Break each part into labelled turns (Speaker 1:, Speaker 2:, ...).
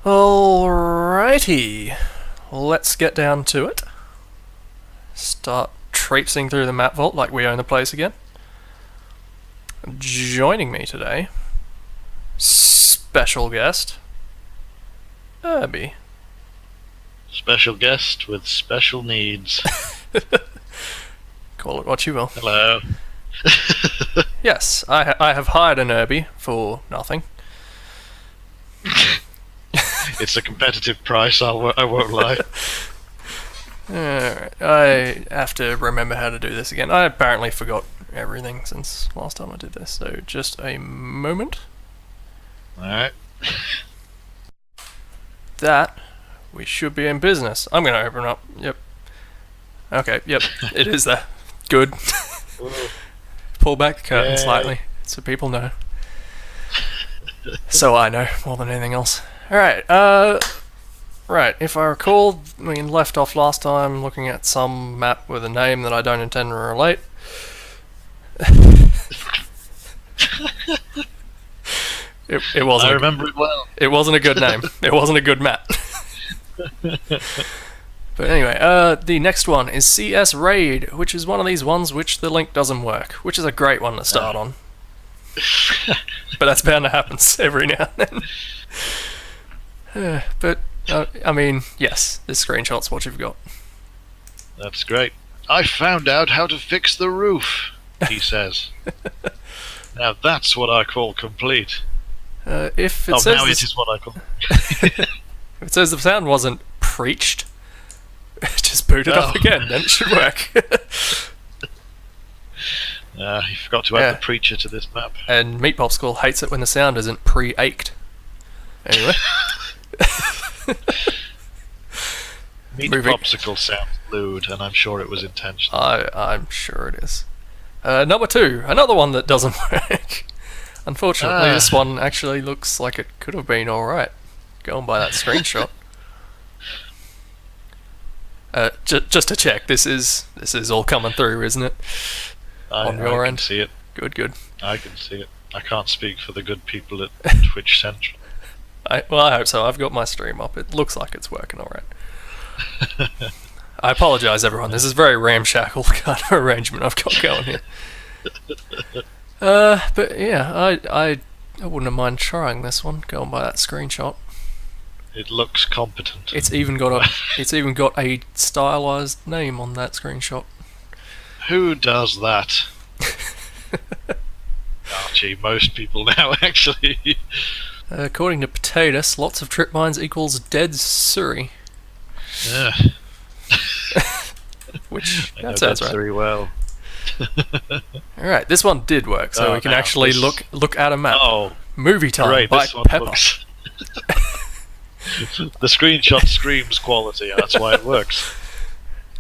Speaker 1: Alrighty, let's get down to it. Start traipsing through the map vault like we own the place again. Joining me today, special guest, Urby.
Speaker 2: Special guest with special needs.
Speaker 1: Call it what you will.
Speaker 2: Hello.
Speaker 1: Yes, I have hired an Urby for nothing.
Speaker 2: It's a competitive price, I won't lie.
Speaker 1: Alright, I have to remember how to do this again. I apparently forgot everything since last time I did this, so just a moment.
Speaker 2: Alright.
Speaker 1: That, we should be in business. I'm going to open up. Yep. Okay, yep, it is there. Good. Pull back the curtain slightly so people know. So I know more than anything else. Alright, right, if I recall, we left off last time looking at some map with a name that I don't intend to relate. It wasn't.
Speaker 2: I remember it well.
Speaker 1: It wasn't a good name. It wasn't a good map. But anyway, the next one is CS Raid, which is one of these ones which the link doesn't work, which is a great one to start on. But that's bound to happen every now and then. But, I mean, yes, this screenshot's what you've got.
Speaker 2: That's great. I found out how to fix the roof, he says. Now that's what I call complete.
Speaker 1: If it
Speaker 2: now
Speaker 1: says
Speaker 2: it is what I call
Speaker 1: if it says the sound wasn't preached, just boot it up again, then it should work.
Speaker 2: He forgot to add the preacher to this map.
Speaker 1: And Meat Popsicle hates it when the sound isn't pre-ached. Anyway.
Speaker 2: Meat Popsicle sounds lewd, and I'm sure it was intentional.
Speaker 1: I'm sure it is. Number 2, another one that doesn't work. Unfortunately, this one actually looks like it could have been alright, going by that screenshot. Just to check, this is all coming through, isn't it? On your end?
Speaker 2: I can see it.
Speaker 1: Good.
Speaker 2: I can see it. I can't speak for the good people at Twitch Central.
Speaker 1: I hope so. I've got my stream up. It looks like it's working alright. I apologise, everyone. This is a very ramshackle kind of arrangement I've got going here. But yeah, I wouldn't mind trying this one, going by that screenshot.
Speaker 2: It looks competent.
Speaker 1: It's even got a stylized name on that screenshot.
Speaker 2: Who does that? Archie, most people now, actually.
Speaker 1: According to Potatoes, lots of trip mines equals dead Surrey.
Speaker 2: Yeah.
Speaker 1: Which,
Speaker 2: I know
Speaker 1: that sounds right.
Speaker 2: very well.
Speaker 1: Alright, this one did work, so we can actually look at a map.
Speaker 2: Oh,
Speaker 1: Movie Time
Speaker 2: great,
Speaker 1: by
Speaker 2: this one
Speaker 1: Pepper.
Speaker 2: looks... The screenshot screams quality, that's why it works.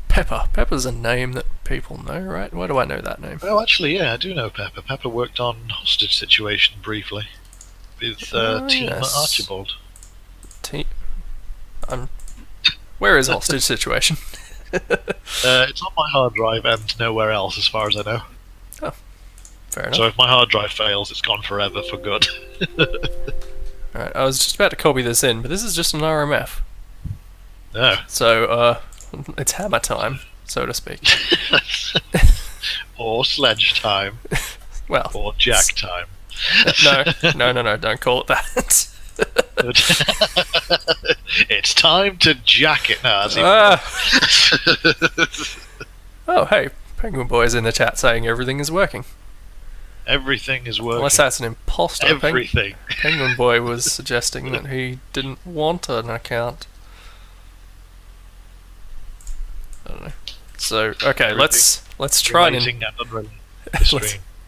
Speaker 1: Pepper. Pepper's a name that people know, right? Why do I know that name?
Speaker 2: Oh, actually, yeah, I do know Pepper. Pepper worked on Hostage Situation briefly with Team Archibald.
Speaker 1: Where is Hostage Situation?
Speaker 2: It's on my hard drive and nowhere else, as far as I know.
Speaker 1: Oh, fair enough.
Speaker 2: So if my hard drive fails, it's gone forever for good.
Speaker 1: Alright, I was just about to copy this in, but this is just an RMF.
Speaker 2: No.
Speaker 1: So, it's hammer time, so to speak.
Speaker 2: Or sledge time.
Speaker 1: Well.
Speaker 2: Or jack time.
Speaker 1: No, don't call it that.
Speaker 2: It's time to jack it now.
Speaker 1: Oh, hey, Penguin Boy's in the chat saying everything is working.
Speaker 2: Everything is working.
Speaker 1: Unless that's an imposter.
Speaker 2: Everything.
Speaker 1: Penguin Boy was suggesting that he didn't want an account. I don't know. So, okay, let's try and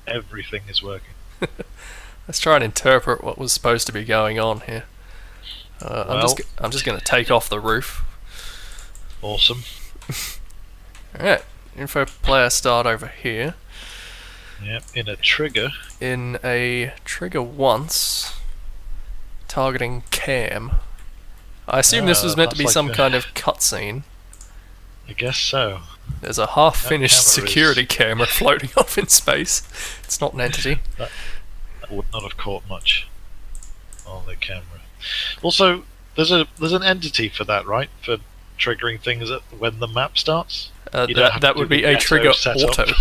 Speaker 2: everything is working.
Speaker 1: Let's try and interpret what was supposed to be going on here. I'm just going to take off the roof.
Speaker 2: Awesome.
Speaker 1: Alright, info player start over here.
Speaker 2: Yep, in a trigger.
Speaker 1: In a trigger once, targeting cam. I assume this was meant to be some kind of cutscene.
Speaker 2: I guess so.
Speaker 1: There's a half-finished security camera floating off in space. It's not an entity.
Speaker 2: That would not have caught much on the camera. Also, There's an entity for that, right? For triggering things when the map starts. You don't have
Speaker 1: That
Speaker 2: to
Speaker 1: would
Speaker 2: do
Speaker 1: be
Speaker 2: the
Speaker 1: a trigger
Speaker 2: setup.
Speaker 1: auto.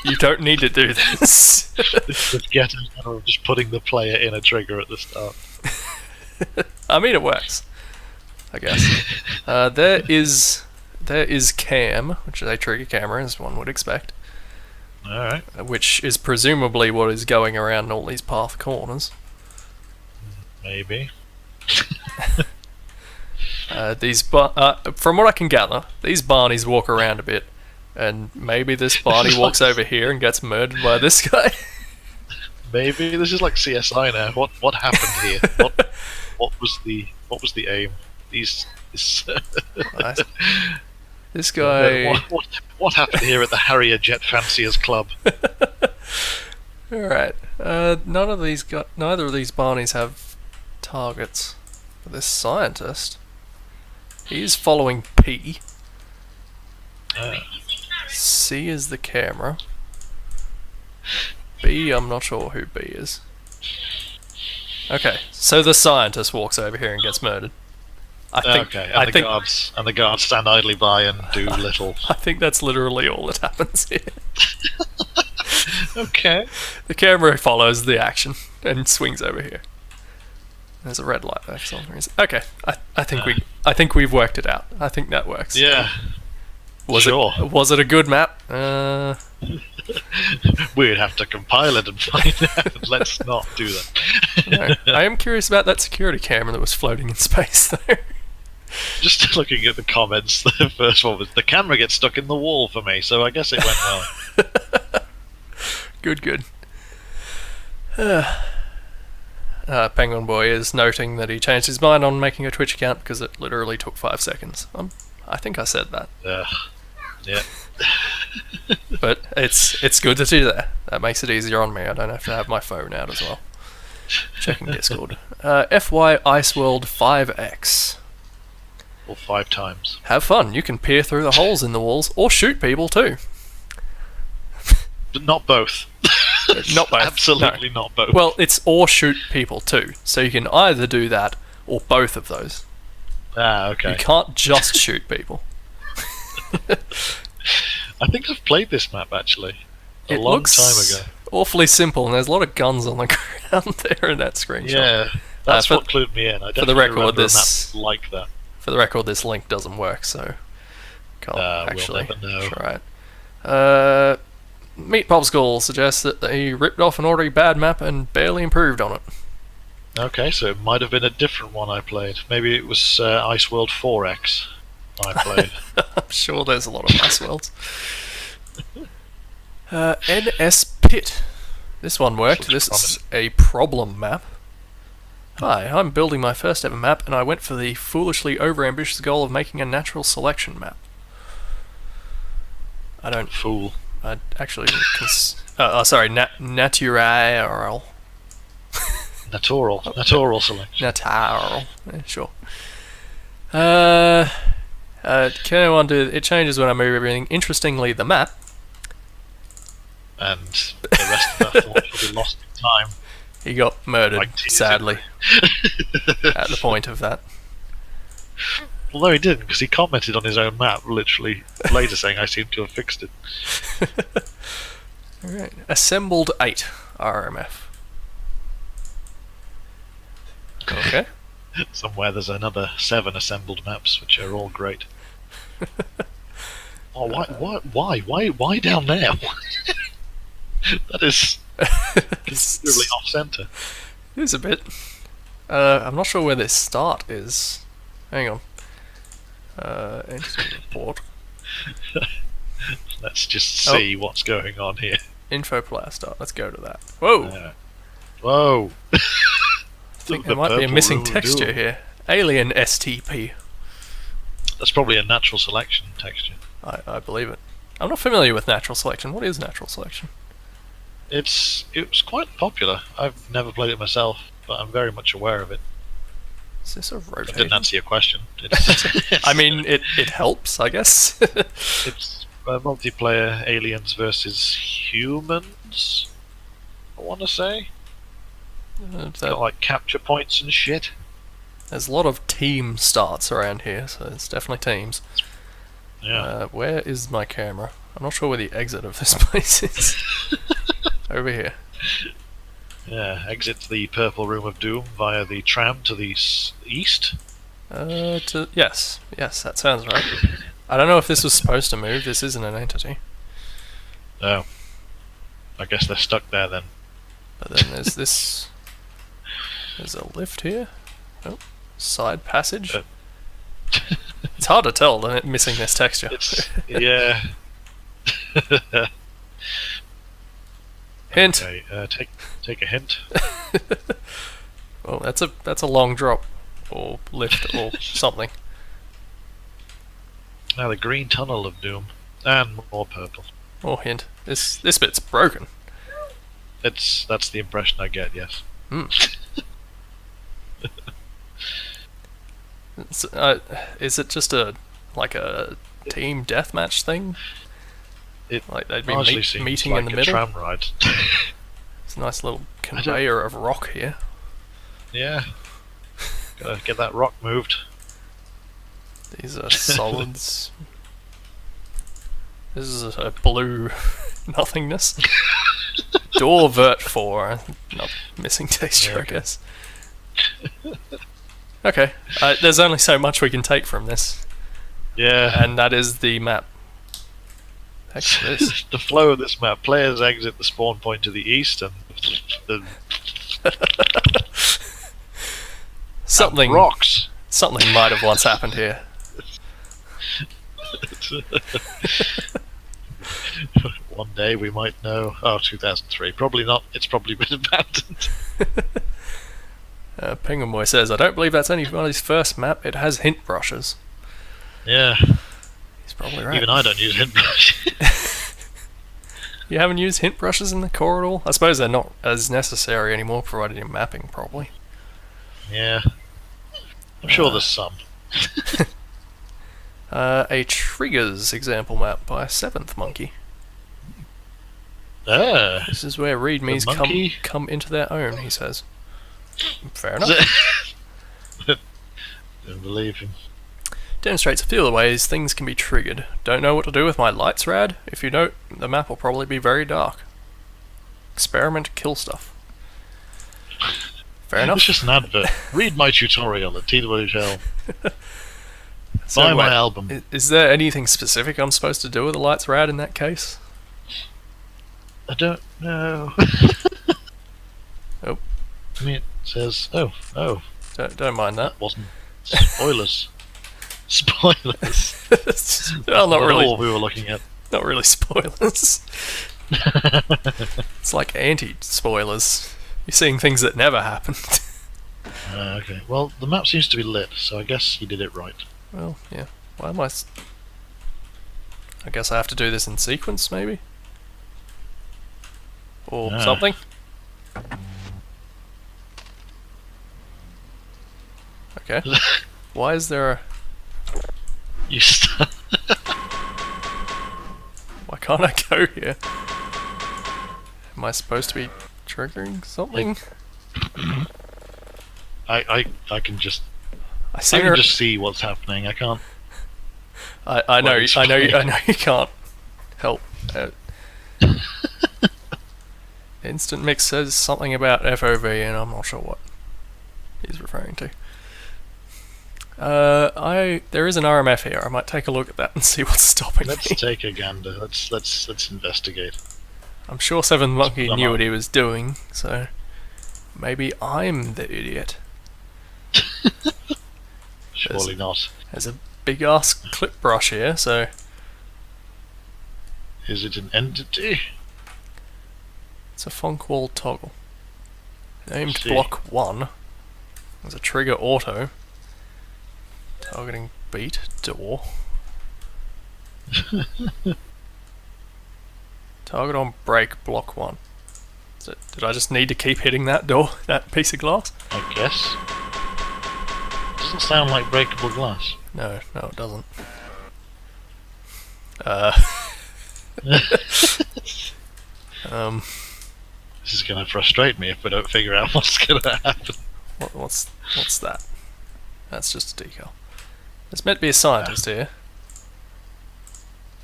Speaker 1: You don't need to do this.
Speaker 2: The ghetto of just putting the player in a trigger at the start.
Speaker 1: I mean, it works, I guess. There is cam, which is a trigger camera, as one would expect.
Speaker 2: Alright.
Speaker 1: Which is presumably what is going around all these path corners.
Speaker 2: Maybe.
Speaker 1: From what I can gather, these Barneys walk around a bit, and maybe this Barney walks over here and gets murdered by this guy.
Speaker 2: Maybe this is like CSI now. What happened here? What was the aim? This
Speaker 1: guy.
Speaker 2: What happened here at the Harrier Jet Fanciers Club?
Speaker 1: All right. Neither of these Barneys have targets. But this scientist, he's following P. C is the camera. B, I'm not sure who B is. Okay, so the scientist walks over here and gets murdered.
Speaker 2: The guards stand idly by and do little.
Speaker 1: I think that's literally all that happens here.
Speaker 2: Okay.
Speaker 1: The camera follows the action and swings over here. There's a red light there for some reason. Okay, I think we've worked it out. I think that works.
Speaker 2: Yeah.
Speaker 1: Was it a good map?
Speaker 2: We'd have to compile it and find out. Let's not do that.
Speaker 1: No, I am curious about that security camera that was floating in space, though.
Speaker 2: Just looking at the comments, the first one was, the camera gets stuck in the wall for me, so I guess it went well.
Speaker 1: Good. Penguin Boy is noting that he changed his mind on making a Twitch account because it literally took 5 seconds. I think I said that.
Speaker 2: Yeah.
Speaker 1: But it's good to do that. That makes it easier on me. I don't have to have my phone out as well. Checking Discord. FY Iceworld 5X.
Speaker 2: Or 5 times.
Speaker 1: Have fun. You can peer through the holes in the walls or shoot people too.
Speaker 2: But not both.
Speaker 1: Not both.
Speaker 2: Absolutely
Speaker 1: no.
Speaker 2: not both.
Speaker 1: Well, it's or shoot people too. So you can either do that or both of those.
Speaker 2: Okay.
Speaker 1: You can't just shoot people.
Speaker 2: I think I've played this map actually. A long time ago.
Speaker 1: Awfully simple, and there's a lot of guns on the ground there in that screenshot.
Speaker 2: Yeah, that's what clued me in. I definitely remember a map like that.
Speaker 1: For the record, this link doesn't work, so can't actually
Speaker 2: we'll never know.
Speaker 1: try it. Meat Popsicle suggests that he ripped off an already bad map and barely improved on it.
Speaker 2: Okay, so it might have been a different one I played. Maybe it was Iceworld 4X I played.
Speaker 1: I'm sure there's a lot of Ice Worlds. NS Pit. This one worked. This is a problem map. Hi, I'm building my first ever map, and I went for the foolishly overambitious goal of making a natural selection map. I don't...
Speaker 2: Fool.
Speaker 1: I actually... sorry, natural.
Speaker 2: Natural selection.
Speaker 1: Natural. Yeah, sure. Can anyone do... It changes when I move everything. Interestingly, the map...
Speaker 2: And the rest of that thought will be lost in time.
Speaker 1: He got murdered, sadly, at the point of that.
Speaker 2: Although he didn't, because he commented on his own map, literally, later saying, I seem to have fixed it.
Speaker 1: Alright. Assembled 8, RMF. Okay.
Speaker 2: Somewhere there's another 7 assembled maps, which are all great. Oh, why down there? That is considerably off-center.
Speaker 1: It is a bit. I'm not sure where this start is. Hang on. Entity report.
Speaker 2: Let's just see what's going on here.
Speaker 1: Info player start. Let's go to that. Whoa!
Speaker 2: Whoa!
Speaker 1: I think there might be a missing texture here. Alien STP.
Speaker 2: That's probably a natural selection texture.
Speaker 1: I believe it. I'm not familiar with natural selection. What is natural selection?
Speaker 2: It was quite popular. I've never played it myself, but I'm very much aware of it.
Speaker 1: Is this a rotation?
Speaker 2: I didn't answer your question.
Speaker 1: I mean, it helps, I guess.
Speaker 2: It's multiplayer aliens versus humans, I want to say. It's got like capture points and shit.
Speaker 1: There's a lot of team starts around here, so it's definitely teams.
Speaker 2: Yeah.
Speaker 1: Where is my camera? I'm not sure where the exit of this place is. Over here.
Speaker 2: Yeah, exit the Purple Room of Doom via the tram to the east.
Speaker 1: Yes, that sounds right. I don't know if this was supposed to move. This isn't an entity.
Speaker 2: Oh. I guess they're stuck there then.
Speaker 1: But then there's this. There's a lift here. Oh, side passage. It's hard to tell, isn't it, missing this texture.
Speaker 2: Yeah.
Speaker 1: Hint.
Speaker 2: Okay, take a hint.
Speaker 1: Well, that's a long drop, or lift, or something.
Speaker 2: Now the green tunnel of doom, and more purple.
Speaker 1: Or hint. This bit's broken.
Speaker 2: That's the impression I get. Yes.
Speaker 1: Is it just a team deathmatch thing? Like they'd be meeting in the middle.
Speaker 2: Tram ride.
Speaker 1: It's a nice little conveyor of rock here.
Speaker 2: Yeah. Gotta get that rock moved.
Speaker 1: These are solids. This is a blue nothingness. Door vert 4. Not missing texture,
Speaker 2: Yeah,
Speaker 1: I guess. Okay, there's only so much we can take from this.
Speaker 2: Yeah.
Speaker 1: And that is the map. Heck this.
Speaker 2: The flow of this map. Players exit the spawn point to the east and
Speaker 1: Something
Speaker 2: and rocks.
Speaker 1: Something might have once happened here.
Speaker 2: One day we might know. Oh, 2003. Probably not. It's probably been abandoned.
Speaker 1: Penguin Boy says, I don't believe that's anybody's first map. It has hint brushes.
Speaker 2: Yeah.
Speaker 1: He's probably right.
Speaker 2: Even I don't use hint brush.
Speaker 1: You haven't used hint brushes in the corridor? I suppose they're not as necessary anymore, provided you're mapping properly.
Speaker 2: Yeah. I'm sure there's some.
Speaker 1: A triggers example map by 7th Monkey.
Speaker 2: Ah.
Speaker 1: This is where readmes come into their own, he says. Fair enough.
Speaker 2: Don't believe him.
Speaker 1: Demonstrates a few of the ways things can be triggered. Don't know what to do with my lights, Rad? If you don't, the map will probably be very dark. Experiment, kill stuff. Fair enough.
Speaker 2: It's just an advert. Read my tutorial at TWHL.
Speaker 1: So
Speaker 2: Buy my album.
Speaker 1: Is there anything specific I'm supposed to do with the lights, Rad, in that case?
Speaker 2: I don't know.
Speaker 1: Oh.
Speaker 2: I mean, it says, oh.
Speaker 1: Don't mind that.
Speaker 2: That wasn't spoilers. Spoilers.
Speaker 1: Well, not really.
Speaker 2: All we were looking at.
Speaker 1: Not really spoilers. It's like anti-spoilers. You're seeing things that never happened.
Speaker 2: Okay. Well, the map seems to be lit, so I guess you did it right.
Speaker 1: Well, yeah. Why am I guess I have to do this in sequence, maybe? Or something? Okay. Why is there a...
Speaker 2: You
Speaker 1: Why can't I go here? Am I supposed to be triggering something?
Speaker 2: I can just just see what's happening. I can't.
Speaker 1: I know you can't help. Instant Mix says something about FOV, and I'm not sure what he's referring to. There is an RMF here. I might take a look at that and see what's stopping me.
Speaker 2: Let's take a gander. Let's investigate.
Speaker 1: I'm sure 7th Monkey knew what he was doing, so maybe I'm the idiot.
Speaker 2: Surely not.
Speaker 1: There's a big ass clip brush here, so...
Speaker 2: Is it entity?
Speaker 1: It's a funk wall toggle. Named block 1. There's a trigger auto. Targeting beat door. Target on break block 1. Did I just need to keep hitting that door, that piece of glass?
Speaker 2: I guess. Doesn't sound like breakable glass.
Speaker 1: No, it doesn't.
Speaker 2: This is going to frustrate me if we don't figure out what's going to happen.
Speaker 1: What's that? That's just a decal. There's meant to be a scientist here.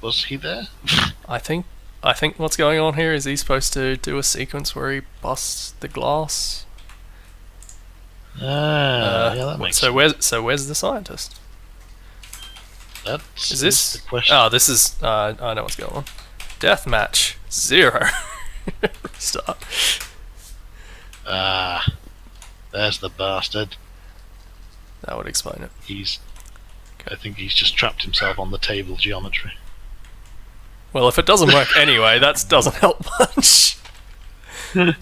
Speaker 2: Was he there?
Speaker 1: I think what's going on here is he's supposed to do a sequence where he busts the glass.
Speaker 2: Yeah, that makes sense.
Speaker 1: Where's the scientist?
Speaker 2: That's
Speaker 1: Is this
Speaker 2: the question.
Speaker 1: Oh, this is I know what's going on. Deathmatch 0. Start.
Speaker 2: There's the bastard.
Speaker 1: That would explain it.
Speaker 2: I think he's just trapped himself on the table geometry.
Speaker 1: Well, if it doesn't work anyway, that doesn't help much.
Speaker 2: That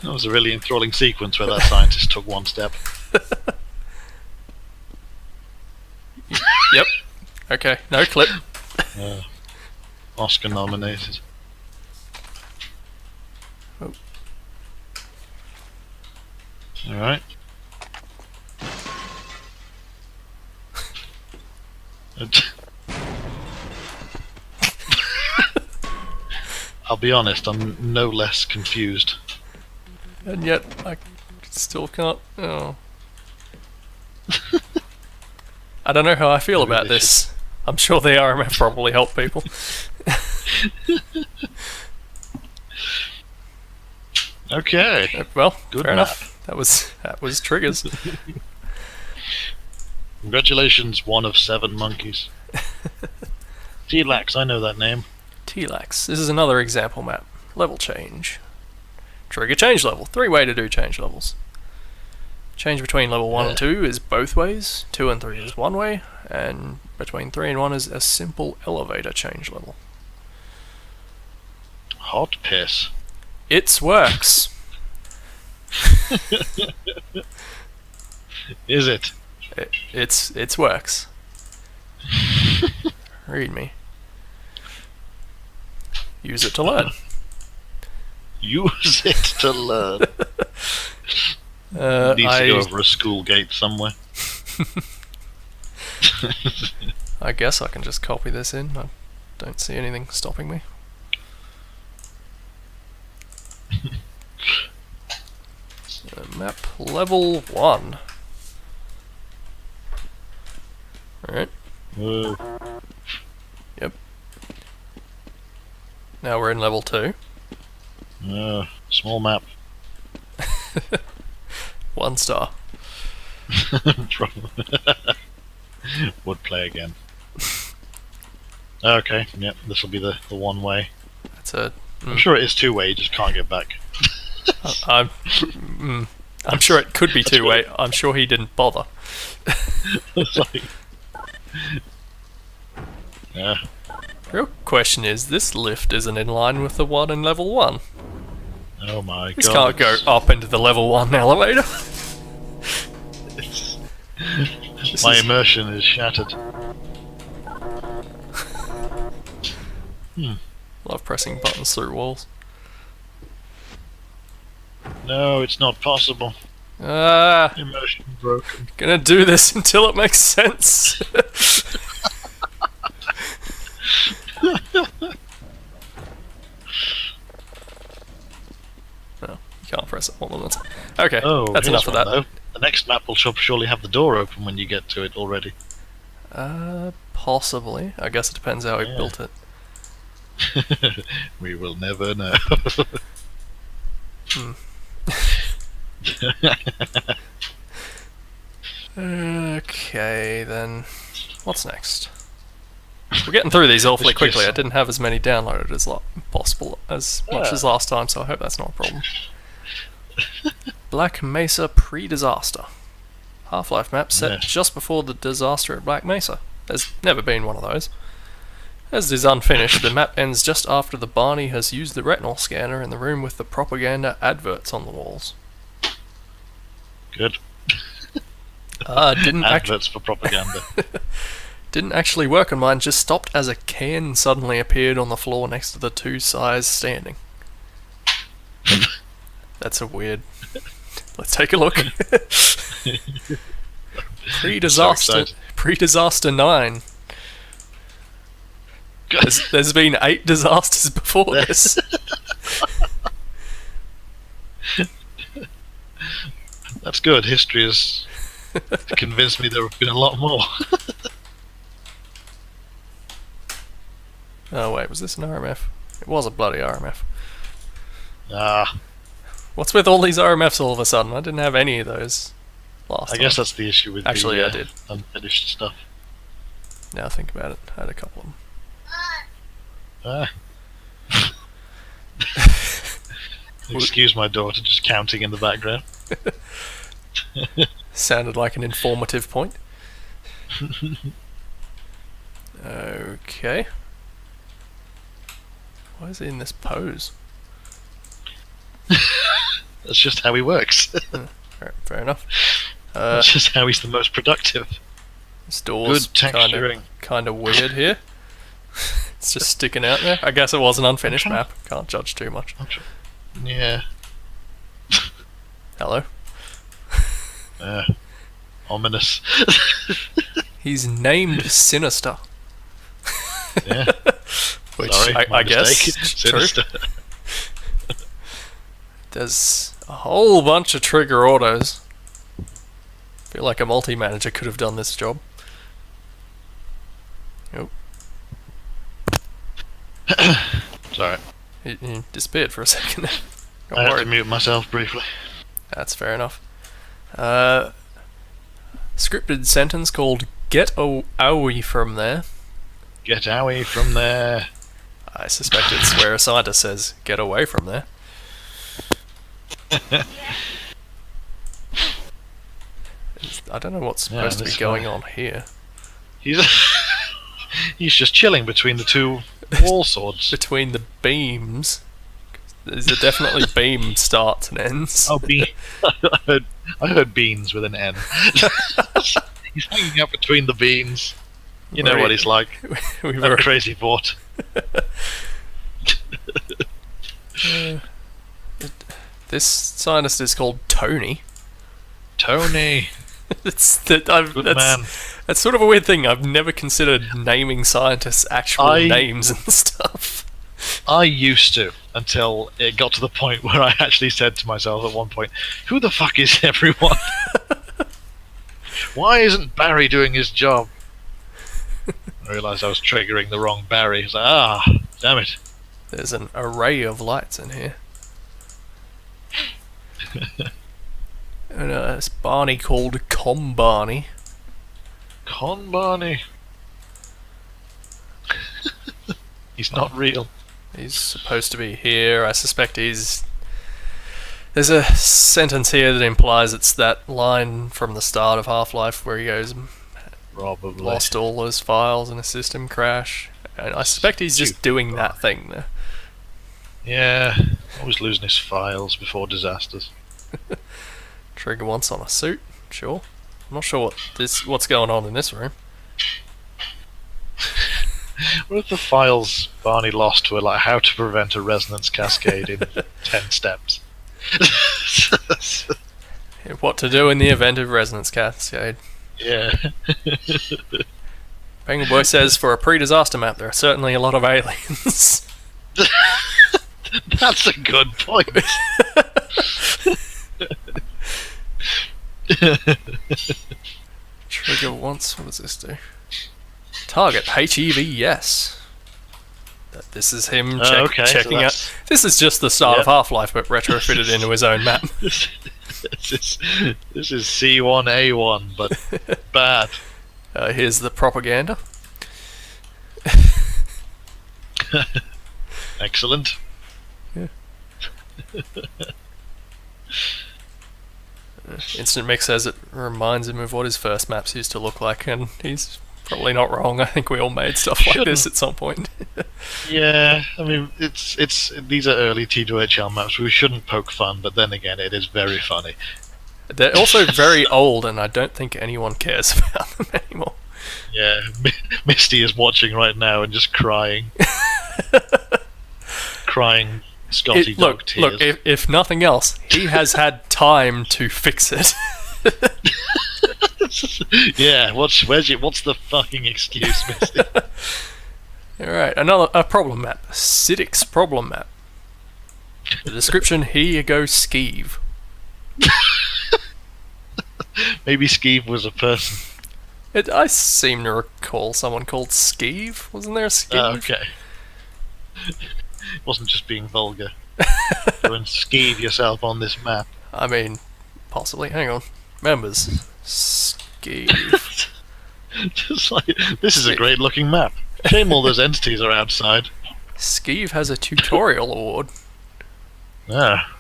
Speaker 2: was a really enthralling sequence where that scientist took one step.
Speaker 1: Yep. Okay, no clip.
Speaker 2: Oscar nominated.
Speaker 1: Oh.
Speaker 2: Alright. I'll be honest, I'm no less confused.
Speaker 1: And yet, I still can't. Oh. I don't know how I feel about this. I'm sure the RMF probably helped people.
Speaker 2: Okay.
Speaker 1: Well,
Speaker 2: Good
Speaker 1: fair
Speaker 2: map.
Speaker 1: enough. That was triggers.
Speaker 2: Congratulations, one of 7 monkeys. T-Lax, I know that name.
Speaker 1: T-Lax. This is another example map. Level change. Trigger change level. 3-way to do change levels. Change between level 1 and 2 is both ways. 2 and 3 is one way. And between 3 and 1 is a simple elevator change level.
Speaker 2: Hot piss.
Speaker 1: It's works.
Speaker 2: Is it?
Speaker 1: It's works. Read me. Use it to learn.
Speaker 2: Use it to learn. Needs to go over a school gate somewhere.
Speaker 1: I guess I can just copy this in. I don't see anything stopping me. Map level 1. Alright.
Speaker 2: Whoa.
Speaker 1: Yep. Now we're in level 2.
Speaker 2: Small map.
Speaker 1: 1 star.
Speaker 2: Would play again. Okay, yep, this will be the one way.
Speaker 1: That's a.
Speaker 2: I'm sure it is 2-way, you just can't get back.
Speaker 1: I'm sure it could be 2-way. I'm sure he didn't bother.
Speaker 2: It's like, yeah.
Speaker 1: Real question is, this lift isn't in line with the one in level 1.
Speaker 2: Oh my god.
Speaker 1: This can't go up into the level 1 elevator.
Speaker 2: My immersion is shattered.
Speaker 1: Love pressing buttons through walls.
Speaker 2: No, it's not possible.
Speaker 1: Immersion
Speaker 2: broken.
Speaker 1: Gonna do this until it makes sense. No, you can't press it all of it. Okay, that's enough of that.
Speaker 2: Though. The next map will surely have the door open when you get to it already.
Speaker 1: Possibly. I guess it depends how he built it.
Speaker 2: We will never know.
Speaker 1: Okay, then. What's next? We're getting through these awfully quickly. I didn't have as many downloaded as possible as much as last time, so I hope that's not a problem. Black Mesa pre-disaster. Half-Life map set just before the disaster at Black Mesa. There's never been one of those. As it is unfinished, the map ends just after the Barney has used the retinal scanner in the room with the propaganda adverts on the walls.
Speaker 2: Good.
Speaker 1: Didn't
Speaker 2: adverts for propaganda.
Speaker 1: Didn't actually work on mine, just stopped as a can suddenly appeared on the floor next to the 2 sides standing. That's a weird... Let's take a look. Pre-disaster 9. There's been 8 disasters before this.
Speaker 2: That's good. History has convinced me there have been a lot more.
Speaker 1: Oh wait, was this an RMF? It was a bloody RMF.
Speaker 2: Ah,
Speaker 1: What's with all these RMFs all of a sudden? I didn't have any of those last time.
Speaker 2: I guess that's the issue with
Speaker 1: Actually,
Speaker 2: the
Speaker 1: I did.
Speaker 2: unfinished stuff.
Speaker 1: Now I think about it, I had a couple of them.
Speaker 2: Ah. Excuse my daughter just counting in the background.
Speaker 1: Sounded like an informative point. Okay. Why is he in this pose?
Speaker 2: That's just how he works.
Speaker 1: Alright, fair enough.
Speaker 2: That's just how he's the most productive.
Speaker 1: This door's
Speaker 2: Good texturing.
Speaker 1: kind of weird here. It's just sticking out there. I guess it was an unfinished map. Can't judge too much.
Speaker 2: Yeah.
Speaker 1: Hello.
Speaker 2: Ominous.
Speaker 1: He's named Sinister.
Speaker 2: Yeah.
Speaker 1: Which
Speaker 2: Sorry,
Speaker 1: I guess
Speaker 2: Sinister.
Speaker 1: true. There's a whole bunch of trigger autos. Feel like a multi-manager could have done this job. Oh.
Speaker 2: Sorry.
Speaker 1: He disappeared for a second. Got
Speaker 2: I had to
Speaker 1: worried.
Speaker 2: mute myself briefly.
Speaker 1: That's fair enough. Scripted sentence called "Get owie from there."
Speaker 2: Get away from there.
Speaker 1: I suspect it's where a scientist says "Get away from there." I don't know what's supposed to be going on here.
Speaker 2: He's he's just chilling between the two wall swords.
Speaker 1: Between the beams. There's definitely beam starts and ends.
Speaker 2: Oh, bean. I heard beans with an N. He's hanging out between the beans. You know what he's like.
Speaker 1: We've
Speaker 2: That
Speaker 1: already-
Speaker 2: crazy bot.
Speaker 1: This scientist is called Tony.
Speaker 2: Tony. Good man.
Speaker 1: That's sort of a weird thing. I've never considered naming scientists actual names and stuff.
Speaker 2: I used to, until it got to the point where I actually said to myself at one point, who the fuck is everyone? Why isn't Barry doing his job? I realised I was triggering the wrong Barry. I was like, damn it.
Speaker 1: There's an array of lights in here. And it's Barney called Com Barney.
Speaker 2: Con Barney. He's not real.
Speaker 1: He's supposed to be here. I suspect he's... There's a sentence here that implies it's that line from the start of Half-Life where he goes,
Speaker 2: Probably.
Speaker 1: lost all his files in a system crash. And I suspect he's just doing that thing there.
Speaker 2: Yeah, always losing his files before disasters.
Speaker 1: Trigger once on a suit, sure. I'm not sure what's going on in this room.
Speaker 2: What if the files Barney lost were like how to prevent a resonance cascade in 10 steps?
Speaker 1: What to do in the event of resonance cascade.
Speaker 2: Yeah.
Speaker 1: Penguin Boy says, for a pre-disaster map, there are certainly a lot of aliens.
Speaker 2: That's a good point.
Speaker 1: Trigger once, what does this do? Target, HEV, yes. This is him
Speaker 2: Okay, so
Speaker 1: checking out. This is just the start of Half-Life, but retrofitted into his own map.
Speaker 2: This is C1A1, but bad.
Speaker 1: Here's the propaganda.
Speaker 2: Excellent.
Speaker 1: Yeah. Instant Mix says it reminds him of what his first maps used to look like, and he's probably not wrong. I think we all made stuff like this at some point.
Speaker 2: Yeah, I mean, it's these are early T2HL maps. We shouldn't poke fun, but then again, it is very funny.
Speaker 1: They're also very old, and I don't think anyone cares about them anymore.
Speaker 2: Yeah, Misty is watching right now and just crying. Crying Scotty dog tears.
Speaker 1: Look, if nothing else, he has had time to fix it.
Speaker 2: Yeah, what's the fucking excuse, Misty?
Speaker 1: Alright, a problem map. Sidic's problem map. The description, here you go, skeeve.
Speaker 2: Maybe Skeeve was a person.
Speaker 1: I seem to recall someone called Skeeve. Wasn't there a Skeeve?
Speaker 2: Oh, okay. It wasn't just being vulgar. Go and Skeeve yourself on this map.
Speaker 1: I mean, possibly. Hang on. Members. Skeeve.
Speaker 2: Just like, this is a great looking map. Shame all those entities are outside.
Speaker 1: Skeeve has a tutorial award.
Speaker 2: Ah,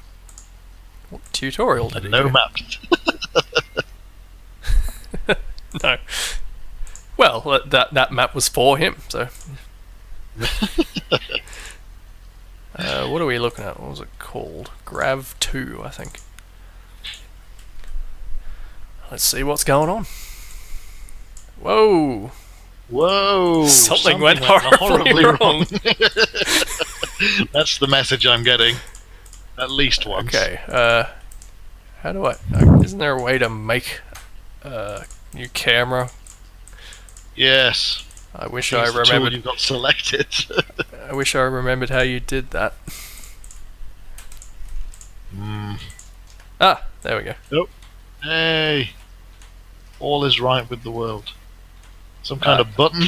Speaker 1: What tutorial did he
Speaker 2: no
Speaker 1: do?
Speaker 2: maps.
Speaker 1: No. Well, that map was for him, so. What are we looking at? What was it called? Grav 2, I think. Let's see what's going on. Whoa!
Speaker 2: Whoa!
Speaker 1: Something went horribly wrong.
Speaker 2: That's the message I'm getting. At least once.
Speaker 1: Okay, how do I... isn't there a way to make a new camera?
Speaker 2: Yes.
Speaker 1: I wish
Speaker 2: Here's
Speaker 1: I
Speaker 2: the tool
Speaker 1: remembered...
Speaker 2: you got selected.
Speaker 1: I wish I remembered how you did that. Ah, there we go.
Speaker 2: Hey! All is right with the world. Some kind of button?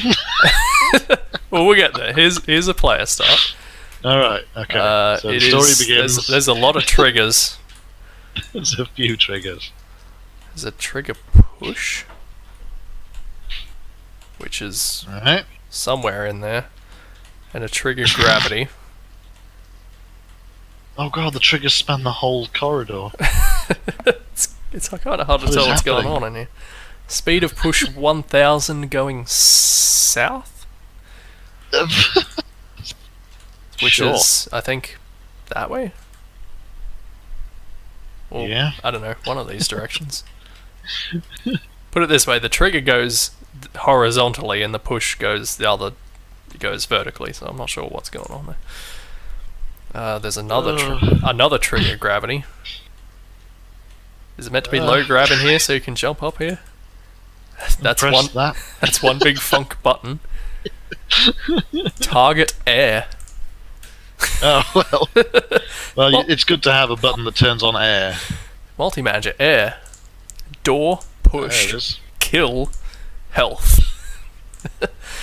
Speaker 1: Well, we'll get there. Here's a player start.
Speaker 2: Alright, okay. So the
Speaker 1: It
Speaker 2: story
Speaker 1: is-
Speaker 2: begins.
Speaker 1: There's a lot of triggers.
Speaker 2: There's a few triggers.
Speaker 1: There's a trigger push, which is
Speaker 2: Alright.
Speaker 1: somewhere in there, and a trigger gravity.
Speaker 2: Oh god, the triggers span the whole corridor.
Speaker 1: It's kind of hard to
Speaker 2: What is
Speaker 1: tell what's going
Speaker 2: happening?
Speaker 1: on in here. Speed of push 1000 going south, which
Speaker 2: Sure.
Speaker 1: is, I think, that way. Or,
Speaker 2: Yeah.
Speaker 1: I don't know, one of these directions. Put it this way: the trigger goes horizontally, and the push goes goes vertically. So I'm not sure what's going on there. There's another trigger gravity. Is it meant to be low grav in here so you can jump up here? That's
Speaker 2: Press
Speaker 1: one.
Speaker 2: that.
Speaker 1: That's one big funk button. Target air.
Speaker 2: Oh well. Well, it's good to have a button that turns on air.
Speaker 1: Multi-manager air. Door
Speaker 2: There it
Speaker 1: push.
Speaker 2: is.
Speaker 1: Kill. Health.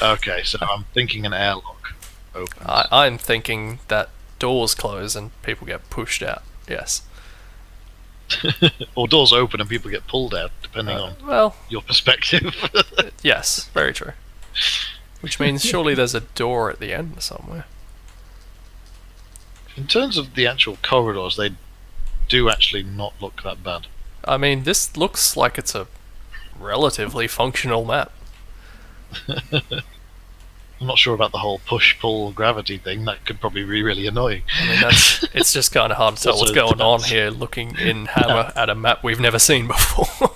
Speaker 2: Okay, so I'm thinking an airlock opens.
Speaker 1: I'm thinking that doors close and people get pushed out. Yes.
Speaker 2: Or doors open and people get pulled out, depending on
Speaker 1: Well,
Speaker 2: your perspective.
Speaker 1: yes, very true. Which means surely there's a door at the end somewhere.
Speaker 2: In terms of the actual corridors, they do actually not look that bad.
Speaker 1: I mean, this looks like it's a relatively functional map.
Speaker 2: I'm not sure about the whole push-pull gravity thing. That could probably be really annoying.
Speaker 1: I mean, it's just kind of hard to tell what's
Speaker 2: Also
Speaker 1: going on
Speaker 2: depends.
Speaker 1: here looking in Hammer at a map we've never seen before.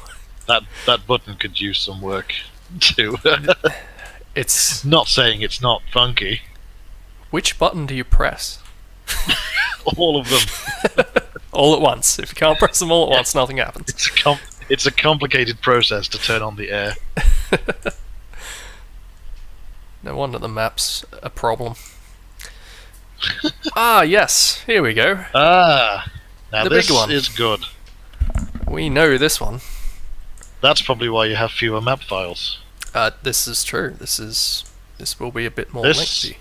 Speaker 2: That button could use some work too.
Speaker 1: It's...
Speaker 2: Not saying it's not funky.
Speaker 1: Which button do you press?
Speaker 2: All of them.
Speaker 1: All at once. If you can't press them all at once, nothing happens.
Speaker 2: It's a complicated process to turn on the air.
Speaker 1: No wonder the map's a problem. Ah, yes. Here we go.
Speaker 2: Ah, now
Speaker 1: The
Speaker 2: this
Speaker 1: big one.
Speaker 2: is good.
Speaker 1: We know this one.
Speaker 2: That's probably why you have fewer map files.
Speaker 1: This is true. This will be a bit more
Speaker 2: This-
Speaker 1: lengthy.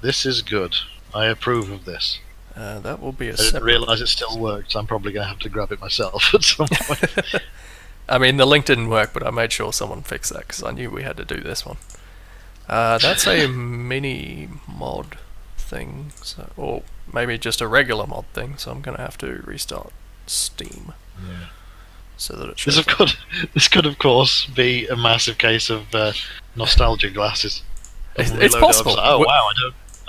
Speaker 2: This is good. I approve of this.
Speaker 1: That will be a
Speaker 2: I didn't
Speaker 1: separate...
Speaker 2: realise it still worked. I'm probably going to have to grab it myself at some point.
Speaker 1: I mean, the link didn't work, but I made sure someone fixed that because I knew we had to do this one. That's a mini mod thing, so, or maybe just a regular mod thing. So I'm going to have to restart Steam so that it shows.
Speaker 2: This could, of course, be a massive case of nostalgia glasses.
Speaker 1: It's
Speaker 2: Reload it, I was
Speaker 1: possible.
Speaker 2: like, oh wow,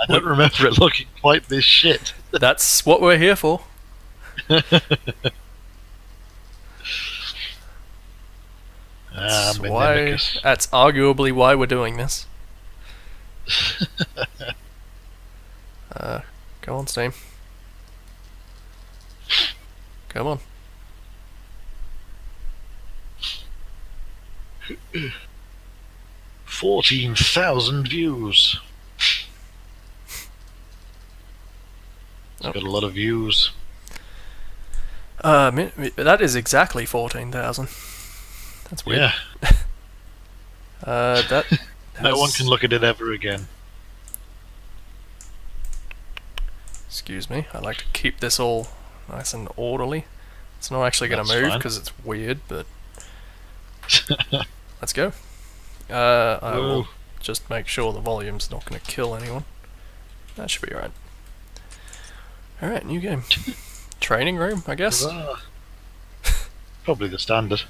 Speaker 2: I don't remember it looking quite this shit.
Speaker 1: That's what we're here for. That's
Speaker 2: Minimicus.
Speaker 1: that's arguably why we're doing this. Go on, Steam. Come on.
Speaker 2: $14,000 views. It's
Speaker 1: Oh.
Speaker 2: got a lot of views.
Speaker 1: That is exactly 14,000. That's weird.
Speaker 2: Yeah.
Speaker 1: That
Speaker 2: No one can look at it ever again.
Speaker 1: Excuse me. I like to keep this all nice and orderly. It's not actually going to
Speaker 2: That's
Speaker 1: move
Speaker 2: fine.
Speaker 1: because it's weird, but let's go. I will
Speaker 2: Whoa.
Speaker 1: just make sure the volume's not going to kill anyone. That should be alright. Alright, new game. Training room, I guess.
Speaker 2: Huzzah. Probably the standard.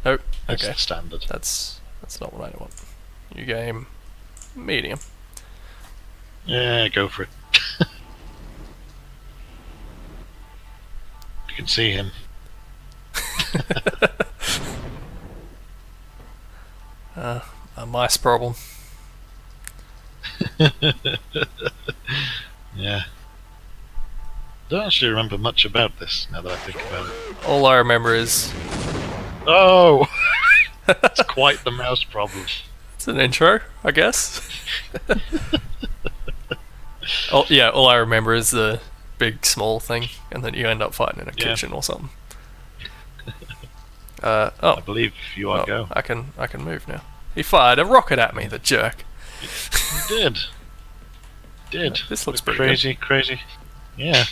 Speaker 1: Oh,
Speaker 2: It's
Speaker 1: okay.
Speaker 2: the standard.
Speaker 1: That's not what I want. New game, medium.
Speaker 2: Yeah, go for it. You can see him.
Speaker 1: A mice problem.
Speaker 2: Yeah. Don't actually remember much about this now that I think about it.
Speaker 1: All I remember is
Speaker 2: Oh! It's quite the mouse problem.
Speaker 1: it's an intro, I guess. Oh yeah, all I remember is the big small thing, and then you end up fighting in a
Speaker 2: Yeah.
Speaker 1: kitchen or something.
Speaker 2: I
Speaker 1: Oh,
Speaker 2: believe you are go.
Speaker 1: I can move now. He fired a rocket at me, the jerk.
Speaker 2: You did. Did.
Speaker 1: This looks
Speaker 2: But
Speaker 1: pretty
Speaker 2: crazy. Yeah.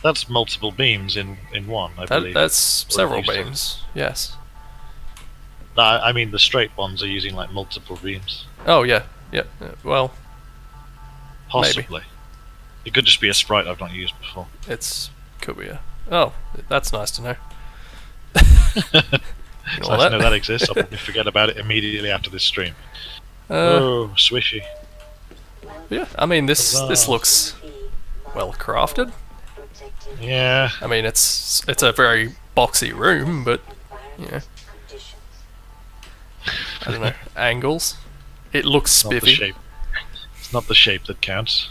Speaker 2: That's multiple beams in one, I believe.
Speaker 1: That's several
Speaker 2: at least.
Speaker 1: beams. Yes.
Speaker 2: I mean, the straight ones are using like multiple beams.
Speaker 1: Oh yeah, yeah. Well,
Speaker 2: Possibly. It could just be a sprite I've not used before.
Speaker 1: could be a. Oh, that's nice to know.
Speaker 2: It's nice to know that exists. I'll probably forget about it immediately after this stream. Oh, swishy.
Speaker 1: Yeah, I mean this
Speaker 2: Huzzah.
Speaker 1: looks well crafted.
Speaker 2: Yeah.
Speaker 1: I mean it's a very boxy room, but yeah, I don't know, angles. It looks
Speaker 2: Not the
Speaker 1: spiffy.
Speaker 2: shape. It's not the shape that counts.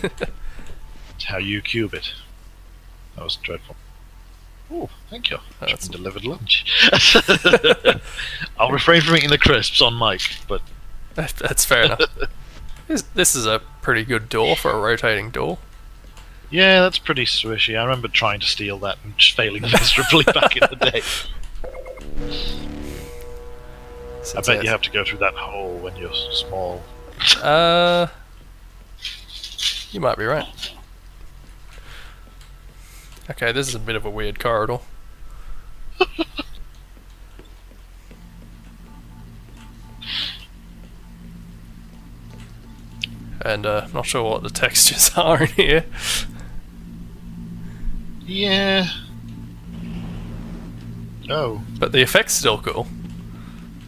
Speaker 2: It's how you cube it. That was dreadful. Oh, thank you.
Speaker 1: That's-
Speaker 2: Been delivered lunch. I'll refrain from eating the crisps on mic, but
Speaker 1: That's fair enough. This is a pretty good door for a rotating door.
Speaker 2: yeah, that's pretty swishy. I remember trying to steal that and just failing miserably back in the day. I bet you have to go through that hole when you're small.
Speaker 1: You might be right. Okay, this is a bit of a weird corridor. And not sure what the textures are in here.
Speaker 2: Yeah. Oh.
Speaker 1: But the effect's still cool.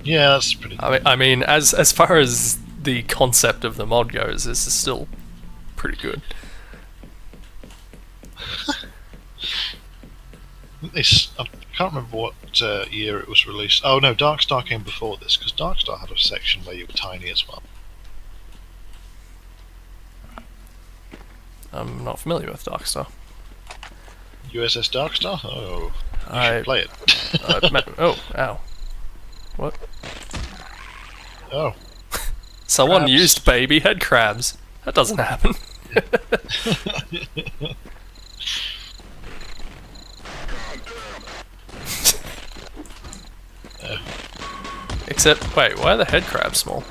Speaker 2: Yeah, that's pretty.
Speaker 1: I mean, as far as the concept of the mod goes, this is still pretty good.
Speaker 2: I can't remember what year it was released. Oh no, Darkstar came before this, because Darkstar had a section where you were tiny as well.
Speaker 1: I'm not familiar with Darkstar.
Speaker 2: USS Darkstar? Oh, you
Speaker 1: I-
Speaker 2: should play it.
Speaker 1: Oh, ow. What?
Speaker 2: Oh.
Speaker 1: Someone
Speaker 2: Crabs.
Speaker 1: used baby head crabs. That doesn't happen. Except, wait, why are the head crabs small?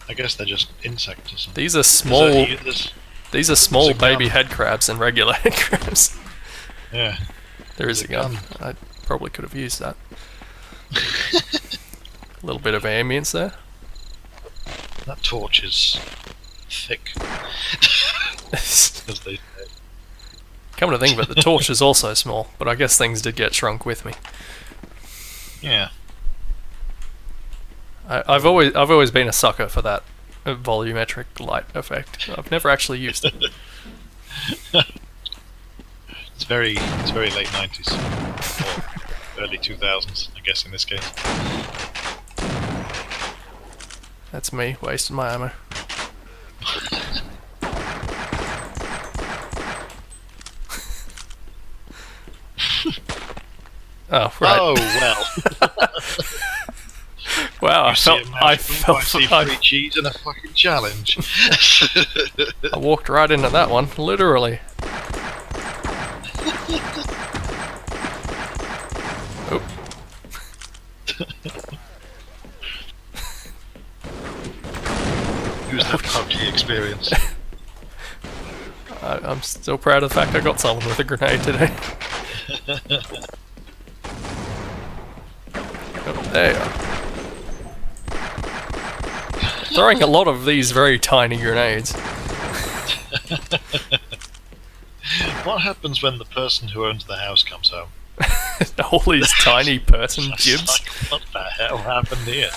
Speaker 2: I guess they're just insects or something.
Speaker 1: These are small.
Speaker 2: There's-
Speaker 1: These are small
Speaker 2: there's a
Speaker 1: baby
Speaker 2: gun.
Speaker 1: head crabs and regular head crabs.
Speaker 2: yeah.
Speaker 1: There is a
Speaker 2: There's a
Speaker 1: gun. I probably could have used that. A little bit of ambience there.
Speaker 2: That torch is thick, as they say.
Speaker 1: Come to think of it, the torch is also small, but I guess things did get shrunk with me.
Speaker 2: Yeah.
Speaker 1: I've always been a sucker for that volumetric light effect. I've never actually used it.
Speaker 2: It's very late 90s. Or early 2000s, I guess in this case.
Speaker 1: That's me wasting my ammo. Oh, right.
Speaker 2: Oh, well.
Speaker 1: Wow,
Speaker 2: You see a mouse move, I see free cheese and a fucking challenge.
Speaker 1: I walked right into that one, literally. Oop.
Speaker 2: Who's that PUBG experience?
Speaker 1: I'm still proud of the fact I got someone with a grenade today. Oh, there you are. Throwing a lot of these very tiny grenades.
Speaker 2: What happens when the person who owns the house comes home?
Speaker 1: All these tiny person jibs.
Speaker 2: Like, what the hell happened here?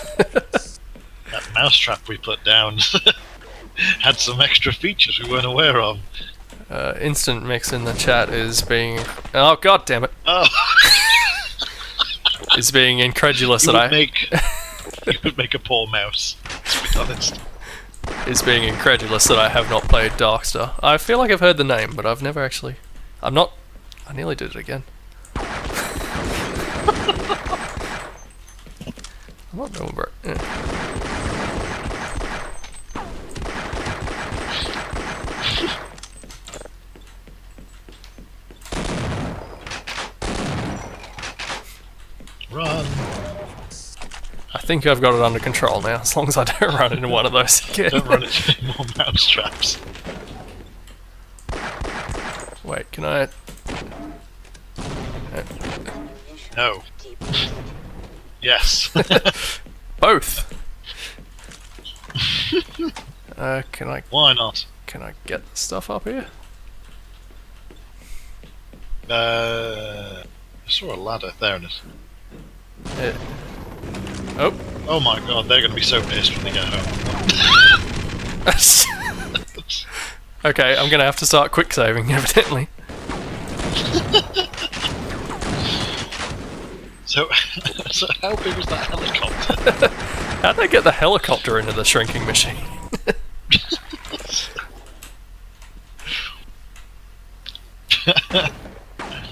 Speaker 2: That mousetrap we put down had some extra features we weren't aware of.
Speaker 1: Instant Mix in the chat is being... Oh, god damn it.
Speaker 2: Oh.
Speaker 1: Is being incredulous that
Speaker 2: You would make a poor mouse, to be honest.
Speaker 1: Is being incredulous that I have not played Darkstar. I feel like I've heard the name, but I've never actually... I nearly did it again. I'm not doing bro. Yeah.
Speaker 2: Run!
Speaker 1: I think I've got it under control now, as long as I don't run into one of those again.
Speaker 2: Don't run into any more mouse traps.
Speaker 1: Wait, can I...
Speaker 2: No. Yes.
Speaker 1: Both! Can I...
Speaker 2: Why not?
Speaker 1: Can I get the stuff up here?
Speaker 2: I saw a ladder. There it is.
Speaker 1: Oh.
Speaker 2: Oh my god, they're gonna be so pissed when they get home.
Speaker 1: Okay, I'm gonna have to start quick saving, evidently.
Speaker 2: So how big was that helicopter?
Speaker 1: How'd they get the helicopter into the shrinking machine?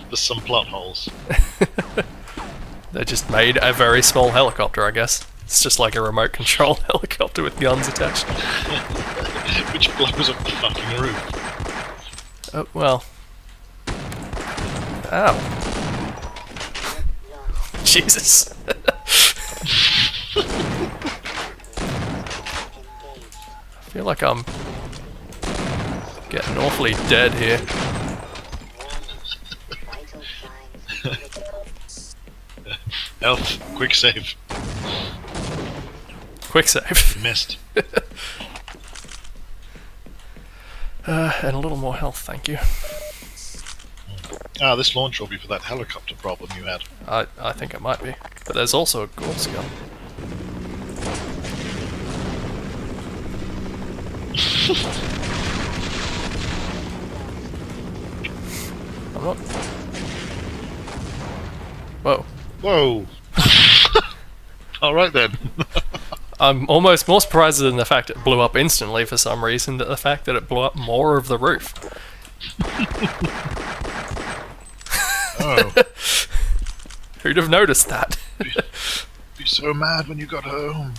Speaker 2: There's some plot holes.
Speaker 1: They just made a very small helicopter, I guess. It's just like a remote control helicopter with guns attached.
Speaker 2: Which blows up the fucking roof.
Speaker 1: Oh, well. Ow. Jesus. I feel like I'm getting awfully dead here.
Speaker 2: Health, quick save.
Speaker 1: Quick save.
Speaker 2: Missed.
Speaker 1: And a little more health, thank you.
Speaker 2: Ah, this launch will be for that helicopter problem you had.
Speaker 1: I think it might be. But there's also a Gorse gun. I'm not... Whoa.
Speaker 2: Whoa! Alright then.
Speaker 1: I'm almost more surprised than the fact it blew up instantly for some reason, than the fact that it blew up more of the roof.
Speaker 2: Oh.
Speaker 1: Who'd have noticed that?
Speaker 2: Be so mad when you got home.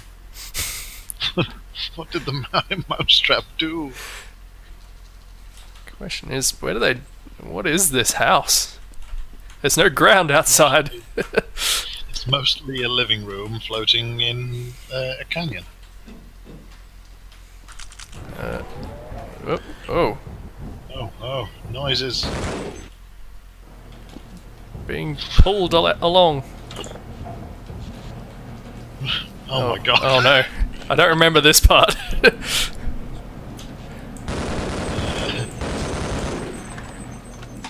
Speaker 2: What did the mousetrap do?
Speaker 1: Question is, where do they... What is this house? There's no ground outside.
Speaker 2: It's mostly a living room floating in a canyon.
Speaker 1: Oh.
Speaker 2: Oh, noises.
Speaker 1: Being pulled along.
Speaker 2: Oh my god.
Speaker 1: Oh no. I don't remember this part.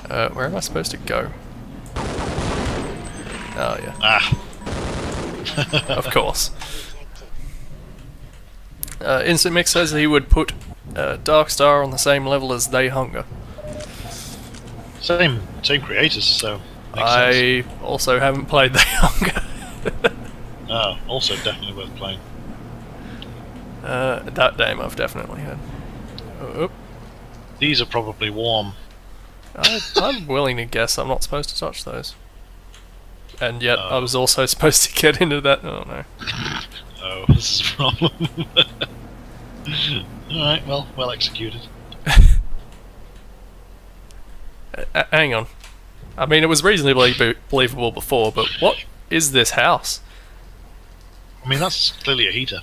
Speaker 1: Where am I supposed to go? Oh yeah.
Speaker 2: Ah.
Speaker 1: Of course. Instant Mix says he would put Darkstar on the same level as They Hunger.
Speaker 2: Same creators, so makes
Speaker 1: I
Speaker 2: sense.
Speaker 1: also haven't played They Hunger.
Speaker 2: Ah, also definitely worth playing.
Speaker 1: That name I've definitely heard. Oh.
Speaker 2: These are probably warm.
Speaker 1: I'm willing to guess I'm not supposed to touch those. And yet I was also supposed to get into that. Oh no.
Speaker 2: this is a problem. Alright, well executed.
Speaker 1: Hang on. I mean, it was reasonably believable before, but what is this house?
Speaker 2: I mean, that's clearly a heater.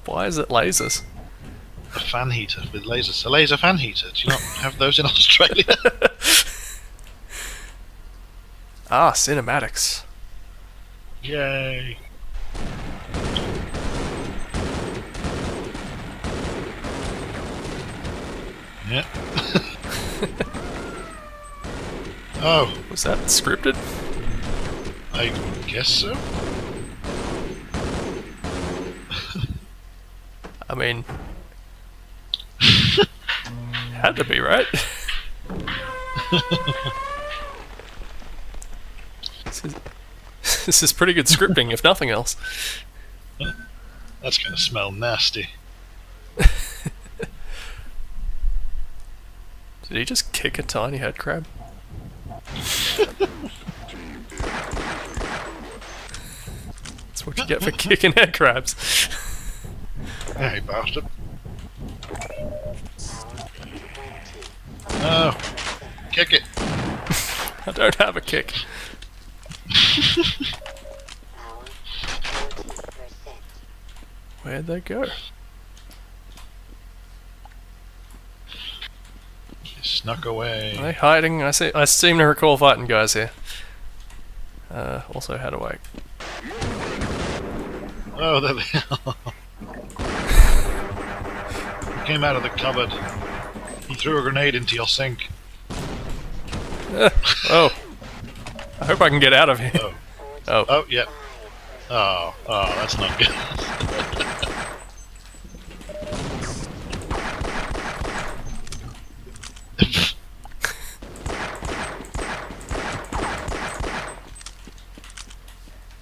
Speaker 1: Why is it lasers?
Speaker 2: A fan heater with lasers. A laser fan heater. Do you not have those in Australia?
Speaker 1: Ah, cinematics.
Speaker 2: Yay. Yeah. Oh,
Speaker 1: Was that scripted?
Speaker 2: I guess so.
Speaker 1: I mean, had to be, right? This is pretty good scripting, if nothing else.
Speaker 2: That's gonna smell nasty.
Speaker 1: Did he just kick a tiny head crab? That's what you get for kicking head crabs.
Speaker 2: Hey, bastard. No. Kick it.
Speaker 1: I don't have a kick. Where'd they go?
Speaker 2: He snuck away.
Speaker 1: Are they hiding? I seem to recall fighting guys here. Also, how do I...
Speaker 2: Oh, there they are. He came out of the cupboard. He threw a grenade into your sink.
Speaker 1: Oh. I hope I can get out of here.
Speaker 2: Oh.
Speaker 1: Oh.
Speaker 2: Oh, yep. Oh, that's not good.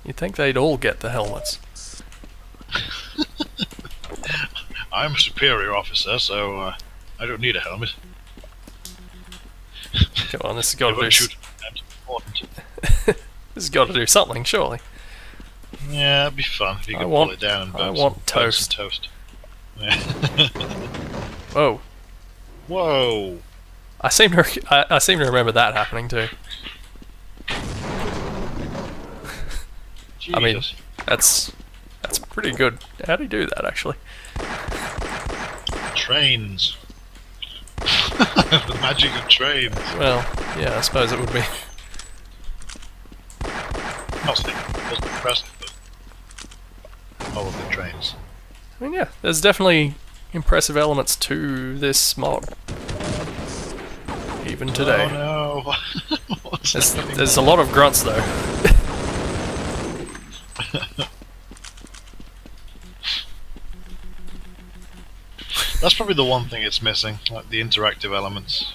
Speaker 1: You'd think they'd all get the helmets.
Speaker 2: I'm a superior officer, so I don't need a helmet.
Speaker 1: Come on, this has got
Speaker 2: They
Speaker 1: to
Speaker 2: won't
Speaker 1: do...
Speaker 2: shoot. That's important.
Speaker 1: This has got to do something, surely.
Speaker 2: Yeah, it'd be fun if you could
Speaker 1: want-
Speaker 2: pull it down and
Speaker 1: I
Speaker 2: burn
Speaker 1: want
Speaker 2: some
Speaker 1: toast.
Speaker 2: toast.
Speaker 1: Whoa.
Speaker 2: Whoa!
Speaker 1: I seem to remember that happening too.
Speaker 2: Jesus.
Speaker 1: I mean, that's pretty good. How do you do that, actually?
Speaker 2: Trains. The magic of trains.
Speaker 1: Well, yeah, I suppose it would be.
Speaker 2: Not saying it wasn't impressive, but all of the trains.
Speaker 1: I mean, yeah, there's definitely impressive elements to this mod. Even today.
Speaker 2: Oh no! What's happening?
Speaker 1: There's a lot of grunts, though.
Speaker 2: That's probably the one thing it's missing, like the interactive elements.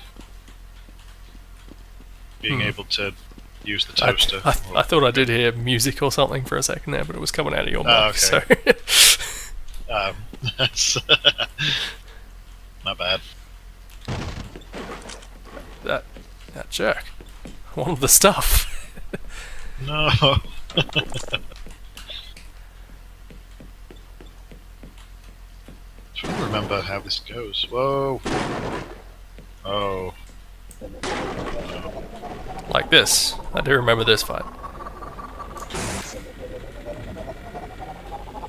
Speaker 2: Being able to use the toaster.
Speaker 1: I thought I did hear music or something for a second there, but it was coming out of your mic, so...
Speaker 2: That's... my bad.
Speaker 1: That jerk. One of the stuff.
Speaker 2: No! Trying to remember how this goes. Whoa! Oh.
Speaker 1: Like this. I do remember this fight.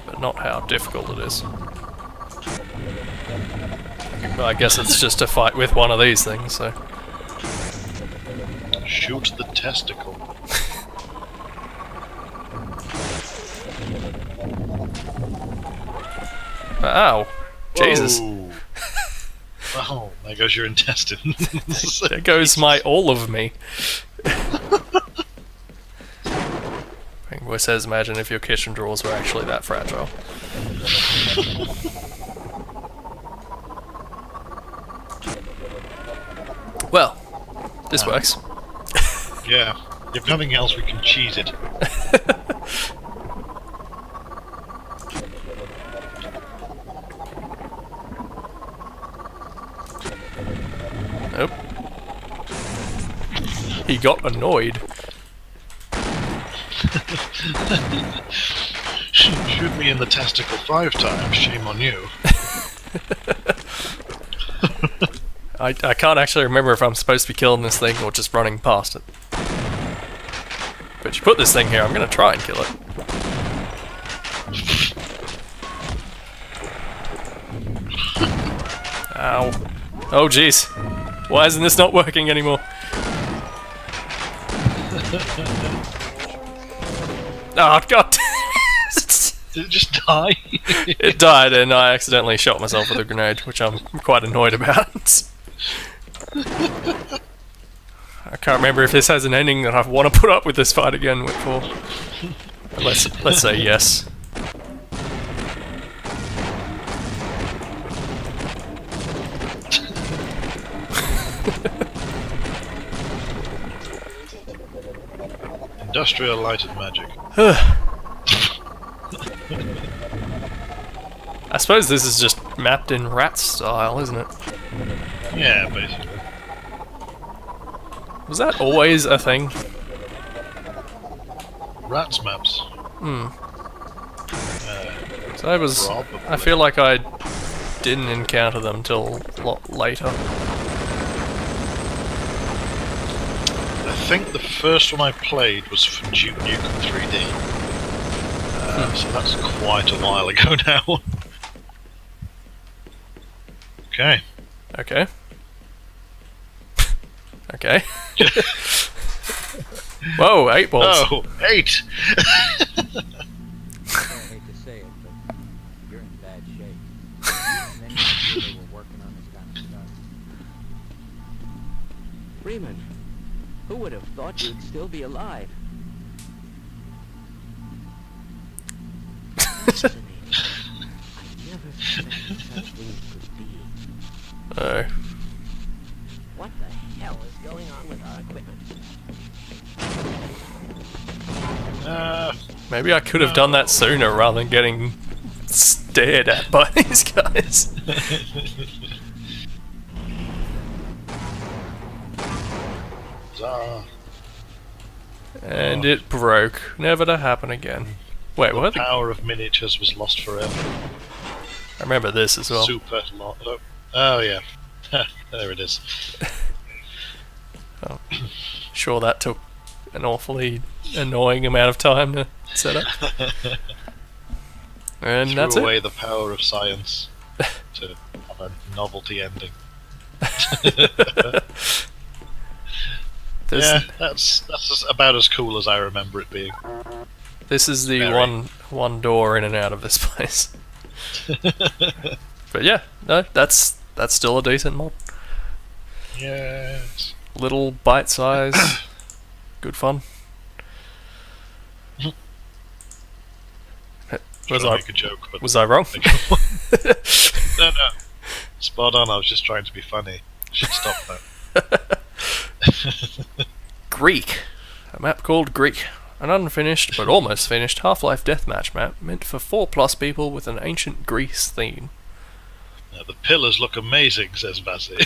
Speaker 1: But not how difficult it is. But I guess it's just a fight with one of these things, so...
Speaker 2: Shoot the testicle.
Speaker 1: Ow! Jesus!
Speaker 2: Whoa. Oh, there goes your intestine.
Speaker 1: There goes my all of me. Where says, imagine if your kitchen drawers were actually that fragile. Well, this works.
Speaker 2: Yeah. If nothing else, we can cheese it.
Speaker 1: Nope. He got annoyed.
Speaker 2: shoot me in the testicle 5 times, shame on you.
Speaker 1: I can't actually remember if I'm supposed to be killing this thing or just running past it. But you put this thing here, I'm gonna try and kill it. Ow. Oh jeez. Why isn't this not working anymore? Oh god.
Speaker 2: Did it just die?
Speaker 1: It died and I accidentally shot myself with a grenade, which I'm quite annoyed about. I can't remember if this has an ending that I want to put up with this fight again for. Let's say yes.
Speaker 2: Industrial lighted magic.
Speaker 1: I suppose this is just mapped in rat style, isn't it?
Speaker 2: Yeah, basically.
Speaker 1: Was that always a thing?
Speaker 2: Rats maps.
Speaker 1: So I feel like I didn't encounter them till a lot later.
Speaker 2: I think the first one I played was from Duke Nukem 3D. So that's quite a while ago now. Okay.
Speaker 1: Okay. Okay. Whoa, 8 balls.
Speaker 2: Oh, 8!
Speaker 3: I hate to say it, but you're in bad shape. Many of you were working on this kind of stuff. Freeman, who would have thought you'd still be alive? Fascinating. I never suspected such things could be.
Speaker 1: Oh.
Speaker 3: What the hell is going on with our equipment?
Speaker 1: Maybe I could have done that sooner rather than getting stared at by these guys. And it broke, never to happen again. Wait, what?
Speaker 2: The power of miniatures was lost forever.
Speaker 1: I remember this as well.
Speaker 2: Super lot. Oh yeah, there it is.
Speaker 1: Oh. Sure, that took an awfully annoying amount of time to set up. And that's it.
Speaker 2: Threw away the power of science to have a novelty ending. Yeah, that's about as cool as I remember it being.
Speaker 1: This is the one door in and out of this place. But yeah, no, that's still a decent mod.
Speaker 2: Yes.
Speaker 1: Little bite size, good fun.
Speaker 2: Make a joke, but
Speaker 1: was I wrong?
Speaker 2: No, spot on. I was just trying to be funny. Should stop that.
Speaker 1: Greek, a map called Greek, an unfinished but almost finished Half-Life deathmatch map meant for 4+ people with an ancient Greece theme.
Speaker 2: Now, the pillars look amazing, says Vasi.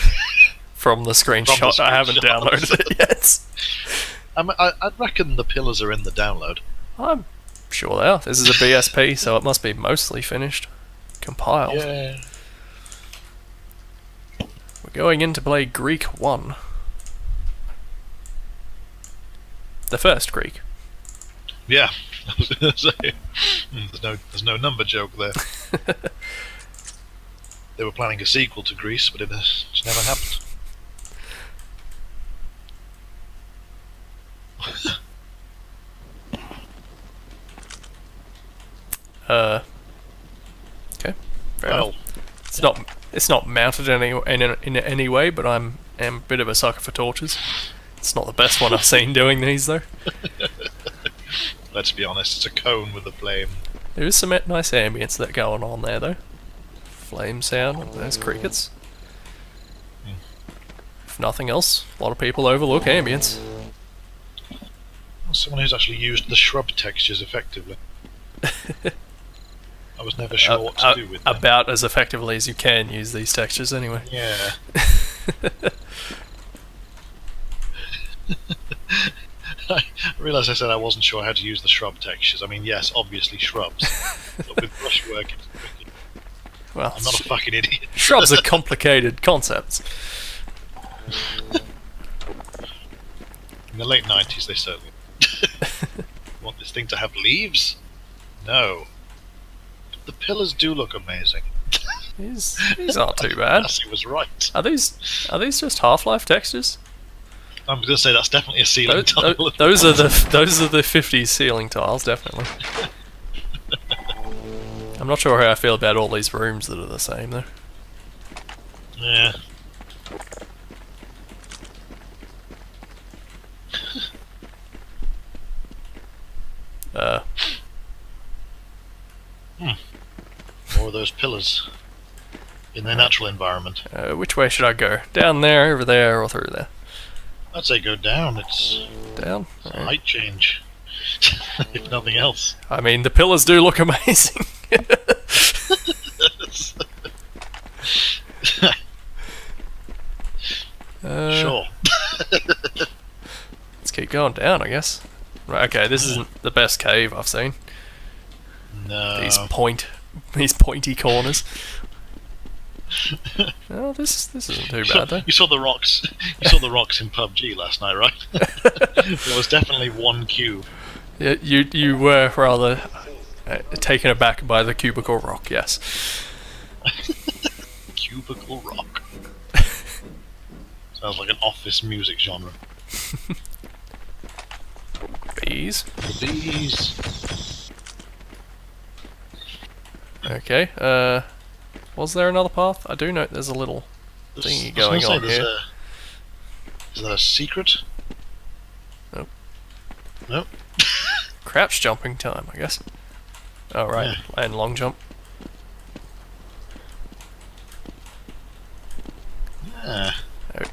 Speaker 1: From the screenshot, I haven't downloaded it yet.
Speaker 2: I reckon the pillars are in the download.
Speaker 1: I'm sure they are. This is a BSP, so it must be mostly finished. Compiled.
Speaker 2: Yeah.
Speaker 1: We're going in to play Greek 1. The first Greek.
Speaker 2: Yeah, I was going to say. There's no number joke there. They were planning a sequel to Greece, but it just never happened.
Speaker 1: Okay. Fair enough. It's not mounted in any way, but I'm a bit of a sucker for torches. It's not the best one I've seen doing these though.
Speaker 2: Let's be honest, it's a cone with a flame.
Speaker 1: There is some nice ambience that going on there though. Flame sound, there's crickets. If nothing else, a lot of people overlook ambience.
Speaker 2: Someone who's actually used the shrub textures effectively. I was never sure what to do with them.
Speaker 1: About as effectively as you can use these textures anyway.
Speaker 2: Yeah. I realised I said I wasn't sure how to use the shrub textures. I mean, yes, obviously shrubs, but with brushwork, it's tricky.
Speaker 1: Well,
Speaker 2: I'm not a fucking idiot.
Speaker 1: shrubs are complicated concepts.
Speaker 2: In the late 90s, they certainly. Want this thing to have leaves? No. But the pillars do look amazing.
Speaker 1: These aren't too bad.
Speaker 2: He was right.
Speaker 1: Are these just Half-Life textures?
Speaker 2: I'm going to say that's definitely a ceiling tile.
Speaker 1: Those are the 50s ceiling tiles, definitely. I'm not sure how I feel about all these rooms that are the same though.
Speaker 2: Yeah. More of those pillars in their natural environment.
Speaker 1: Which way should I go? Down there, over there, or through there?
Speaker 2: I'd say go down. It's
Speaker 1: Down?
Speaker 2: a
Speaker 1: Alright.
Speaker 2: height change, if nothing else.
Speaker 1: I mean, the pillars do look amazing.
Speaker 2: Sure.
Speaker 1: Let's keep going down, I guess. Right, okay, this isn't the best cave I've seen.
Speaker 2: No.
Speaker 1: These pointy corners. Oh, this isn't too bad though.
Speaker 2: You saw the rocks. You saw the rocks in PUBG last night, right? There was definitely one cube.
Speaker 1: Yeah, you were rather taken aback by the cubicle rock, yes.
Speaker 2: Cubicle rock. Sounds like an office music genre.
Speaker 1: Bees.
Speaker 2: The bees.
Speaker 1: Okay, was there another path? I do note there's a little thingy going on here.
Speaker 2: Is that a secret?
Speaker 1: Nope.
Speaker 2: Nope.
Speaker 1: Crouch jumping time, I guess. Oh, right, and long jump.
Speaker 2: Yeah.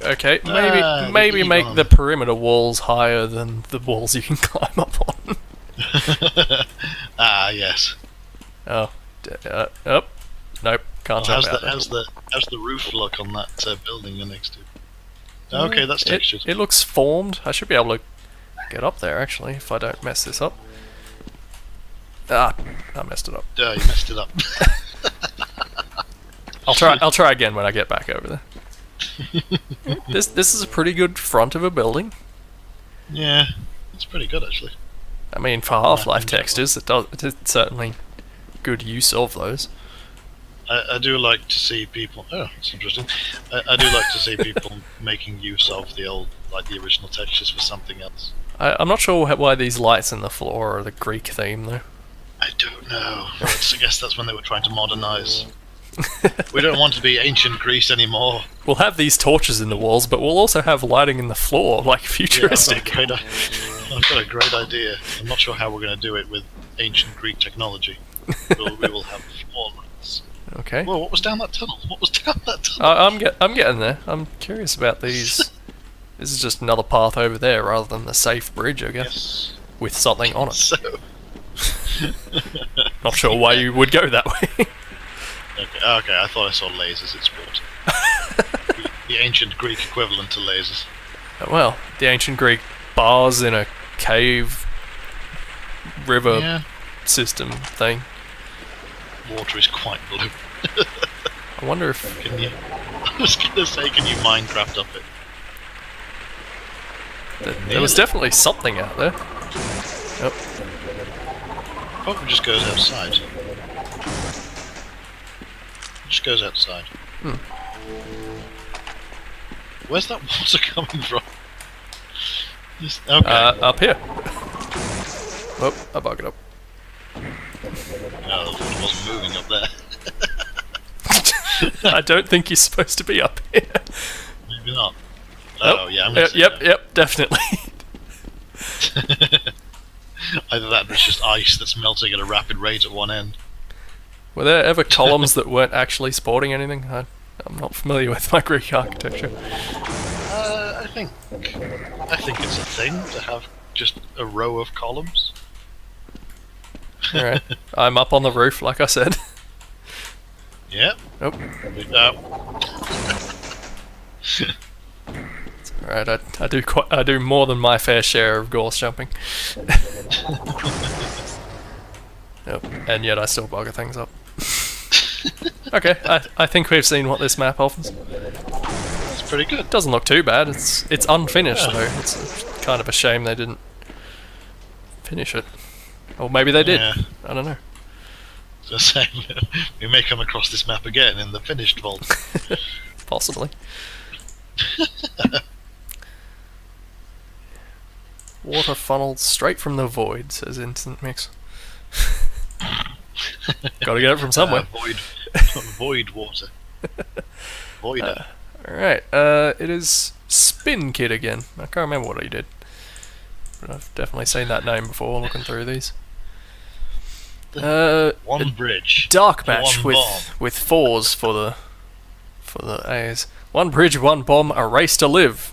Speaker 1: Okay,
Speaker 2: the
Speaker 1: maybe make
Speaker 2: Egon.
Speaker 1: the perimeter walls higher than the walls you can climb up on.
Speaker 2: Ah, yes.
Speaker 1: Oh, nope, can't jump out there.
Speaker 2: How's the roof look on that building you're next to? Okay, that's textured.
Speaker 1: It looks formed. I should be able to get up there actually if I don't mess this up. Ah, I messed it up.
Speaker 2: Yeah, you messed it up.
Speaker 1: I'll try again when I get back over there. This is a pretty good front of a building.
Speaker 2: Yeah, it's pretty good actually.
Speaker 1: I mean, for Half-Life textures, it's certainly good use of those.
Speaker 2: I do like to see people. Oh, that's interesting. I do like to see people making use of the original textures for something else.
Speaker 1: I'm not sure why these lights in the floor are the Greek theme though.
Speaker 2: I don't know. I guess that's when they were trying to modernise. We don't want to be ancient Greece anymore.
Speaker 1: We'll have these torches in the walls, but we'll also have lighting in the floor, like futuristic.
Speaker 2: Yeah, I've got a great idea. I'm not sure how we're going to do it with ancient Greek technology. We will have floor lights.
Speaker 1: Okay.
Speaker 2: Whoa, what was down that tunnel? What was down that tunnel?
Speaker 1: I'm getting there. I'm curious about these. This is just another path over there rather than the safe bridge, I guess,
Speaker 2: Yes.
Speaker 1: with something on it.
Speaker 2: So.
Speaker 1: Not sure why you would go that way.
Speaker 2: Okay, I thought I saw lasers at sport. the ancient Greek equivalent to lasers.
Speaker 1: Well, the ancient Greek bars in a cave river
Speaker 2: Yeah.
Speaker 1: system thing.
Speaker 2: Water is quite blue.
Speaker 1: I wonder if
Speaker 2: Can you? I was gonna say, can you Minecraft up it?
Speaker 1: there was definitely something out there. Yep.
Speaker 2: Probably just goes outside. Just goes outside. Where's that water coming from? Okay.
Speaker 1: Up here. Oh, I bugged up.
Speaker 2: No, the water wasn't moving up there.
Speaker 1: I don't think you're supposed to be up here.
Speaker 2: Maybe not. Oh, yeah, I'm
Speaker 1: Yep,
Speaker 2: gonna
Speaker 1: yep, definitely.
Speaker 2: Either that or it's just ice that's melting at a rapid rate at one end.
Speaker 1: Were there ever columns that weren't actually supporting anything? I'm not familiar with my Greek architecture.
Speaker 2: I think it's a thing to have just a row of columns.
Speaker 1: Alright, I'm up on the roof, like I said.
Speaker 2: Yeah.
Speaker 1: Oh,
Speaker 2: Alright,
Speaker 1: Alright, I do more than my fair share of gorse jumping. Yep, and yet I still bugger things up. Okay, I think we've seen what this map offers.
Speaker 2: That's pretty good.
Speaker 1: Doesn't look too bad. It's unfinished though. It's kind of a shame they didn't finish it. Or maybe they did.
Speaker 2: Yeah.
Speaker 1: I don't know.
Speaker 2: So saying we may come across this map again in the finished vault.
Speaker 1: Possibly. Water funneled straight from the void, says Instant Mix. Gotta get it from somewhere.
Speaker 2: Void water. Voider.
Speaker 1: Alright, it is Spin Kid again. I can't remember what he did. But I've definitely seen that name before looking through these.
Speaker 2: One bridge.
Speaker 1: Dark match
Speaker 2: one bomb.
Speaker 1: with fours for the A's. One bridge, one bomb, a race to live.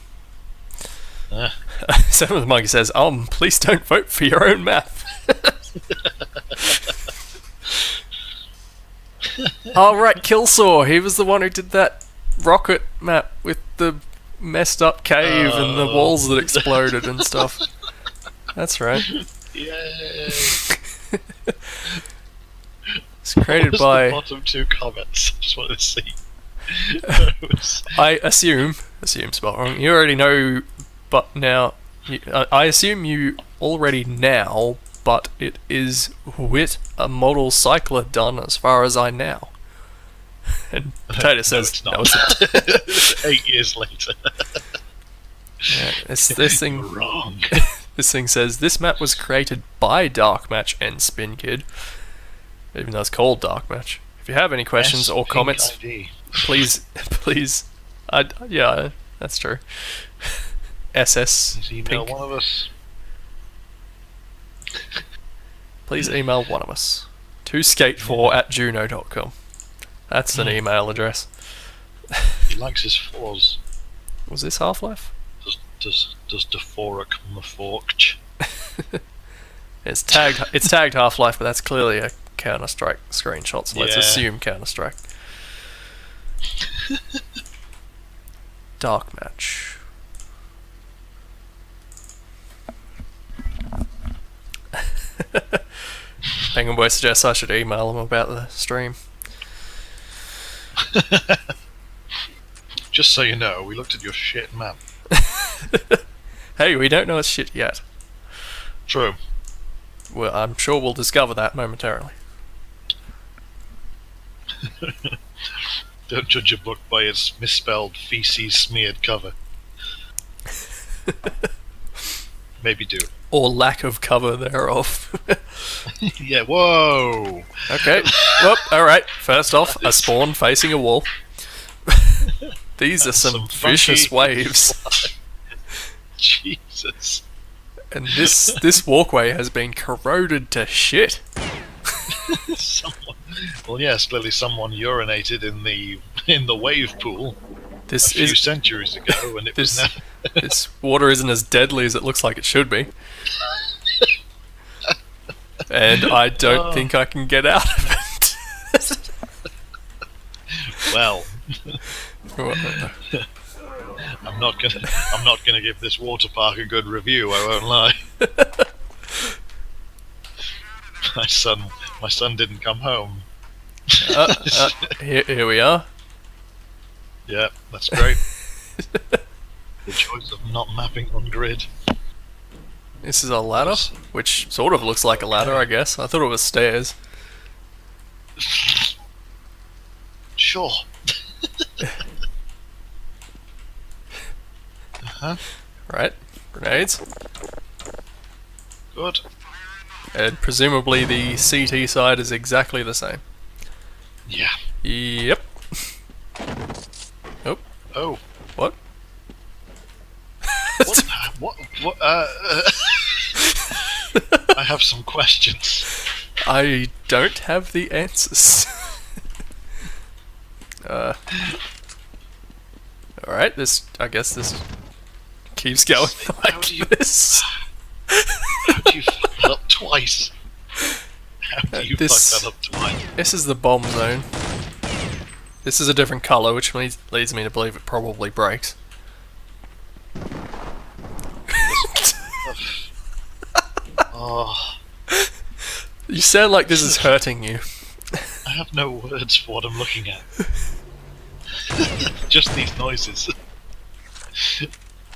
Speaker 1: Seven of the Monkey says, please don't vote for your own map. Oh right, Killsaw, he was the one who did that rocket map with the messed up cave and the walls that exploded and stuff. That's right.
Speaker 2: Yay!
Speaker 1: It's created
Speaker 2: What was
Speaker 1: by...
Speaker 2: the bottom two comments? I just wanted to see.
Speaker 1: I assume spot wrong. You already know, but now... I assume you already now, but it is with a model cycler done as far as I now. And Potato says,
Speaker 2: no, it's not. 8 years later.
Speaker 1: Yeah, this thing...
Speaker 2: You're wrong.
Speaker 1: This thing says, this map was created by Dark Match and Spin Kid, even though it's called Dark Match. If you have any questions or comments, please, yeah, that's true. SS.
Speaker 2: Please email
Speaker 1: Pink.
Speaker 2: one of us.
Speaker 1: Please email one of us to skate4@juno.com. That's an email address.
Speaker 2: He likes his fours.
Speaker 1: Was this Half-Life?
Speaker 2: Does the fork forked?
Speaker 1: It's tagged Half-Life, but that's clearly a Counter-Strike screenshot, so let's
Speaker 2: Yeah.
Speaker 1: assume Counter-Strike. Dark Match. Penguin Boy suggests I should email him about the stream.
Speaker 2: Just so you know, we looked at your shit map.
Speaker 1: Hey, we don't know it's shit yet.
Speaker 2: True.
Speaker 1: Well, I'm sure we'll discover that momentarily.
Speaker 2: Don't judge a book by its misspelled, feces-smeared cover. Maybe do.
Speaker 1: Or lack of cover thereof.
Speaker 2: Yeah, whoa!
Speaker 1: Okay, well, alright. First off, a spawn facing a wall. These are some vicious
Speaker 2: funky
Speaker 1: waves.
Speaker 2: Jesus.
Speaker 1: And this walkway has been corroded to shit.
Speaker 2: Someone, well, yes, clearly someone urinated in the wave pool a few centuries ago, and it was now.
Speaker 1: This water isn't as deadly as it looks like it should be. And I don't think I can get out of it.
Speaker 2: Well, I'm not gonna give this water park a good review. I won't lie. My son didn't come home.
Speaker 1: Here we are.
Speaker 2: Yeah, that's great. The choice of not mapping on grid.
Speaker 1: This is a ladder, which sort of looks like a ladder, I guess. I thought it was stairs.
Speaker 2: Sure.
Speaker 1: Right, grenades.
Speaker 2: Good.
Speaker 1: And presumably the CT side is exactly the same.
Speaker 2: Yeah.
Speaker 1: Yep. Oh.
Speaker 2: Oh.
Speaker 1: What?
Speaker 2: What? I have some questions.
Speaker 1: I don't have the answers. Alright, I guess this keeps going like this.
Speaker 2: How do you fuck that up twice? How do you fuck that up twice?
Speaker 1: This is the bomb zone. This is a different colour, which leads me to believe it probably breaks.
Speaker 2: Oh,
Speaker 1: You sound like this is hurting you.
Speaker 2: I have no words for what I'm looking at. Just these noises.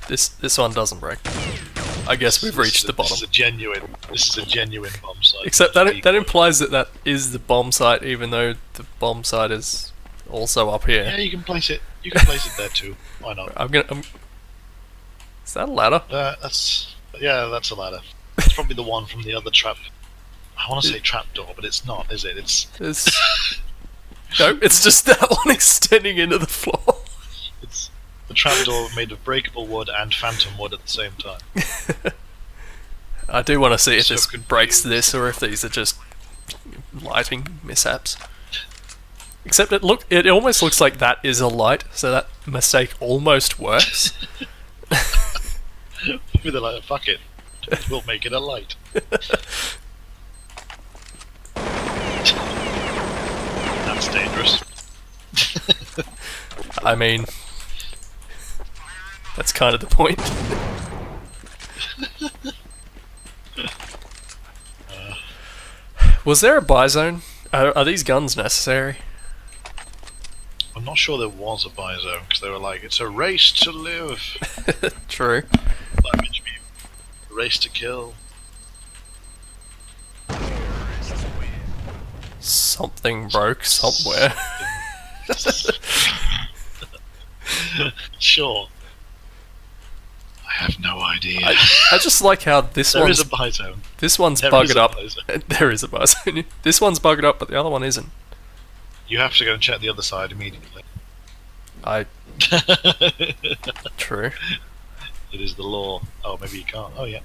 Speaker 1: This one doesn't break. I guess we've reached the bottom.
Speaker 2: This is a genuine bomb site.
Speaker 1: Except that implies that is the bomb site, even though the bomb site is also up here.
Speaker 2: Yeah, you can place it. You can place it there too. Why not?
Speaker 1: Is that a ladder?
Speaker 2: That's a ladder. It's probably the one from the other trap. I want to say trapdoor, but it's not, is it?
Speaker 1: No, it's just that one extending into the floor.
Speaker 2: It's the trapdoor made of breakable wood and phantom wood at the same time.
Speaker 1: I do want to see if
Speaker 2: So
Speaker 1: this
Speaker 2: confused.
Speaker 1: breaks this or if these are just lighting mishaps. Except it almost looks like that is a light, so that mistake almost works.
Speaker 2: Maybe they're like, fuck it, we'll make it a light. That's dangerous.
Speaker 1: I mean, that's kind of the point. Was there a buy zone? Are these guns necessary?
Speaker 2: I'm not sure there was a buy zone, because they were like, it's a race to live.
Speaker 1: True.
Speaker 2: Like Mitch Beam. A race to kill.
Speaker 1: Something broke somewhere.
Speaker 2: Sure. I have no idea.
Speaker 1: I just like how this
Speaker 2: There
Speaker 1: one's
Speaker 2: is a buy zone.
Speaker 1: this one's
Speaker 2: There is
Speaker 1: buggered
Speaker 2: a
Speaker 1: up.
Speaker 2: buy zone.
Speaker 1: There is a buy zone. This one's buggered up, but the other one isn't.
Speaker 2: You have to go and check the other side immediately.
Speaker 1: True.
Speaker 2: It is the law. Oh, maybe you can't. Oh, yeah.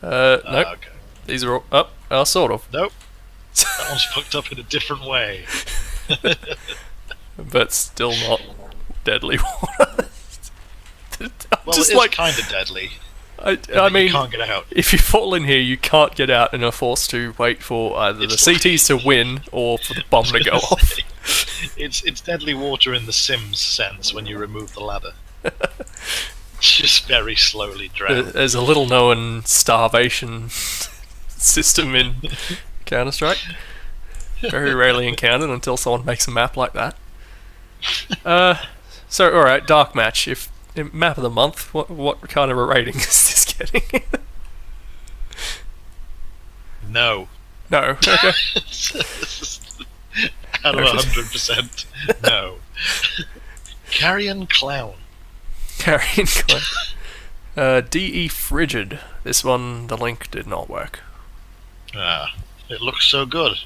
Speaker 1: Nope.
Speaker 2: Okay.
Speaker 1: These are all sort of.
Speaker 2: Nope. That one's fucked up in a different way.
Speaker 1: But still not deadly water.
Speaker 2: Well,
Speaker 1: Just
Speaker 2: it is
Speaker 1: like
Speaker 2: kind of deadly.
Speaker 1: I
Speaker 2: You
Speaker 1: mean,
Speaker 2: can't get out.
Speaker 1: if you fall in here, you can't get out and are forced to wait for either
Speaker 2: It's
Speaker 1: the CTs to win or for the bomb to go off.
Speaker 2: It's deadly water in the Sims sense when you remove the ladder. Just very slowly drown.
Speaker 1: There's a little known starvation system in Counter-Strike. Very rarely encountered until someone makes a map like that. So, alright, Dark Match. If map of the month, what kind of a rating is this getting?
Speaker 2: No.
Speaker 1: No. Okay.
Speaker 2: Out of 100%. No. Carrion Clown.
Speaker 1: Carrying Clay. DE Frigid. This one, the link did not work.
Speaker 2: Ah, it looks so good.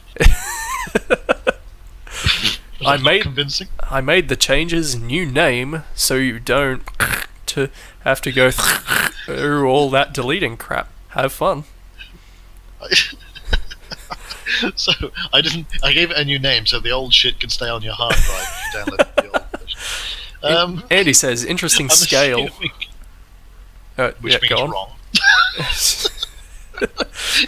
Speaker 1: I made
Speaker 2: convincing.
Speaker 1: I made the changes, new name, so you don't to have to go through all that deleting crap. Have fun.
Speaker 2: So I gave it a new name so the old shit could stay on your hard drive if you download the old version.
Speaker 1: Andy says, interesting
Speaker 2: I'm
Speaker 1: scale.
Speaker 2: assuming-
Speaker 1: Which
Speaker 2: which means
Speaker 1: go on.
Speaker 2: wrong.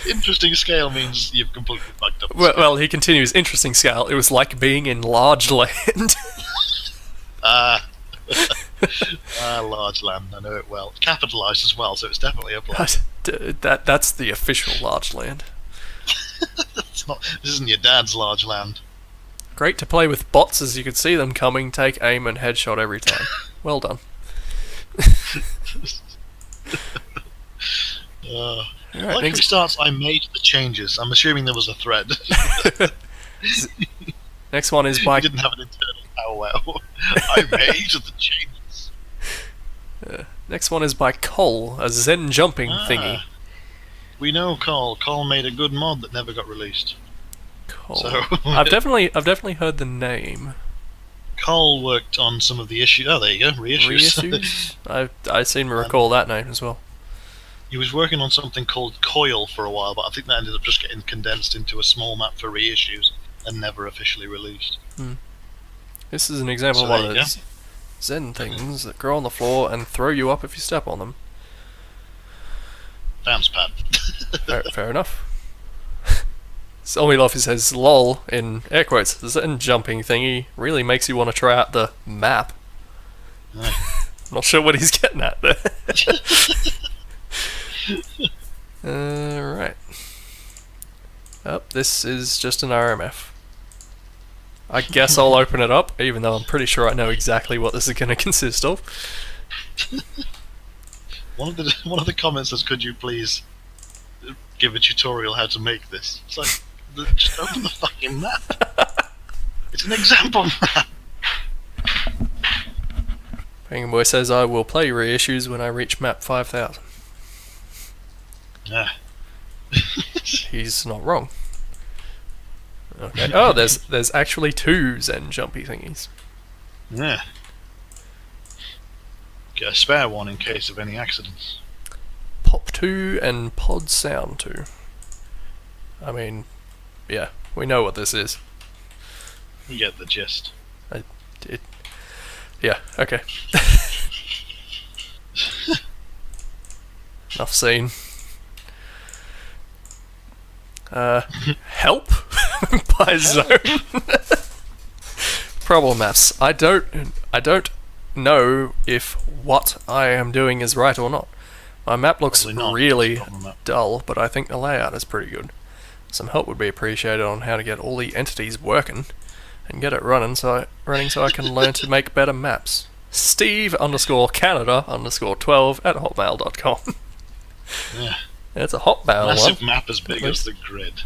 Speaker 2: Interesting scale means you've completely fucked up.
Speaker 1: Well, he continues, interesting scale. It was like being in large land.
Speaker 2: Large land. I know it well. Capitalised as well, so it's definitely a plus.
Speaker 1: That's the official large land.
Speaker 2: It's not. This isn't your dad's large land.
Speaker 1: Great to play with bots as you could see them coming, take aim and headshot every time. Well done. Alright,
Speaker 2: Like
Speaker 1: next,
Speaker 2: starts. I made the changes. I'm assuming there was a thread.
Speaker 1: next one is by
Speaker 2: You didn't have an internal powwow. I made the changes.
Speaker 1: next one is by Cole, a Zen jumping thingy.
Speaker 2: We know Cole. Cole made a good mod that never got released.
Speaker 1: Cole.
Speaker 2: So
Speaker 1: I've definitely heard the name.
Speaker 2: Cole worked on some of the issues. Oh, there you go, reissues.
Speaker 1: Reissues? I seem to recall that name as well.
Speaker 2: He was working on something called Coil for a while, but I think that ended up just getting condensed into a small map for reissues and never officially released.
Speaker 1: This is an example
Speaker 2: So
Speaker 1: of one
Speaker 2: there
Speaker 1: of
Speaker 2: you
Speaker 1: those Zen things that grow on the floor and throw you up if you step on them.
Speaker 2: Bounce pad.
Speaker 1: Fair enough. Zombie says, lol, in air quotes, the Zen jumping thingy really makes you want to try out the map.
Speaker 2: Aye.
Speaker 1: Not sure what he's getting at there. Right. Oh, this is just an RMF. I guess I'll open it up, even though I'm pretty sure I know exactly what this is going to consist of.
Speaker 2: One of the comments says, "Could you please give a tutorial how to make this?" It's like, just open the fucking map. It's an example map.
Speaker 1: Penguin Boy says I will play reissues when I reach map 5000.
Speaker 2: Ah.
Speaker 1: He's not wrong. Okay. Oh, there's actually 2 Zen jumpy thingies.
Speaker 2: Yeah. Get a spare one in case of any accidents.
Speaker 1: Pop 2 and Pod Sound 2. I mean, yeah, we know what this is.
Speaker 2: You get the gist.
Speaker 1: Yeah, okay. Enough seen. Help by Zone. Problem maps. I don't know if what I am doing is right or not. My map looks really dull, but I think the layout is pretty good. Some help would be appreciated on how to get all the entities working and get it running so I can learn to make better maps. Steve_Canada_12@hotmail.com.
Speaker 2: Yeah.
Speaker 1: It's a Hotmail
Speaker 2: Massive
Speaker 1: one.
Speaker 2: map as big as the grid.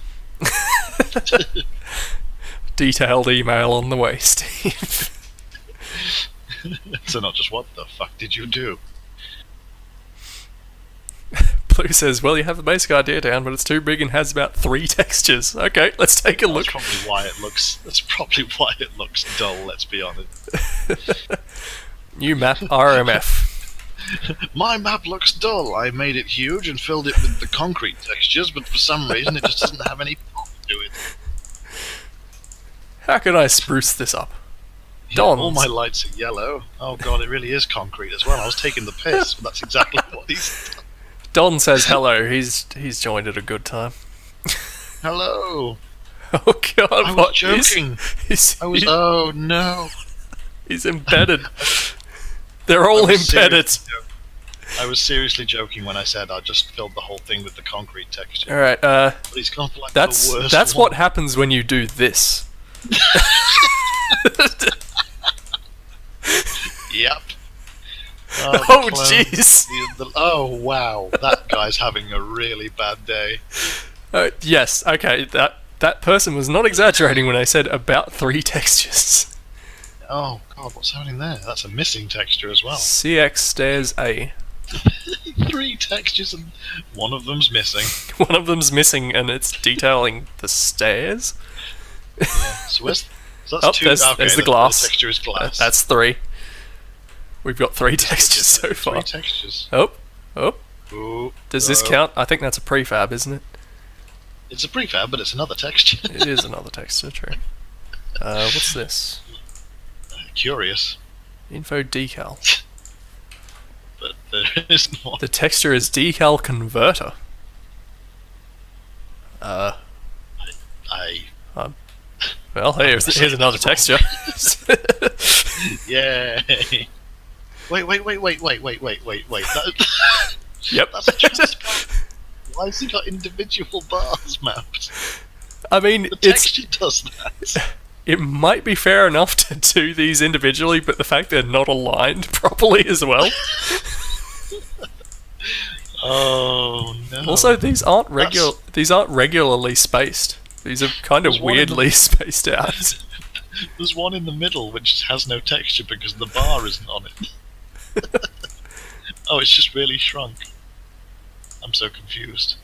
Speaker 1: Detailed email on the way, Steve.
Speaker 2: So not just what the fuck did you do?
Speaker 1: Blue says, well, you have the basic idea down, but it's too big and has about 3 textures. Okay, let's take a look.
Speaker 2: That's probably why it looks dull, let's be honest.
Speaker 1: New map, RMF.
Speaker 2: My map looks dull. I made it huge and filled it with the concrete textures, but for some reason it just doesn't have any pop to it.
Speaker 1: How can I spruce this up?
Speaker 2: Yeah,
Speaker 1: Dons.
Speaker 2: all my lights are yellow. Oh god, it really is concrete as well. I was taking the piss, but that's exactly what he's done.
Speaker 1: Don says hello. He's joined at a good time.
Speaker 2: Hello.
Speaker 1: Oh god,
Speaker 2: I was joking. Oh no.
Speaker 1: He's embedded. They're all embedded.
Speaker 2: I was seriously joking when I said I just filled the whole thing with the concrete texture.
Speaker 1: Alright,
Speaker 2: But he's gone for like the worst
Speaker 1: that's
Speaker 2: one.
Speaker 1: what happens when you do this.
Speaker 2: Yep.
Speaker 1: Oh jeez.
Speaker 2: Oh wow, that guy's having a really bad day.
Speaker 1: Yes, okay, that person was not exaggerating when I said about 3 textures.
Speaker 2: Oh god, what's happening there? That's a missing texture as well.
Speaker 1: CX stairs A.
Speaker 2: 3 textures and one of them's missing.
Speaker 1: One of them's missing and it's detailing the stairs.
Speaker 2: Yeah. So that's 2.
Speaker 1: There's the glass.
Speaker 2: The texture is glass.
Speaker 1: That's 3. We've got 3 textures so
Speaker 2: 3
Speaker 1: far.
Speaker 2: textures.
Speaker 1: Oh.
Speaker 2: Ooh,
Speaker 1: Does this count? I think that's a prefab, isn't it?
Speaker 2: It's a prefab, but it's another texture.
Speaker 1: It is another texture, true. What's this?
Speaker 2: Curious,
Speaker 1: Info decal.
Speaker 2: but there isn't one.
Speaker 1: The texture is decal converter. Well, here's another texture.
Speaker 2: Yay! Wait.
Speaker 1: Yep.
Speaker 2: That's a transparent. Why has he got individual bars mapped?
Speaker 1: I mean,
Speaker 2: The texture does that.
Speaker 1: it might be fair enough to do these individually, but the fact they're not aligned properly as well.
Speaker 2: Oh no!
Speaker 1: Also, these aren't regularly spaced. These are kind of weirdly spaced out.
Speaker 2: There's one in the middle which has no texture because the bar isn't on it. Oh, it's just really shrunk. I'm so confused.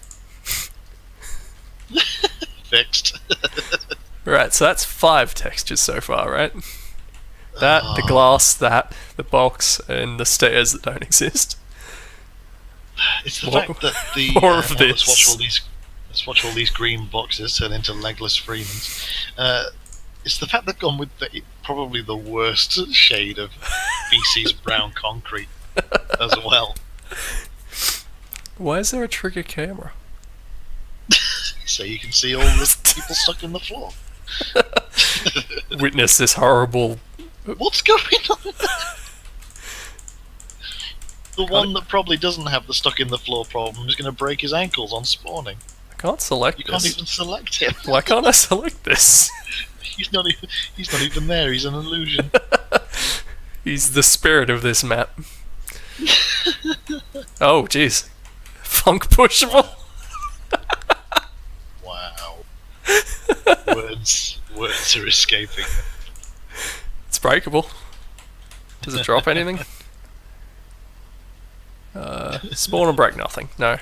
Speaker 2: Fixed.
Speaker 1: Right, so that's 5 textures so far, right? That, the glass, the box, and the stairs that don't exist.
Speaker 2: It's the fact that the
Speaker 1: more of this.
Speaker 2: Let's watch all these green boxes turn into legless Freemans. It's the fact they've gone with probably the worst shade of feces brown concrete as well.
Speaker 1: Why is there a trigger camera?
Speaker 2: So you can see all the people stuck in the floor.
Speaker 1: Witness this horrible...
Speaker 2: What's going on? The one that probably doesn't have the stuck in the floor problem is going to break his ankles on spawning.
Speaker 1: I can't select
Speaker 2: You
Speaker 1: this.
Speaker 2: can't even select him.
Speaker 1: Why can't I select this?
Speaker 2: He's not even there. He's an illusion.
Speaker 1: He's the spirit of this map. Oh, jeez. Funk pushable.
Speaker 2: Wow. Words are escaping.
Speaker 1: It's breakable. Does it drop anything? Spawn and break nothing. No.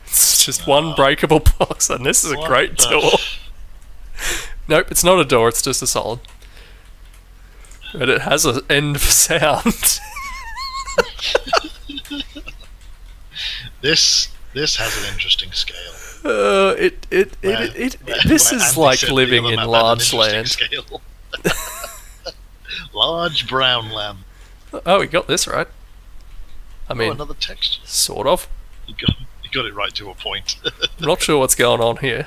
Speaker 1: It's just one breakable box, and this is a great door. Nope, it's not a door, it's just a solid. But it has an end for sound.
Speaker 2: This has an interesting scale.
Speaker 1: This is like living in large land.
Speaker 2: Scale. Large brown land.
Speaker 1: Oh, we got this right. I mean,
Speaker 2: another texture.
Speaker 1: Sort of.
Speaker 2: You got it right to a point.
Speaker 1: I'm not sure what's going on here.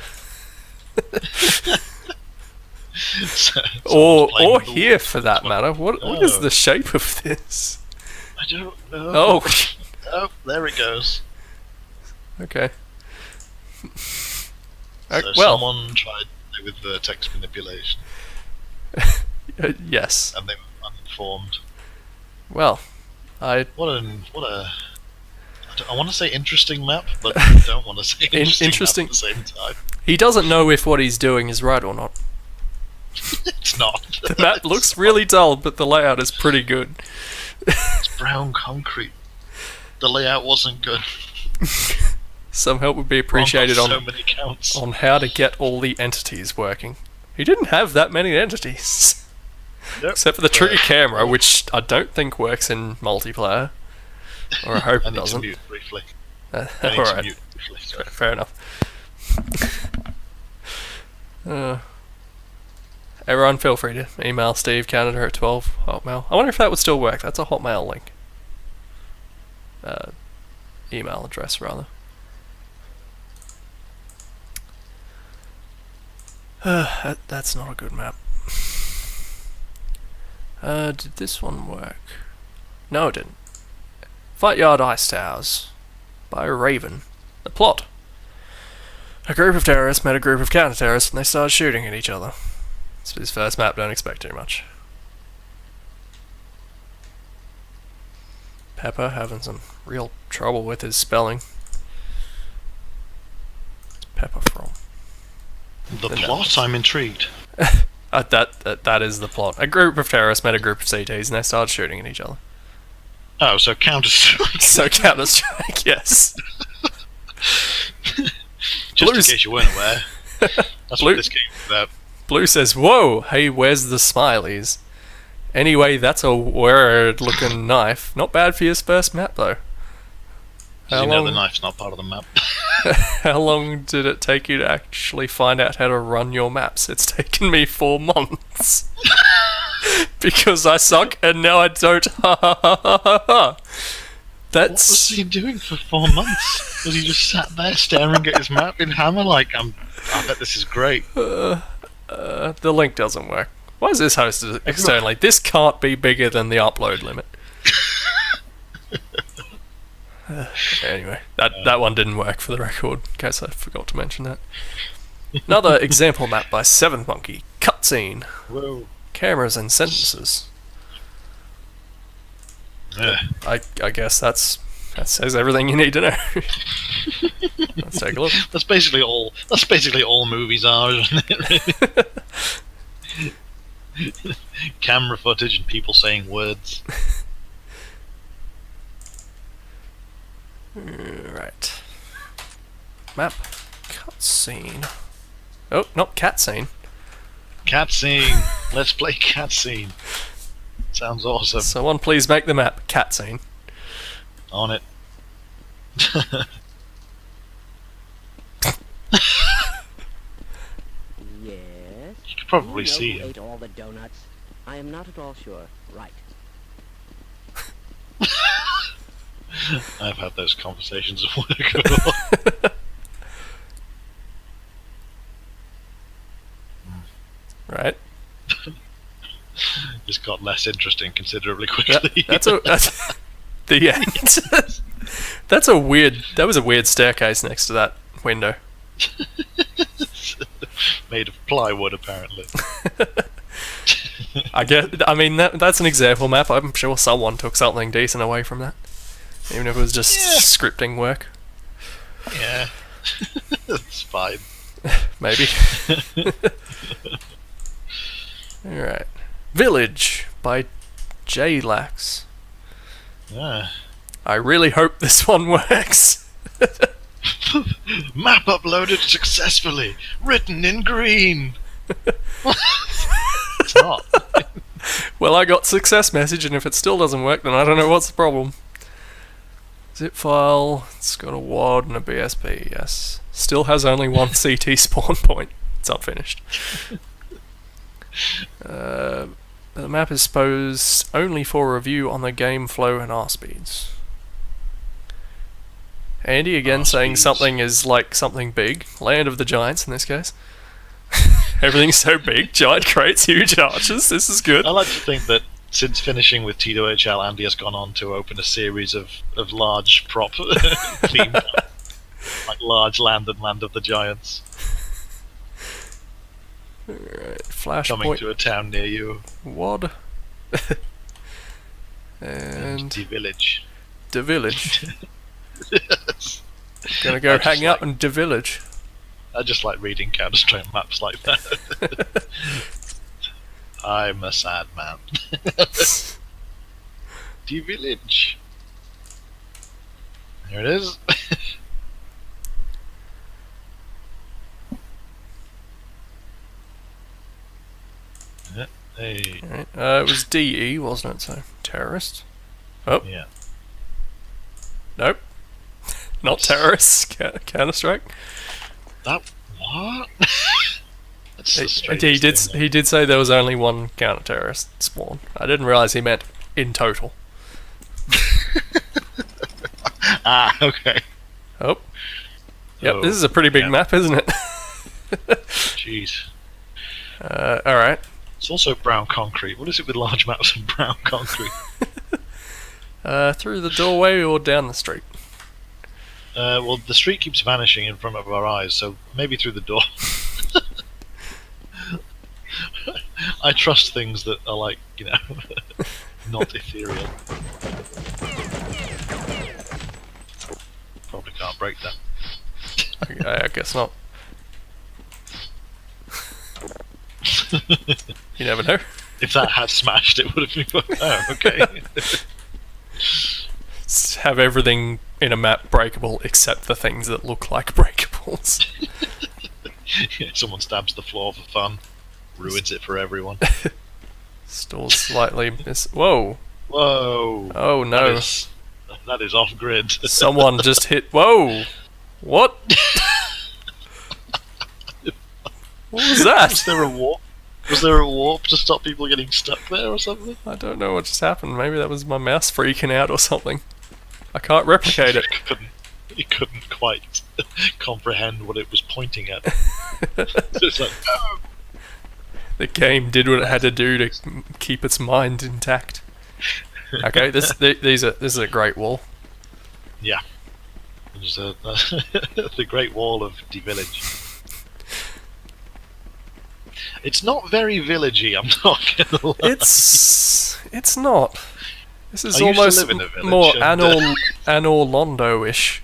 Speaker 1: or here, for that matter. What is the shape of this?
Speaker 2: I don't know.
Speaker 1: Oh.
Speaker 2: Oh, there it goes.
Speaker 1: Okay.
Speaker 2: So someone tried with vertex manipulation.
Speaker 1: Yes.
Speaker 2: And they were uninformed.
Speaker 1: Well,
Speaker 2: I want to say interesting map, but I don't want to say interesting map at the same time.
Speaker 1: He doesn't know if what he's doing is right or not.
Speaker 2: It's not.
Speaker 1: The map looks really dull, but the layout is pretty good.
Speaker 2: It's brown concrete. The layout wasn't good.
Speaker 1: Some help would be appreciated
Speaker 2: so many counts.
Speaker 1: On how to get all the entities working. He didn't have that many entities.
Speaker 2: Nope.
Speaker 1: Except for the trigger camera, which I don't think works in multiplayer. Or I hope it doesn't.
Speaker 2: I need to mute briefly.
Speaker 1: Alright. Fair enough. Everyone feel free to email Steve Canada at 12 Hotmail. I wonder if that would still work. That's a Hotmail link. Email address, rather. That's not a good map. Did this one work? No, it didn't. Fight Yard Ice Towers by Raven. The plot. A group of terrorists met a group of counter-terrorists and they started shooting at each other. It's his first map, don't expect too much. Pepper having some real trouble with his spelling. What's Pepper from?
Speaker 2: The plot? I'm intrigued.
Speaker 1: That is the plot. A group of terrorists met a group of CTs and they started shooting at each other.
Speaker 2: Oh, so Counter-Strike.
Speaker 1: So Counter-Strike, yes.
Speaker 2: Just in case you weren't aware. That's what this game is about.
Speaker 1: Blue says, whoa, hey, where's the smileys? Anyway, that's a weird-looking knife. Not bad for your first map, though.
Speaker 2: Did you know the knife's not part of the map?
Speaker 1: How long did it take you to actually find out how to run your maps? It's taken me 4 months. Because I suck and now I don't. Ha ha ha ha ha. What
Speaker 2: was he doing for 4 months? Was he just sat there staring at his map in Hammer like, I bet this is great?
Speaker 1: The link doesn't work. Why is this hosted externally? This can't be bigger than the upload limit. Anyway, that one didn't work for the record, in case I forgot to mention that. Another example map by Seventh Monkey. Cutscene.
Speaker 2: Whoa.
Speaker 1: Cameras and sentences. I guess that says everything you need to know. Let's take a look.
Speaker 2: That's basically all movies are, isn't it? Really? Camera footage and people saying words.
Speaker 1: Right. Map. Cutscene. Oh, not cat scene.
Speaker 2: Cat scene. Let's play cat scene. Sounds awesome.
Speaker 1: Someone please make the map cat scene.
Speaker 2: On it.
Speaker 3: Yes.
Speaker 2: You could probably see
Speaker 3: who
Speaker 2: him.
Speaker 3: ate all the donuts? I am not at all sure. Right.
Speaker 2: I've had those conversations at work before.
Speaker 1: Right.
Speaker 2: This got less interesting considerably quickly.
Speaker 1: That's the end. That's a weird. That was a weird staircase next to that window.
Speaker 2: Made of plywood, apparently.
Speaker 1: I mean, that's an example map. I'm sure someone took something decent away from that, even if it was just scripting work.
Speaker 2: Yeah, it's fine.
Speaker 1: Maybe. Alright. Village by J-Lax.
Speaker 2: Yeah.
Speaker 1: I really hope this one works.
Speaker 2: Map uploaded successfully. Written in green. It's not.
Speaker 1: Well, I got success message, and if it still doesn't work, then I don't know what's the problem. Zip file. It's got a WAD and a BSP, yes. Still has only one CT spawn point. It's unfinished. The map is supposed only for review on the game flow and R speeds. Andy again saying something is like something big. Land of the Giants in this case. Everything's so big. Giant crates, huge arches. This is good.
Speaker 2: I like to think that since finishing with T2HL, Andy has gone on to open a series of large prop themed, like Large Land and Land of the Giants.
Speaker 1: Alright, flash
Speaker 2: Coming
Speaker 1: point.
Speaker 2: to a town near you.
Speaker 1: WAD.
Speaker 2: And
Speaker 1: and
Speaker 2: the village.
Speaker 1: the village.
Speaker 2: Yes.
Speaker 1: Gonna go hang out in the village.
Speaker 2: I just like reading Counter-Strike maps like that. I'm a sad man. The village. There it is. Yeah, hey.
Speaker 1: Alright, it was DE, wasn't it? So, terrorist. Oh,
Speaker 2: Yeah.
Speaker 1: nope. Not terrorists. Counter-Strike.
Speaker 2: That what? That's the
Speaker 1: He
Speaker 2: strangest thing.
Speaker 1: he did say there was only one counter-terrorist spawn. I didn't realise he meant in total.
Speaker 2: Ah, okay.
Speaker 1: Oh. Yep,
Speaker 2: Oh,
Speaker 1: this is a pretty big
Speaker 2: yeah.
Speaker 1: map, isn't it?
Speaker 2: Jeez.
Speaker 1: Alright.
Speaker 2: It's also brown concrete. What is it with large maps and brown concrete?
Speaker 1: Through the doorway or down the street?
Speaker 2: Well, the street keeps vanishing in front of our eyes, so maybe through the door. I trust things that are like, not ethereal. Probably can't break that.
Speaker 1: I guess not. You never know.
Speaker 2: If that had smashed, it would have been. Oh, okay.
Speaker 1: Have everything in a map breakable except the things that look like breakables.
Speaker 2: Yeah, someone stabs the floor for fun, ruins it for everyone.
Speaker 1: Still slightly Whoa!
Speaker 2: Whoa!
Speaker 1: Oh no!
Speaker 2: That is off grid.
Speaker 1: Someone just hit. Whoa! What? What was that?
Speaker 2: Was there a warp? Was there a warp to stop people getting stuck there or something?
Speaker 1: I don't know what just happened. Maybe that was my mouse freaking out or something. I can't replicate it.
Speaker 2: You couldn't quite comprehend what it was pointing at. So it's like, oh.
Speaker 1: The game did what it had to do to keep its mind intact. Okay, this is a great wall.
Speaker 2: Yeah. There's the Great Wall of the village. It's not very villagey, I'm not gonna lie.
Speaker 1: It's not. This is
Speaker 2: I used to
Speaker 1: almost
Speaker 2: live in a village
Speaker 1: more
Speaker 2: and,
Speaker 1: Anor Londo-ish.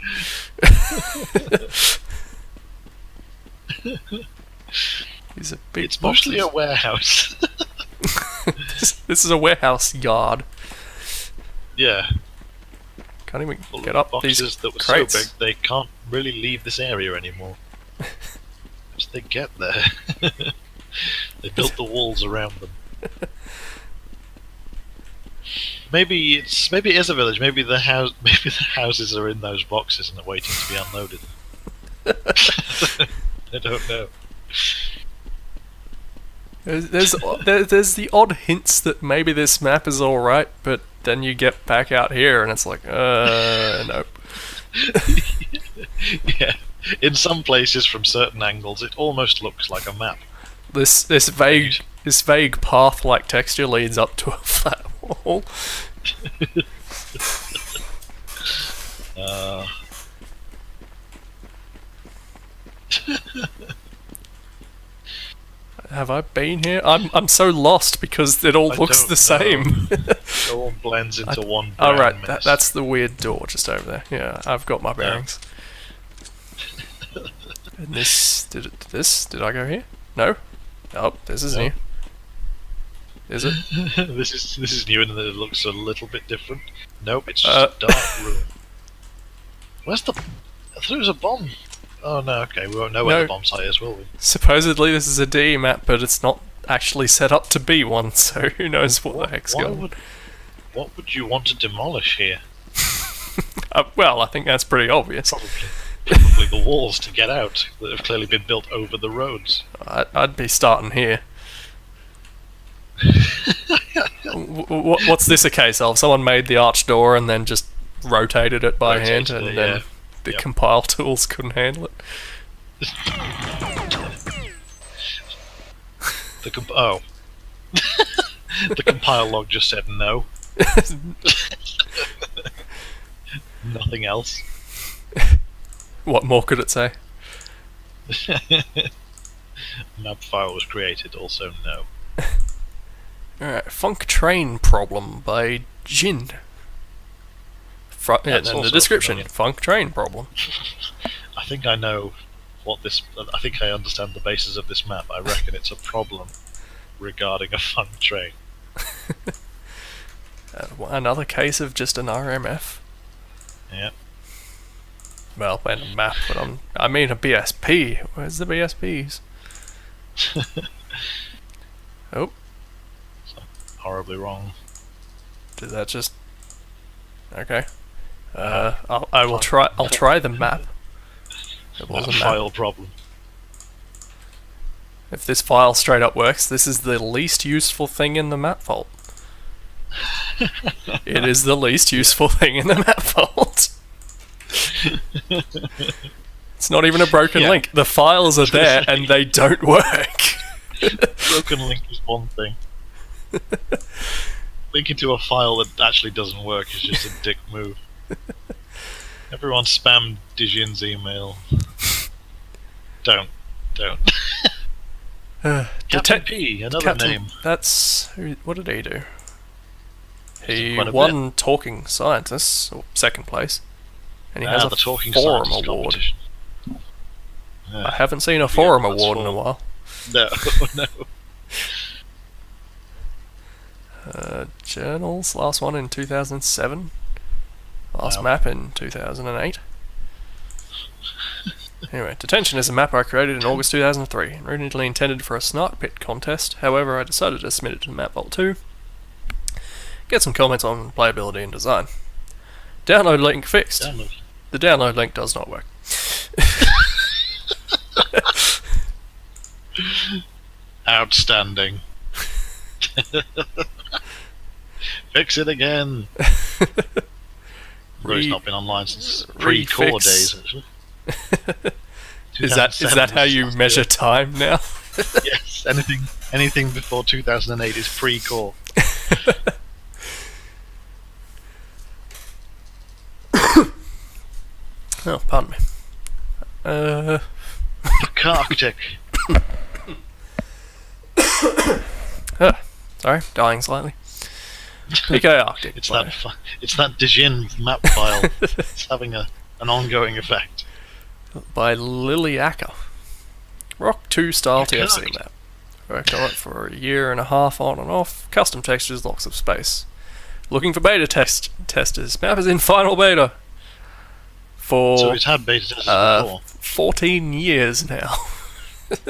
Speaker 1: These are big
Speaker 2: It's mostly a
Speaker 1: boxes.
Speaker 2: warehouse.
Speaker 1: This is a warehouse yard.
Speaker 2: Yeah.
Speaker 1: Can't even
Speaker 2: Full
Speaker 1: get
Speaker 2: of
Speaker 1: up
Speaker 2: boxes
Speaker 1: these
Speaker 2: that were
Speaker 1: crates.
Speaker 2: so big they can't really leave this area anymore. Once they get there, they built the walls around them. Maybe it is a village. Maybe the houses are in those boxes and are waiting to be unloaded. I don't know.
Speaker 1: There's the odd hints that maybe this map is alright, but then you get back out here and it's like, nope.
Speaker 2: Yeah, in some places from certain angles, it almost looks like a map.
Speaker 1: This vague path-like texture leads up to a flat wall.
Speaker 2: Uh,
Speaker 1: Have I been here? I'm so lost because it all
Speaker 2: I
Speaker 1: looks
Speaker 2: don't
Speaker 1: the same.
Speaker 2: it all blends into one
Speaker 1: Oh
Speaker 2: brown
Speaker 1: right,
Speaker 2: mess.
Speaker 1: that's the weird door just over there. Yeah, I've got my bearings. And this did I go here? No. Oh, this is
Speaker 2: No.
Speaker 1: new. Is it?
Speaker 2: this is new and it looks a little bit different. Nope, it's just a dark room. Where's the? I thought it was a bomb. Oh no, okay, we won't know where
Speaker 1: No.
Speaker 2: the bomb site is, will we?
Speaker 1: Supposedly this is a DE map, but it's not actually set up to be one, so who knows what the heck's going on.
Speaker 2: What would you want to demolish here?
Speaker 1: Well, I think that's pretty obvious.
Speaker 2: Probably the walls to get out that have clearly been built over the roads.
Speaker 1: I'd be starting here. What's this a case of? Someone made the arch door and then just rotated it by hand,
Speaker 2: Rotated
Speaker 1: and
Speaker 2: it,
Speaker 1: then
Speaker 2: yeah.
Speaker 1: the
Speaker 2: Yep.
Speaker 1: compile tools couldn't handle it.
Speaker 2: Oh. The compile log just said no. Nothing else.
Speaker 1: What more could it say?
Speaker 2: Map file was created, also no.
Speaker 1: Alright, Funk Train Problem by Jin. Yeah,
Speaker 2: That's
Speaker 1: and the
Speaker 2: also
Speaker 1: description,
Speaker 2: familiar.
Speaker 1: Funk Train Problem.
Speaker 2: I think I know what this. I think I understand the basis of this map. I reckon it's a problem regarding a fun train.
Speaker 1: Another case of just an RMF.
Speaker 2: Yeah.
Speaker 1: Well, and a map, but I mean a BSP. Where's the BSPs? Oh,
Speaker 2: Horribly wrong.
Speaker 1: did that just... Okay. I'll try the map. It was a
Speaker 2: Map
Speaker 1: map.
Speaker 2: file problem.
Speaker 1: If this file straight up works, this is the least useful thing in the map vault. It is the least useful thing in the map vault. It's not even a broken
Speaker 2: Yeah.
Speaker 1: link. The files are there and they don't work.
Speaker 2: Broken link is one thing. Linking to a file that actually doesn't work is just a dick move. Everyone spam Dijin's email. Don't. Captain P, another
Speaker 1: Captain,
Speaker 2: name.
Speaker 1: That's what did he do? He
Speaker 2: Quite a
Speaker 1: won Talking Scientists, or second place, and he has a
Speaker 2: the Talking
Speaker 1: Forum
Speaker 2: Scientist
Speaker 1: Award.
Speaker 2: competition.
Speaker 1: I haven't seen a Forum
Speaker 2: that's
Speaker 1: Award in a
Speaker 2: for-
Speaker 1: while.
Speaker 2: No, no.
Speaker 1: Journals, last one in 2007. Last
Speaker 2: Wow.
Speaker 1: map in 2008. Anyway, Detention is a map I created in August 2003, originally intended for a Snark Pit contest. However, I decided to submit it to Map Vault 2. Get some comments on playability and design. Download link fixed.
Speaker 2: Damn it.
Speaker 1: The download link does not work.
Speaker 2: Outstanding. Fix it again. Roy's not been online since pre-core
Speaker 1: Refix.
Speaker 2: days, actually.
Speaker 1: Is that how you measure time now?
Speaker 2: Yes, anything before 2008 is pre-core.
Speaker 1: Oh, pardon me.
Speaker 2: Arctic.
Speaker 1: Sorry, dying slightly. PK Arctic.
Speaker 2: It's that Dijin map file. It's having an ongoing effect.
Speaker 1: by Lily Acker. Rock 2 style
Speaker 2: Yeah,
Speaker 1: TFC
Speaker 2: correct.
Speaker 1: map. Worked on it for a year and a half on and off. Custom textures, lots of space. Looking for beta testers. Map is in final beta. For
Speaker 2: So it's had beta testers before.
Speaker 1: 14 years now.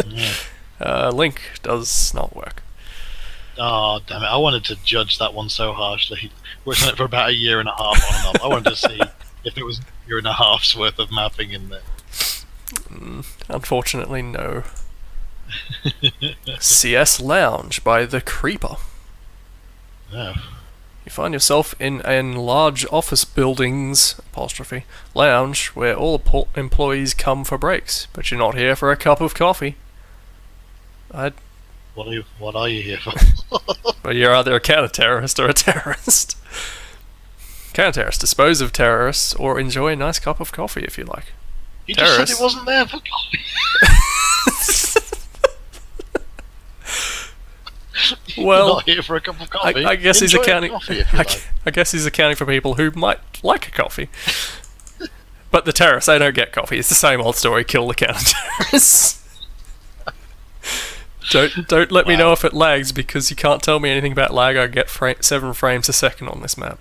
Speaker 2: Yeah.
Speaker 1: Link does not work.
Speaker 2: Oh, damn it. I wanted to judge that one so harshly. Worked on it for about a year and a half on and off. I wanted to see if it was a year and a half's worth of mapping in there.
Speaker 1: Unfortunately, no. CS Lounge by The Creeper.
Speaker 2: No.
Speaker 1: You find yourself in large office buildings, lounge, where all employees come for breaks, but you're not here for a cup of coffee.
Speaker 2: What are you here for?
Speaker 1: Well, you're either a counter-terrorist or a terrorist. Counter-terrorists. Dispose of terrorists or enjoy a nice cup of coffee if you like.
Speaker 2: He just said he wasn't there for coffee.
Speaker 1: Well,
Speaker 2: You're not here for a cup of coffee.
Speaker 1: I guess he's
Speaker 2: Enjoy
Speaker 1: accounting.
Speaker 2: coffee if you like.
Speaker 1: I guess he's accounting for people who might like a coffee. But the terrorists, they don't get coffee. It's the same old story. Kill the counter-terrorists. Don't let me know if it lags, because you can't tell me anything about lag. I get 7 frames a second on this map.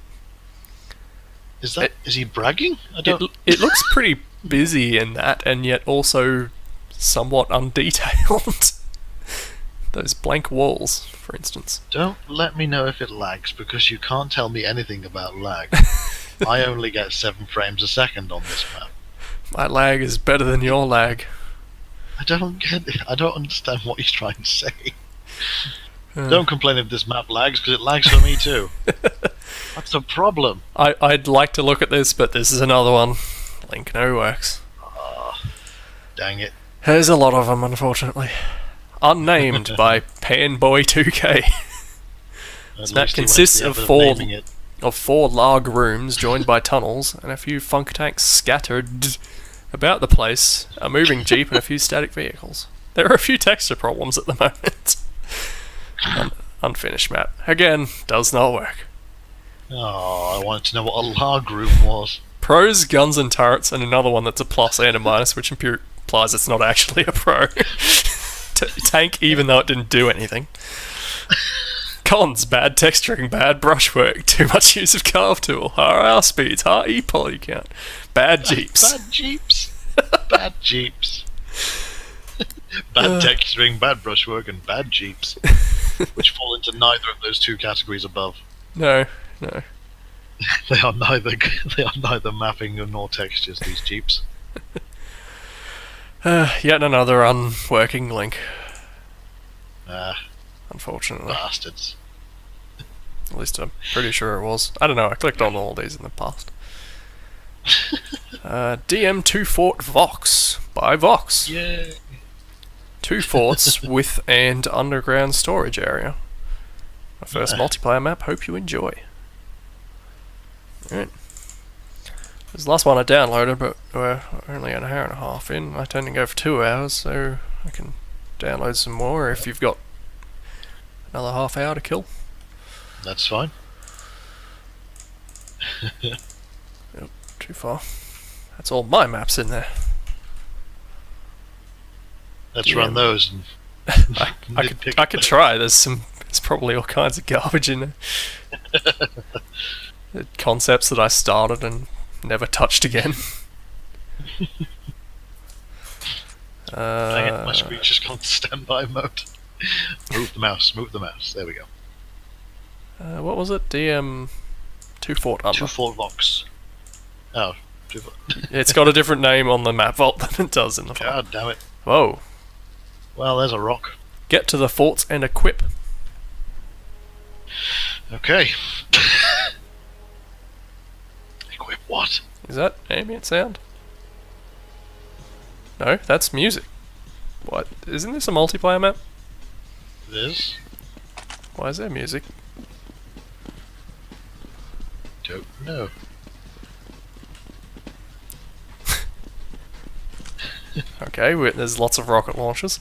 Speaker 2: Is he bragging?
Speaker 1: It looks pretty busy in that, and yet also somewhat undetailed. Those blank walls, for instance.
Speaker 2: Don't let me know if it lags, because you can't tell me anything about lag. I only get 7 frames a second on this map.
Speaker 1: My lag is better than your lag.
Speaker 2: I don't get it. I don't understand what he's trying to say. Don't complain if this map lags, because it lags for me too. That's the problem.
Speaker 1: I'd like to look at this, but this is another one. Link no works.
Speaker 2: Dang it.
Speaker 1: There's a lot of them, unfortunately. Unnamed by Panboy2K. That consists of 4 large rooms joined by tunnels and a few funk tanks scattered about the place, a moving jeep and a few static vehicles. There are a few texture problems at the moment. Unfinished map. Again, does not work.
Speaker 2: Oh, I wanted to know what a log room was.
Speaker 1: Pros, guns and turrets, and another one that's a plus and a minus, which implies it's not actually a pro. Tank, even though it didn't do anything. Cons, bad texturing, bad brushwork, too much use of carve tool, RR speeds, HE poly count, bad jeeps.
Speaker 2: Bad jeeps. Bad jeeps. Bad texturing, bad brushwork, and bad jeeps. Which fall into neither of those 2 categories above.
Speaker 1: No.
Speaker 2: They are neither mapping nor textures, these jeeps.
Speaker 1: Yet another unworking link. Unfortunately.
Speaker 2: Bastards.
Speaker 1: At least I'm pretty sure it was. I don't know, I clicked on all these in the past. DM2 Fort Vox by Vox.
Speaker 2: Yay.
Speaker 1: 2 forts with and underground storage area. My first multiplayer map, hope you enjoy. Alright. This is the last one I downloaded, but we're only an hour and a half in. I tend to go for 2 hours, so I can download some more if you've got another half hour to kill.
Speaker 2: That's fine.
Speaker 1: Yep, too far. That's all my maps in there.
Speaker 2: Let's run those. And
Speaker 1: I could try. There's probably all kinds of garbage in there. The concepts that I started and never touched again.
Speaker 2: Dang it, my screen's just gone to standby mode. Move the mouse. There we go.
Speaker 1: What was it? DM 2 Fort Under.
Speaker 2: 2 Fort Vox. Oh, 2 Fort.
Speaker 1: It's got a different name on the map vault than it does in the file.
Speaker 2: God damn it.
Speaker 1: Whoa.
Speaker 2: Well, there's a rock.
Speaker 1: Get to the forts and equip.
Speaker 2: Okay. Equip what?
Speaker 1: Is that ambient sound? No, that's music. What? Isn't this a multiplayer map?
Speaker 2: It is?
Speaker 1: Why is there music?
Speaker 2: Don't know.
Speaker 1: Okay, there's lots of rocket launchers.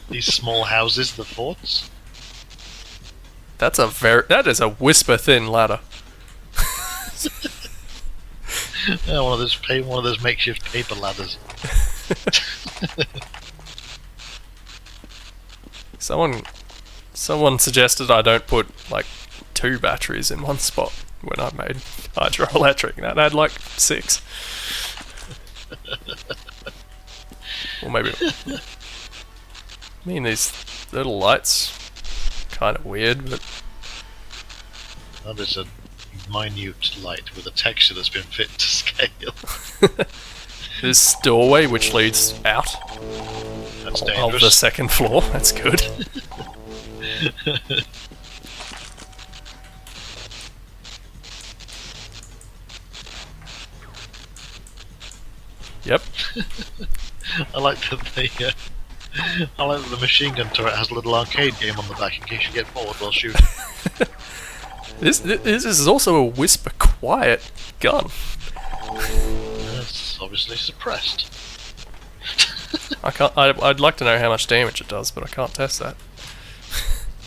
Speaker 2: These small houses, the forts?
Speaker 1: That is a whisper thin ladder.
Speaker 2: Yeah, one of those makeshift paper ladders.
Speaker 1: Someone suggested I don't put like 2 batteries in one spot when I made hydroelectric. That had like 6. Or maybe. I mean, these little lights, kind of weird, but
Speaker 2: That is a minute light with a texture that's been fit to scale.
Speaker 1: this doorway which leads out
Speaker 2: That's
Speaker 1: of
Speaker 2: dangerous.
Speaker 1: the 2nd floor. That's good. Yep.
Speaker 2: I like that I like that the machine gun turret has a little arcade game on the back in case you get bored while shooting.
Speaker 1: This is also a whisper quiet gun.
Speaker 2: It's obviously suppressed.
Speaker 1: I can't. I'd like to know how much damage it does, but I can't test that.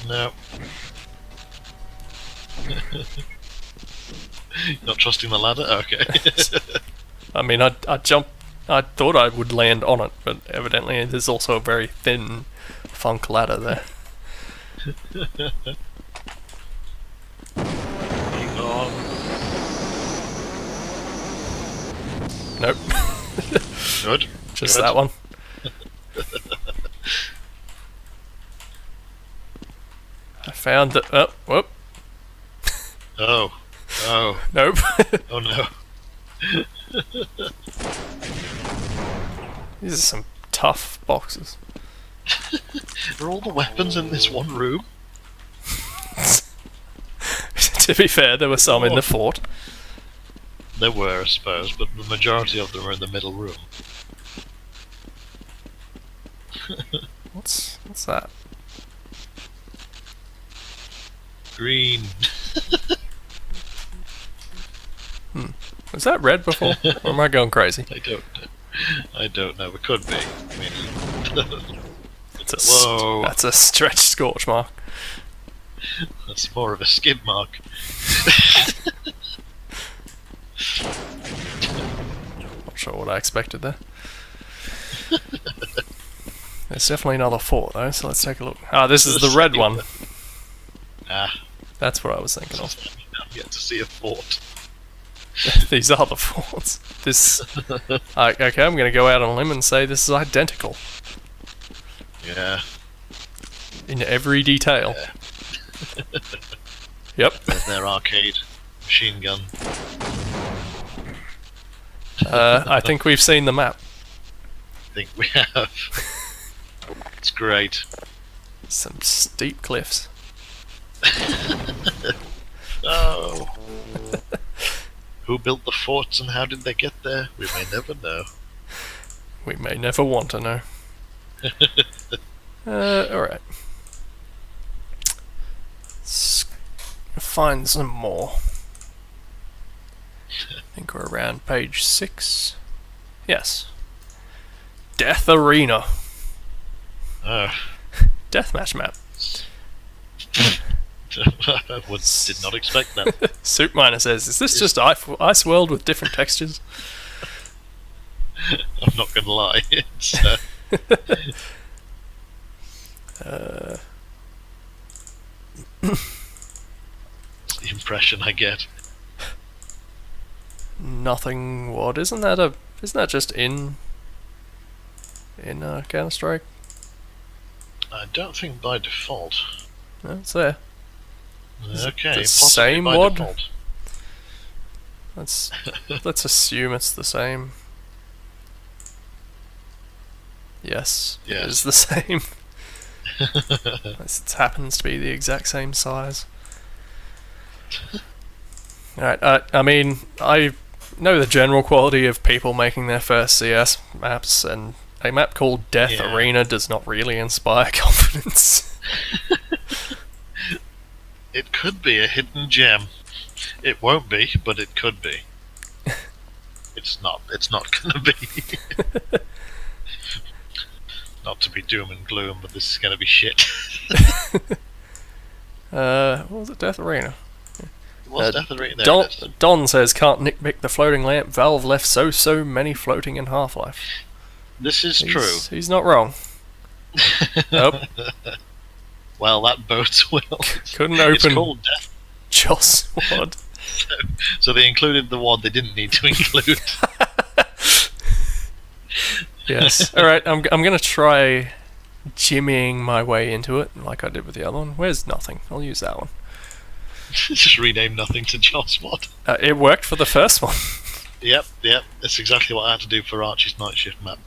Speaker 2: No. Not trusting the ladder? Okay.
Speaker 1: I mean, I jumped. I thought I would land on it, but evidently there's also a very thin funk ladder there.
Speaker 2: Hang on.
Speaker 1: Nope.
Speaker 2: Good.
Speaker 1: Just
Speaker 2: Good.
Speaker 1: that one. I found that. Oh, whoop.
Speaker 2: Oh. Oh.
Speaker 1: Nope.
Speaker 2: Oh no.
Speaker 1: These are some tough boxes.
Speaker 2: Are all the weapons in this one room?
Speaker 1: To be fair, there were some in the fort.
Speaker 2: There were, I suppose, but the majority of them are in the middle room.
Speaker 1: What's that?
Speaker 2: Green.
Speaker 1: Was that red before? Or am I going crazy?
Speaker 2: I don't know. It could be. I mean,
Speaker 1: Whoa. That's a stretch scorch mark.
Speaker 2: That's more of a skid mark.
Speaker 1: Not sure what I expected there. There's definitely another fort though, so let's take a look. Ah, this is the red one.
Speaker 2: Ah.
Speaker 1: That's what I was thinking of.
Speaker 2: I'm yet to see a fort.
Speaker 1: These are the forts. This. Okay, I'm going to go out on a limb and say this is identical.
Speaker 2: Yeah.
Speaker 1: In every detail.
Speaker 2: Yeah.
Speaker 1: Yep.
Speaker 2: There's their arcade machine gun.
Speaker 1: I think we've seen the map.
Speaker 2: I think we have. It's great.
Speaker 1: Some steep cliffs.
Speaker 2: Oh. Who built the forts and how did they get there? We may never know.
Speaker 1: We may never want to know. Alright. Let's find some more. I think we're around page 6. Yes. Death Arena.
Speaker 2: Oh.
Speaker 1: Deathmatch map.
Speaker 2: Did not expect that.
Speaker 1: Soup Miner says, is this just Ice World with different textures?
Speaker 2: I'm not going to lie. It's, it's the impression I get.
Speaker 1: Nothing. What isn't that just in Counter-Strike?
Speaker 2: I don't think by default.
Speaker 1: No, it's there.
Speaker 2: Okay,
Speaker 1: the
Speaker 2: possibly
Speaker 1: same
Speaker 2: by
Speaker 1: WAD?
Speaker 2: default.
Speaker 1: Let's assume it's the same. Yes, it
Speaker 2: Yes.
Speaker 1: is the same. It happens to be the exact same size. Alright, I mean, I know the general quality of people making their first CS maps, and a map called Death Arena does not really inspire confidence.
Speaker 2: It could be a hidden gem. It won't be, but it could be. It's not gonna be. Not to be doom and gloom, but this is gonna be shit.
Speaker 1: What was it? Death Arena?
Speaker 2: What's Death Arena? There it is.
Speaker 1: Don says, can't nitpick the floating lamp. Valve left so many floating in Half-Life.
Speaker 2: This is true.
Speaker 1: He's not wrong. Nope.
Speaker 2: Well, that bodes well.
Speaker 1: Couldn't
Speaker 2: It's
Speaker 1: open
Speaker 2: called Death.
Speaker 1: Joss WAD.
Speaker 2: So they included the WAD they didn't need to include.
Speaker 1: Yes. Alright, I'm gonna try jimmying my way into it, like I did with the other one. Where's nothing? I'll use that one.
Speaker 2: Just rename nothing to Joss WAD.
Speaker 1: It worked for the first one.
Speaker 2: Yep. That's exactly what I had to do for Archie's night shift map.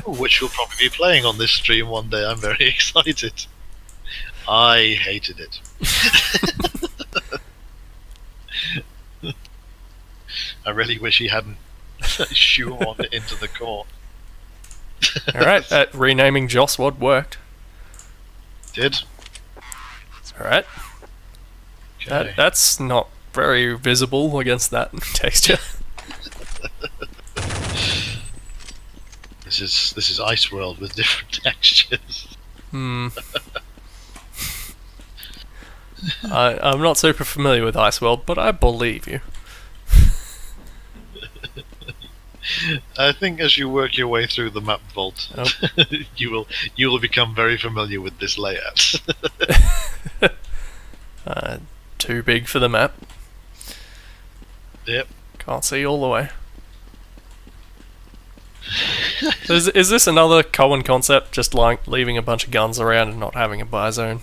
Speaker 2: Which we'll probably be playing on this stream one day. I'm very excited. I hated it. I really wish he hadn't shoehorn it into the core.
Speaker 1: Alright, that renaming Joswad worked.
Speaker 2: Did.
Speaker 1: Alright.
Speaker 2: Okay.
Speaker 1: That's not very visible against that texture.
Speaker 2: This is Ice World with different textures.
Speaker 1: I'm not super familiar with Ice World, but I believe you.
Speaker 2: I think as you work your way through the map vault, you will become very familiar with this layout.
Speaker 1: Too big for the map.
Speaker 2: Yep.
Speaker 1: Can't see all the way. Is this another common concept, just like leaving a bunch of guns around and not having a buy zone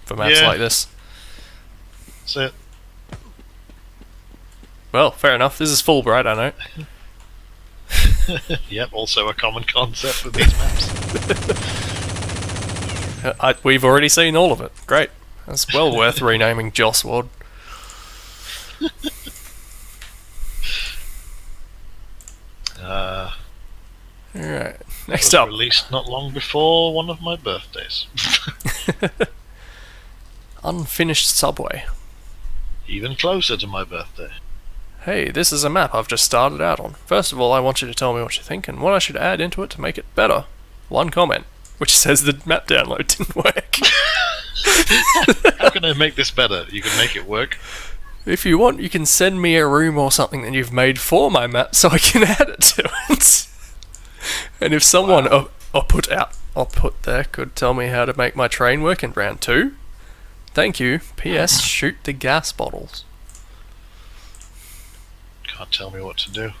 Speaker 1: for maps like this?
Speaker 2: That's it.
Speaker 1: Well, fair enough. This is Fulbright, I know.
Speaker 2: Yep, also a common concept with these maps.
Speaker 1: We've already seen all of it. Great. That's well worth renaming Joswad. Alright, next up.
Speaker 2: Released not long before one of my birthdays.
Speaker 1: Unfinished Subway.
Speaker 2: Even closer to my birthday.
Speaker 1: Hey, this is a map I've just started out on. First of all, I want you to tell me what you think and what I should add into it to make it better. One comment, which says the map download didn't work.
Speaker 2: How can I make this better? You can make it work.
Speaker 1: If you want, you can send me a room or something that you've made for my map so I can add it to it. And if someone I'll put there could tell me how to make my train work in round 2, thank you. P.S. Shoot the gas bottles.
Speaker 2: Can't tell me what to do.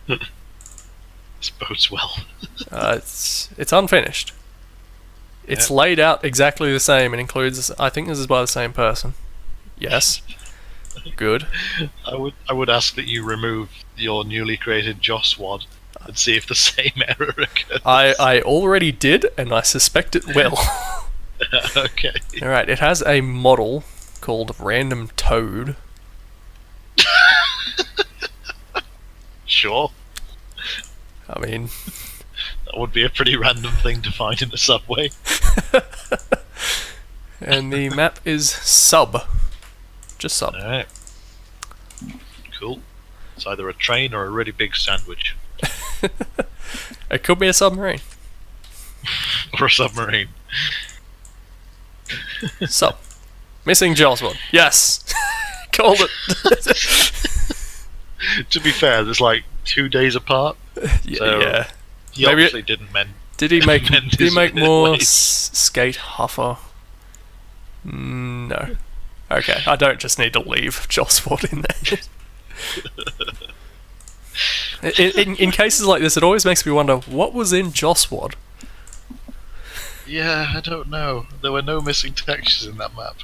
Speaker 2: This bodes well.
Speaker 1: It's unfinished. It's laid out exactly the same and includes. I think this is by the same person. Yes. Good.
Speaker 2: I would ask that you remove your newly created Joswad and see if the same error occurs.
Speaker 1: I already did, and I suspect it will.
Speaker 2: Okay.
Speaker 1: Alright, it has a model called Random Toad.
Speaker 2: Sure.
Speaker 1: I mean,
Speaker 2: that would be a pretty random thing to find in a subway.
Speaker 1: And the map is sub. Just sub.
Speaker 2: Alright. Cool. It's either a train or a really big sandwich.
Speaker 1: It could be a submarine.
Speaker 2: Or a submarine.
Speaker 1: Sub. Missing Joswad. Yes! Called it.
Speaker 2: To be fair, there's like 2 days apart. So
Speaker 1: Yeah.
Speaker 2: he
Speaker 1: Maybe
Speaker 2: obviously didn't mend.
Speaker 1: Did he make more
Speaker 2: ways.
Speaker 1: skate huffer? No. Okay, I don't just need to leave Joswad in there. In cases like this, it always makes me wonder, what was in Joswad?
Speaker 2: Yeah, I don't know. There were no missing textures in that map.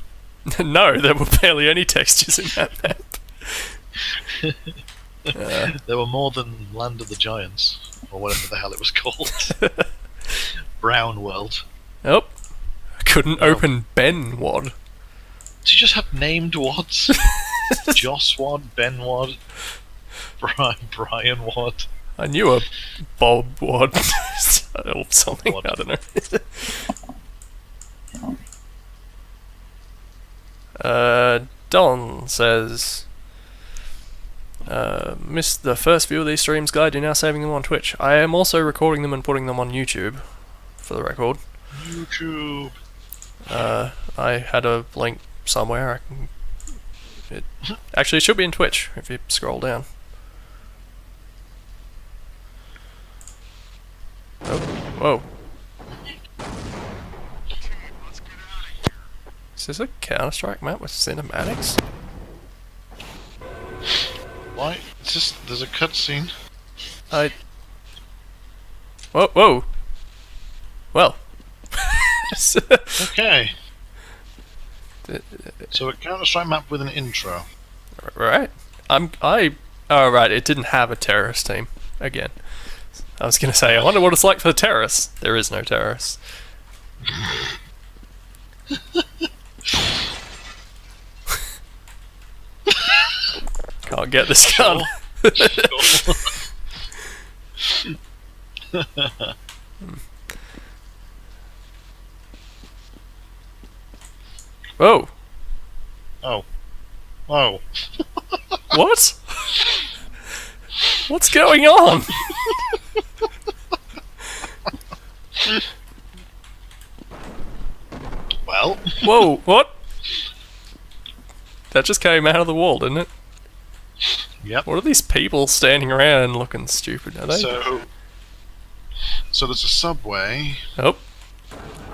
Speaker 1: No, there were barely any textures in that map.
Speaker 2: There were more than Land of the Giants, or whatever the hell it was called. Brown World.
Speaker 1: Oh, I couldn't open Ben Wad.
Speaker 2: Do you just have named wads? Joswad, Ben Wad, Brian Wad.
Speaker 1: I knew a Bob Wad or something.
Speaker 2: Wad.
Speaker 1: I don't know. Don says, missed the first view of these streams, guide. You're now saving them on Twitch. I am also recording them and putting them on YouTube, for the record.
Speaker 2: YouTube.
Speaker 1: I had a link somewhere. Actually, it should be in Twitch if you scroll down. Oh, whoa. Is this a Counter-Strike map with cinematics?
Speaker 2: Why? It's just, there's a cutscene.
Speaker 1: Whoa, whoa. Well.
Speaker 2: Okay. So a Counter-Strike map with an intro.
Speaker 1: Right. Oh, right, it didn't have a terrorist team. Again. I was gonna say, I wonder what it's like for the terrorists. There is no terrorists. Can't get this gun.
Speaker 2: Sure.
Speaker 1: Whoa!
Speaker 2: Oh. Oh.
Speaker 1: What? What's going on?
Speaker 2: Well.
Speaker 1: Whoa! What? That just came out of the wall, didn't it?
Speaker 2: Yep.
Speaker 1: What are these people standing around looking stupid? Are they?
Speaker 2: So there's a subway.
Speaker 1: Oh.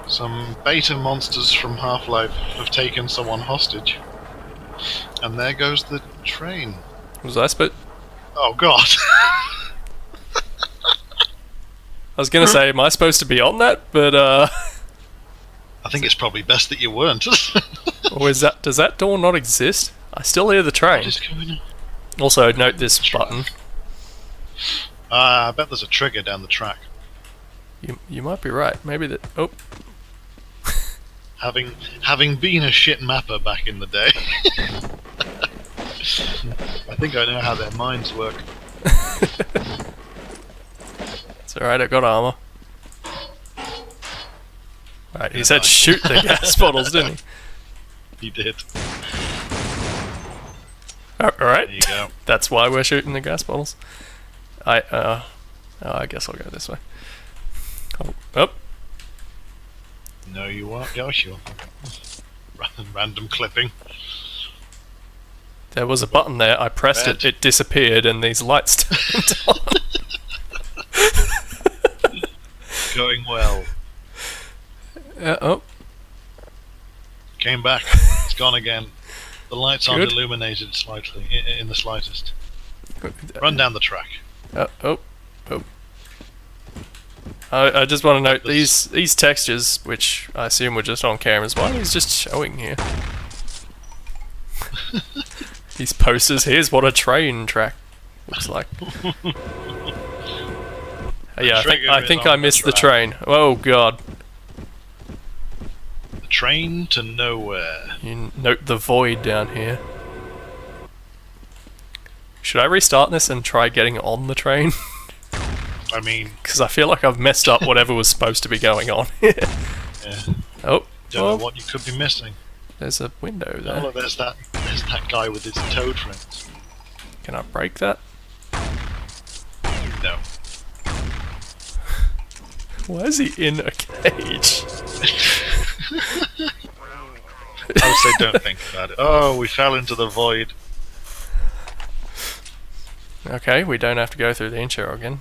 Speaker 2: Some beta monsters from Half-Life have taken someone hostage. And there goes the train.
Speaker 1: Was I supposed?
Speaker 2: Oh god.
Speaker 1: I was gonna say, am I supposed to be on that? But
Speaker 2: I think it's probably best that you weren't.
Speaker 1: or is that? Does that door not exist? I still hear the train.
Speaker 2: What is going on?
Speaker 1: Also, note this button.
Speaker 2: I bet there's a trigger down the track.
Speaker 1: You might be right. Maybe that. Oh.
Speaker 2: Having been a shit mapper back in the day, I think I know how their minds work.
Speaker 1: It's alright, I got armor. Right, he said shoot the gas bottles, didn't he?
Speaker 2: He did.
Speaker 1: Alright.
Speaker 2: There you go.
Speaker 1: That's why we're shooting the gas bottles. I guess I'll go this way. Oh.
Speaker 2: No, you won't. Yeah, sure. Random clipping.
Speaker 1: There was a button there, I pressed it, it disappeared, and these lights turned on.
Speaker 2: Going well.
Speaker 1: Oh.
Speaker 2: Came back. It's gone again. The lights aren't
Speaker 1: Good.
Speaker 2: illuminated slightly, in the slightest. Run down the track.
Speaker 1: Oh. I just want to note these textures, which I assume were just on cameras. Why are these just showing here? These posters. Here's what a train track looks like. Yeah, I think I missed the train. Oh god.
Speaker 2: The train to nowhere.
Speaker 1: You note the void down here. Should I restart this and try getting on the train?
Speaker 2: I mean,
Speaker 1: Because I feel like I've messed up whatever was supposed to be going on here.
Speaker 2: yeah.
Speaker 1: Oh,
Speaker 2: Don't know what you could be missing.
Speaker 1: there's a window
Speaker 2: Oh,
Speaker 1: there.
Speaker 2: look, there's that guy with his toad friends.
Speaker 1: Can I break that?
Speaker 2: No.
Speaker 1: Why is he in a cage?
Speaker 2: I would say don't think about it. Oh, we fell into the void.
Speaker 1: Okay, we don't have to go through the intro again.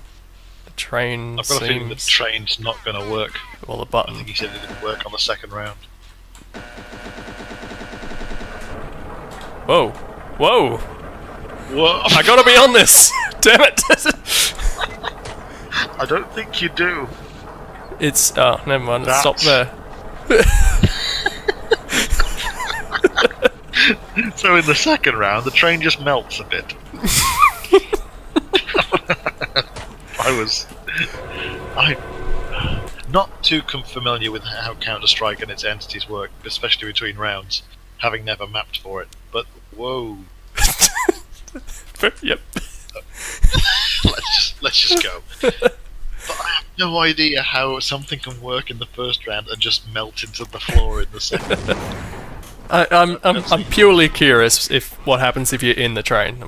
Speaker 1: The train
Speaker 2: I've got a feeling the
Speaker 1: seems...
Speaker 2: train's not going to work.
Speaker 1: Well, the
Speaker 2: I
Speaker 1: button.
Speaker 2: think he said it didn't work on the second round.
Speaker 1: Whoa. Whoa!
Speaker 2: Whoa!
Speaker 1: I gotta be on this! Damn it!
Speaker 2: I don't think you do.
Speaker 1: It's... Oh, never mind. Let's stop there.
Speaker 2: So in the second round, the train just melts a bit. I'm not too familiar with how Counter-Strike and its entities work, especially between rounds, having never mapped for it. But whoa,
Speaker 1: Yep.
Speaker 2: let's just go. But I have no idea how something can work in the first round and just melt into the floor in the second.
Speaker 1: I'm purely curious if what happens if you're in the train.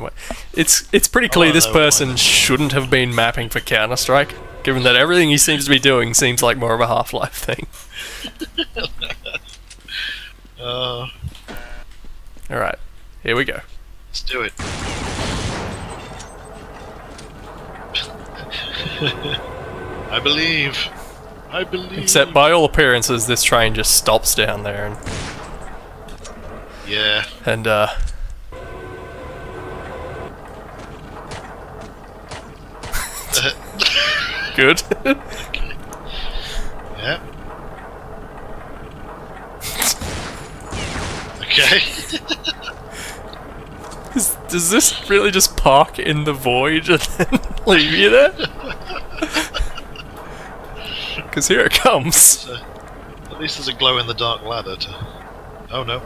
Speaker 1: It's pretty clear this person shouldn't have been mapping for Counter-Strike, given that everything he seems to be doing seems like more of a Half-Life thing. Alright, here we go.
Speaker 2: Let's do it. I believe.
Speaker 1: Except by all appearances, this train just stops down there and...
Speaker 2: Yeah.
Speaker 1: And, good.
Speaker 2: Yeah. Okay.
Speaker 1: Does this really just park in the void and then leave you there? Because here it comes.
Speaker 2: At least there's a glow-in-the-dark ladder to... Oh no.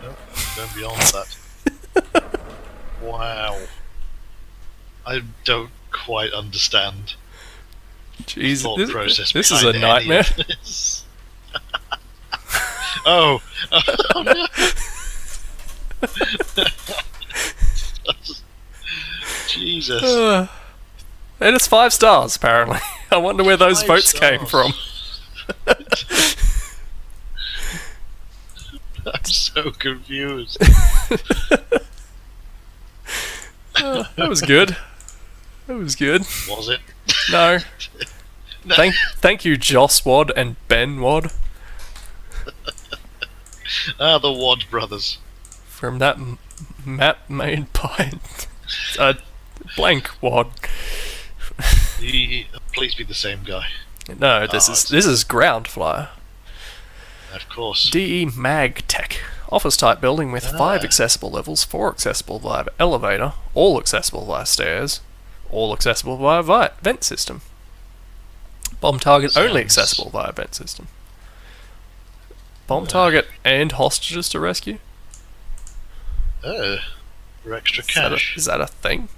Speaker 2: No, going beyond that. Wow. I don't quite understand the
Speaker 1: Jeez,
Speaker 2: thought process
Speaker 1: this is a
Speaker 2: behind any
Speaker 1: nightmare.
Speaker 2: of this. Oh. Oh no. Jesus.
Speaker 1: And it's 5 stars, apparently. I wonder where those
Speaker 2: 5
Speaker 1: votes came from.
Speaker 2: stars. I'm so confused.
Speaker 1: That was good. That was good.
Speaker 2: Was it?
Speaker 1: No.
Speaker 2: No.
Speaker 1: Thank you, Joss Wad and Ben Wad,
Speaker 2: The Wad brothers.
Speaker 1: from that map made by blank Wad.
Speaker 2: Please be the same guy.
Speaker 1: No, this is Ground Flyer.
Speaker 2: Of course.
Speaker 1: DE Mag Tech. Office type building with 5 accessible levels, 4 accessible via elevator, all accessible via stairs, all accessible via vent system. Bomb target only accessible via vent system. Bomb target and hostages to rescue?
Speaker 2: For extra cash.
Speaker 1: Is that a thing?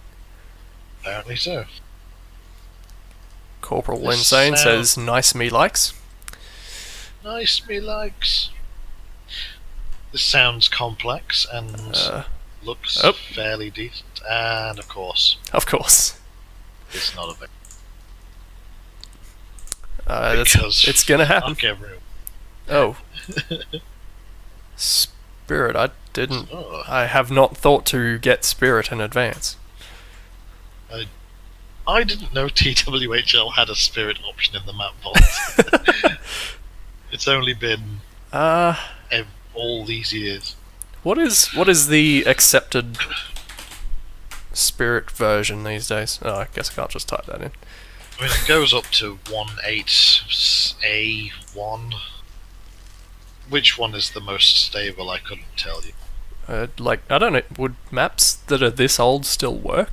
Speaker 2: Apparently so.
Speaker 1: Corporal
Speaker 2: This
Speaker 1: Linsane
Speaker 2: sound-
Speaker 1: says, nice me likes.
Speaker 2: Nice me likes. This sounds complex and looks
Speaker 1: oh.
Speaker 2: fairly decent. And of course,
Speaker 1: Of course.
Speaker 2: it's not a bit.
Speaker 1: It's gonna happen.
Speaker 2: Fuck everyone.
Speaker 1: Oh. Spirit,
Speaker 2: Oh,
Speaker 1: I have not thought to get Spirit in advance.
Speaker 2: I didn't know TWHL had a spirit option in the map vault. It's only been all these years.
Speaker 1: What is the accepted Spirit version these days? Oh, I guess I can't just type that in.
Speaker 2: I mean, it goes up to 1.8A1. Which one is the most stable? I couldn't tell you.
Speaker 1: I don't know, would maps that are this old still work?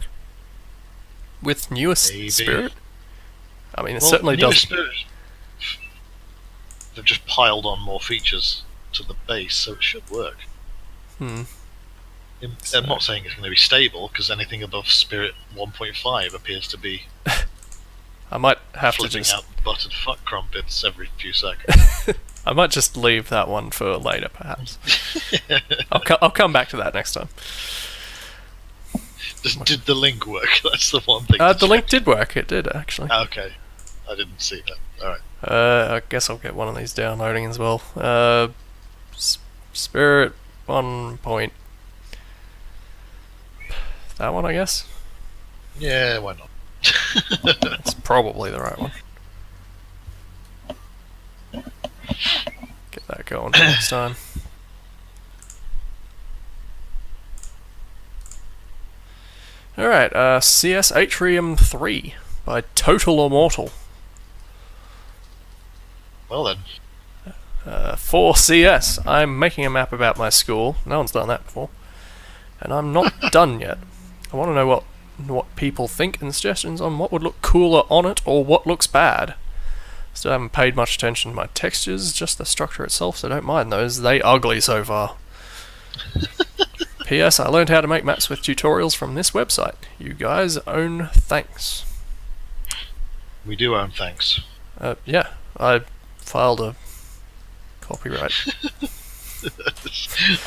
Speaker 1: With newest
Speaker 2: Maybe.
Speaker 1: Spirit? I mean, it
Speaker 2: Well,
Speaker 1: certainly
Speaker 2: New
Speaker 1: does.
Speaker 2: Spirit, they've just piled on more features to the base, so it should work.
Speaker 1: Hmm.
Speaker 2: I'm not saying it's going to be stable, because anything above Spirit 1.5 appears to be
Speaker 1: I might have to
Speaker 2: flipping
Speaker 1: just.
Speaker 2: out buttered fuck crumpets every few seconds.
Speaker 1: I might just leave that one for later, perhaps. I'll come back to that next time.
Speaker 2: Did the link work? That's the one thing.
Speaker 1: The link did work. It did actually.
Speaker 2: Okay, I didn't see that. Alright.
Speaker 1: I guess I'll get one of these downloading as well. Spirit 1 point. That one, I guess.
Speaker 2: Yeah, why not?
Speaker 1: That's probably the right one. Get that going next time. Alright, CS Atrium 3 by Total Immortal.
Speaker 2: Well then.
Speaker 1: For CS, I'm making a map about my school. No one's done that before. And I'm not done yet. I want to know what people think and suggestions on what would look cooler on it or what looks bad. Still haven't paid much attention to my textures, just the structure itself, so don't mind those. They ugly so far. P.S. I learned how to make maps with tutorials from this website. You guys own thanks.
Speaker 2: We do own thanks.
Speaker 1: Yeah, I filed a copyright.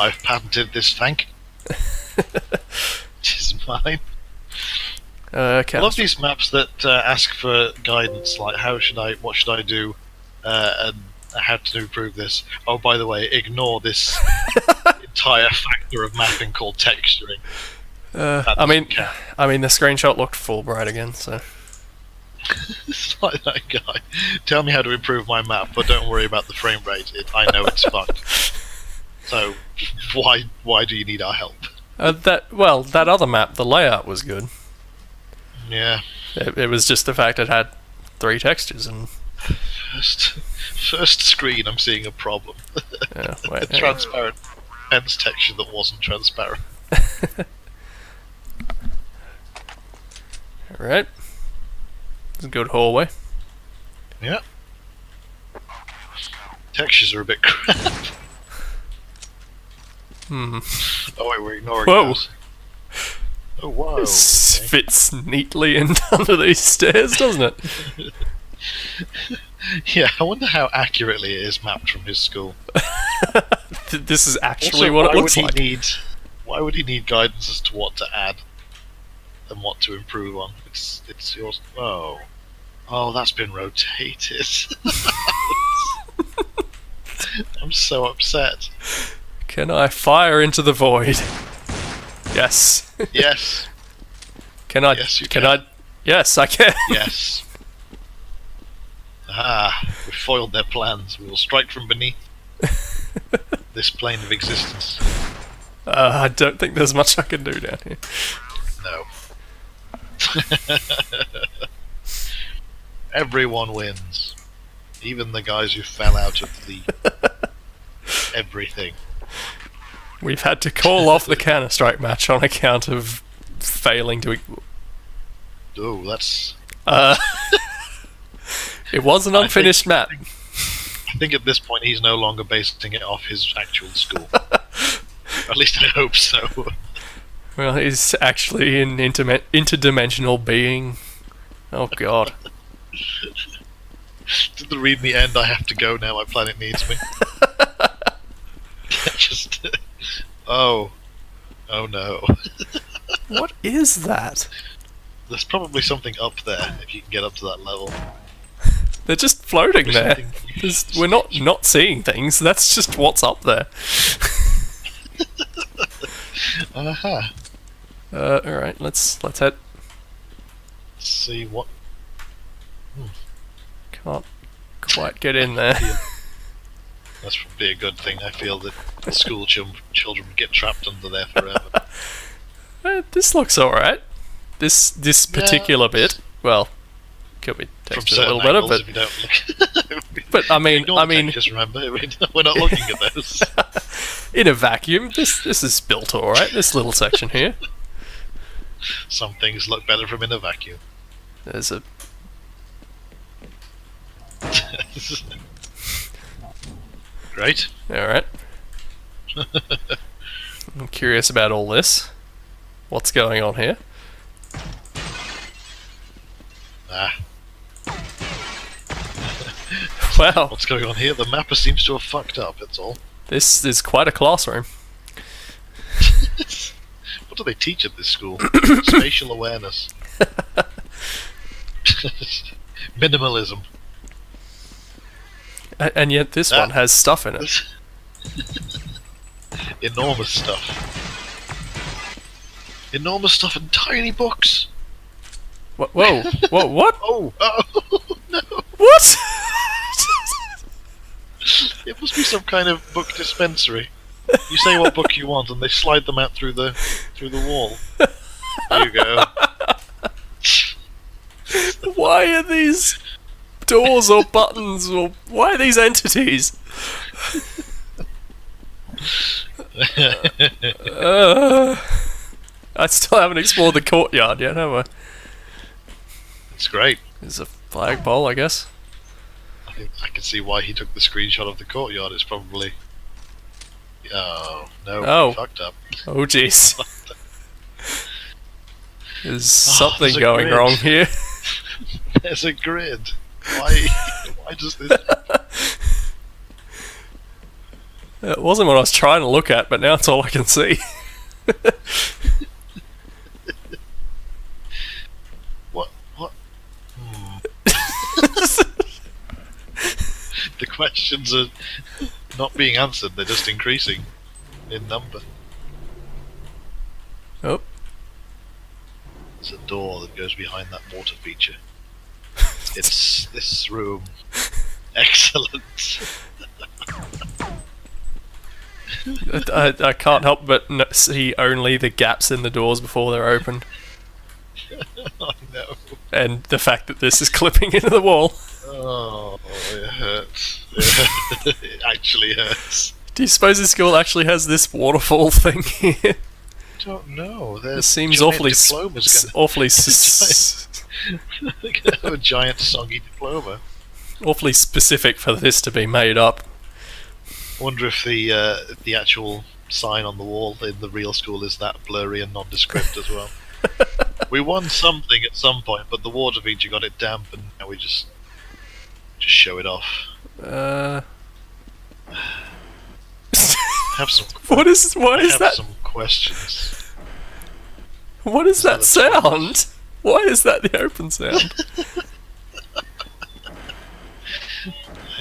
Speaker 2: I've patented this thank. Which is mine. I love these maps that ask for guidance, like what should I do, and how to improve this. Oh, by the way, ignore this entire factor of mapping called texturing.
Speaker 1: I mean, the screenshot looked full bright again, so.
Speaker 2: It's like that guy. Tell me how to improve my map, but don't worry about the frame rate. I know it's fucked. So, why do you need our help?
Speaker 1: That other map, the layout was good.
Speaker 2: Yeah.
Speaker 1: It was just the fact it had 3 textures and.
Speaker 2: First screen, I'm seeing a problem.
Speaker 1: Yeah,
Speaker 2: A transparent fence texture that wasn't transparent.
Speaker 1: Alright. It's a good hallway.
Speaker 2: Yeah. Textures are a bit crap.
Speaker 1: Hmm.
Speaker 2: Oh wait, we're ignoring
Speaker 1: Whoa.
Speaker 2: those. Oh, whoa.
Speaker 1: This
Speaker 2: Okay.
Speaker 1: fits neatly in under these stairs, doesn't it?
Speaker 2: Yeah, I wonder how accurately it is mapped from his school.
Speaker 1: This is actually
Speaker 2: Also,
Speaker 1: what it
Speaker 2: why
Speaker 1: looks
Speaker 2: would
Speaker 1: like.
Speaker 2: Why would he need guidance as to what to add and what to improve on? It's yours. Oh, that's been rotated. I'm so upset.
Speaker 1: Can I fire into the void? Yes.
Speaker 2: Yes,
Speaker 1: Can I?
Speaker 2: Yes, you
Speaker 1: can
Speaker 2: can.
Speaker 1: I? Yes, I can.
Speaker 2: yes. We've foiled their plans. We will strike from beneath this plane of existence.
Speaker 1: I don't think there's much I can do down here.
Speaker 2: No. Everyone wins. Even the guys who fell out of the everything.
Speaker 1: We've had to call off the Counter-Strike match on account of failing to.
Speaker 2: Oh, that's.
Speaker 1: It was an unfinished map.
Speaker 2: I think at this point he's no longer basing it off his actual school. At least I hope so.
Speaker 1: Well, he's actually an interdimensional being. Oh god.
Speaker 2: Did the read in the end? I have to go now. My planet needs me. Just. Oh no.
Speaker 1: What is that?
Speaker 2: There's probably something up there if you can get up to that level.
Speaker 1: They're just floating there.
Speaker 2: Something-
Speaker 1: We're not seeing things. That's just what's up there.
Speaker 2: Aha.
Speaker 1: Alright, let's head.
Speaker 2: Let's see what.
Speaker 1: Can't quite get in there.
Speaker 2: That's probably a good thing. I feel that school children get trapped under there forever.
Speaker 1: This looks alright. This particular bit, well, could be
Speaker 2: From
Speaker 1: textured a
Speaker 2: certain
Speaker 1: little better,
Speaker 2: angles,
Speaker 1: but
Speaker 2: if you don't look.
Speaker 1: but I mean,
Speaker 2: Ignore the textures, remember, we're not looking at those.
Speaker 1: in a vacuum, this is built alright. This little section here.
Speaker 2: Some things look better from in a vacuum.
Speaker 1: There's a
Speaker 2: Great.
Speaker 1: alright. I'm curious about all this. What's going on here?
Speaker 2: Ah,
Speaker 1: Wow,
Speaker 2: what's going on here? The mapper seems to have fucked up. That's all.
Speaker 1: this is quite a classroom.
Speaker 2: What do they teach at this school? Spatial awareness. Minimalism.
Speaker 1: And yet this one has stuff in it.
Speaker 2: Enormous stuff. Enormous stuff and tiny books.
Speaker 1: Whoa, what?
Speaker 2: Oh no!
Speaker 1: What?
Speaker 2: It must be some kind of book dispensary. You say what book you want, and they slide them out through the wall. There you go.
Speaker 1: Why are these doors or buttons or why are these entities? I still haven't explored the courtyard yet, have I?
Speaker 2: It's great.
Speaker 1: There's a flagpole, I guess.
Speaker 2: I think I can see why he took the screenshot of the courtyard. It's probably. Oh no!
Speaker 1: Oh.
Speaker 2: Fucked up.
Speaker 1: Oh jeez. There's
Speaker 2: Oh,
Speaker 1: something
Speaker 2: there's a
Speaker 1: going
Speaker 2: grid.
Speaker 1: wrong here.
Speaker 2: There's a grid. Why? Why does this?
Speaker 1: It wasn't what I was trying to look at, but now it's all I can see.
Speaker 2: What? The questions are not being answered. They're just increasing in number.
Speaker 1: Oh,
Speaker 2: There's a door that goes behind that water feature. It's this room. Excellent.
Speaker 1: I can't help but see only the gaps in the doors before they're opened,
Speaker 2: Oh no.
Speaker 1: and the fact that this is clipping into the wall.
Speaker 2: Oh, it hurts. It actually hurts.
Speaker 1: Do you suppose this school actually has this waterfall thing here?
Speaker 2: I don't know.
Speaker 1: This seems awfully awfully
Speaker 2: They're gonna have a giant soggy diploma.
Speaker 1: awfully specific for this to be made up.
Speaker 2: I wonder if the actual sign on the wall in the real school is that blurry and nondescript as well. We won something at some point, but the water feature got it damp, and now we just show it off. Have some.
Speaker 1: What is? Why
Speaker 2: I
Speaker 1: is
Speaker 2: have
Speaker 1: that?
Speaker 2: some questions.
Speaker 1: What is that
Speaker 2: the
Speaker 1: sound? Why is that the open sound?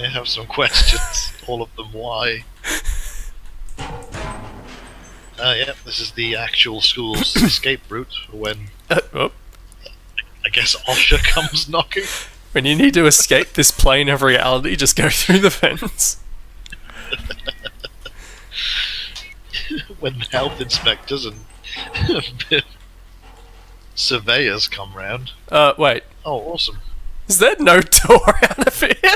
Speaker 2: I have some questions. All of them. Why? Yeah, this is the actual school's escape route when
Speaker 1: Oh.
Speaker 2: I guess Osher comes knocking.
Speaker 1: When you need to escape this plane of reality, just go through the fence.
Speaker 2: When the health inspectors and surveyors come round.
Speaker 1: Wait.
Speaker 2: Oh, awesome.
Speaker 1: Is there no door out of here?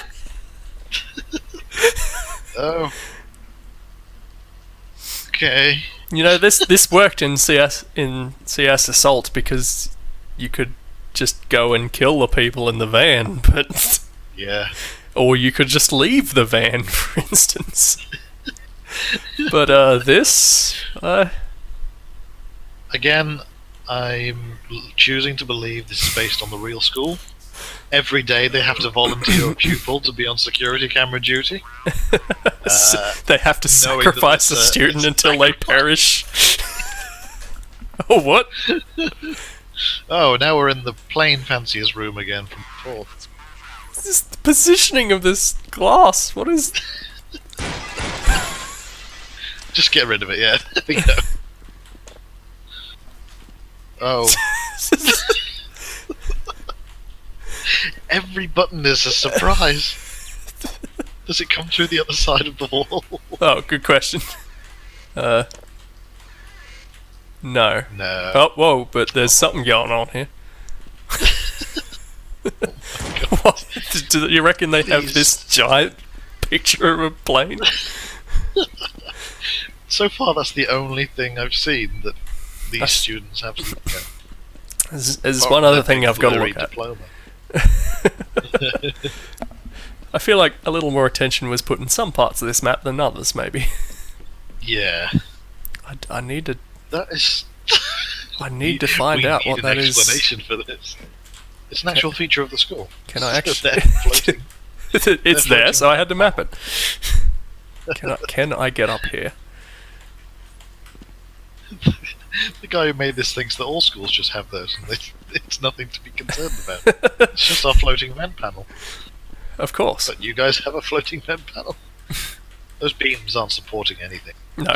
Speaker 2: Oh. Okay.
Speaker 1: You know, this worked in CS Assault because you could just go and kill the people in the van, but
Speaker 2: Yeah.
Speaker 1: or you could just leave the van, for instance. But this,
Speaker 2: Again, I'm choosing to believe this is based on the real school. Every day they have to volunteer a pupil to be on security camera duty.
Speaker 1: they have to
Speaker 2: knowing that
Speaker 1: sacrifice a
Speaker 2: it's,
Speaker 1: student
Speaker 2: it's
Speaker 1: until they perish. Oh, what?
Speaker 2: Oh, now we're in the plain fancier's room again from before.
Speaker 1: This is the positioning of this glass. What is?
Speaker 2: Just get rid of it, yeah. There we go. Oh. Every button is a surprise. Does it come through the other side of the wall?
Speaker 1: Oh, good question. No.
Speaker 2: No.
Speaker 1: Oh, whoa! But there's something going on here. What? Do you reckon they have
Speaker 2: Please.
Speaker 1: this giant picture of a plane?
Speaker 2: So far, that's the only thing I've seen that these
Speaker 1: That's-
Speaker 2: students have to look at.
Speaker 1: There's
Speaker 2: Apart
Speaker 1: one
Speaker 2: from
Speaker 1: other
Speaker 2: their
Speaker 1: thing
Speaker 2: big
Speaker 1: I've got to
Speaker 2: blurry
Speaker 1: look at.
Speaker 2: diploma.
Speaker 1: I feel like a little more attention was put in some parts of this map than others, maybe.
Speaker 2: Yeah.
Speaker 1: I need to
Speaker 2: That is.
Speaker 1: I need to find out
Speaker 2: need
Speaker 1: what
Speaker 2: an
Speaker 1: that is.
Speaker 2: explanation for this. It's an actual feature of the school.
Speaker 1: Can I actually?
Speaker 2: They're floating.
Speaker 1: It's
Speaker 2: They're
Speaker 1: there, so I had to map it.
Speaker 2: floating.
Speaker 1: Can I get up here?
Speaker 2: The guy who made this thinks that all schools just have those, and it's nothing to be concerned about. It's just our floating vent panel.
Speaker 1: Of course.
Speaker 2: But you guys have a floating vent panel. Those beams aren't supporting anything.
Speaker 1: No,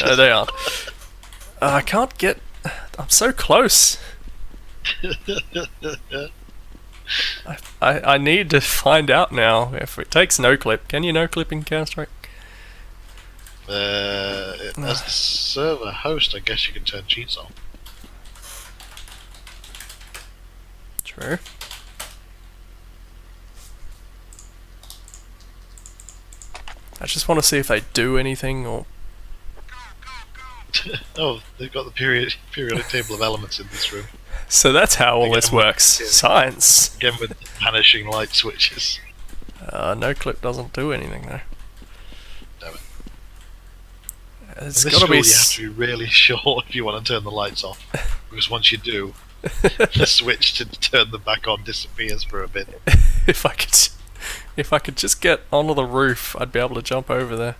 Speaker 1: no, they aren't. I can't get. I'm so close. I need to find out now if it takes no clip. Can you no clip in Counter Strike?
Speaker 2: As the server host, I guess you can turn cheats on.
Speaker 1: True. I just want to see if they do anything or.
Speaker 2: Oh, they've got the periodic table of elements in this room.
Speaker 1: So that's how all this
Speaker 2: Again,
Speaker 1: works.
Speaker 2: yeah.
Speaker 1: Science.
Speaker 2: Again with vanishing light switches.
Speaker 1: No clip doesn't do anything though.
Speaker 2: Damn it.
Speaker 1: It's
Speaker 2: In this
Speaker 1: got to
Speaker 2: school,
Speaker 1: be.
Speaker 2: you have to be really sure if you want to turn the lights off, because once you do, the switch to turn them back on disappears for a bit.
Speaker 1: if I could just get onto the roof, I'd be able to jump over there.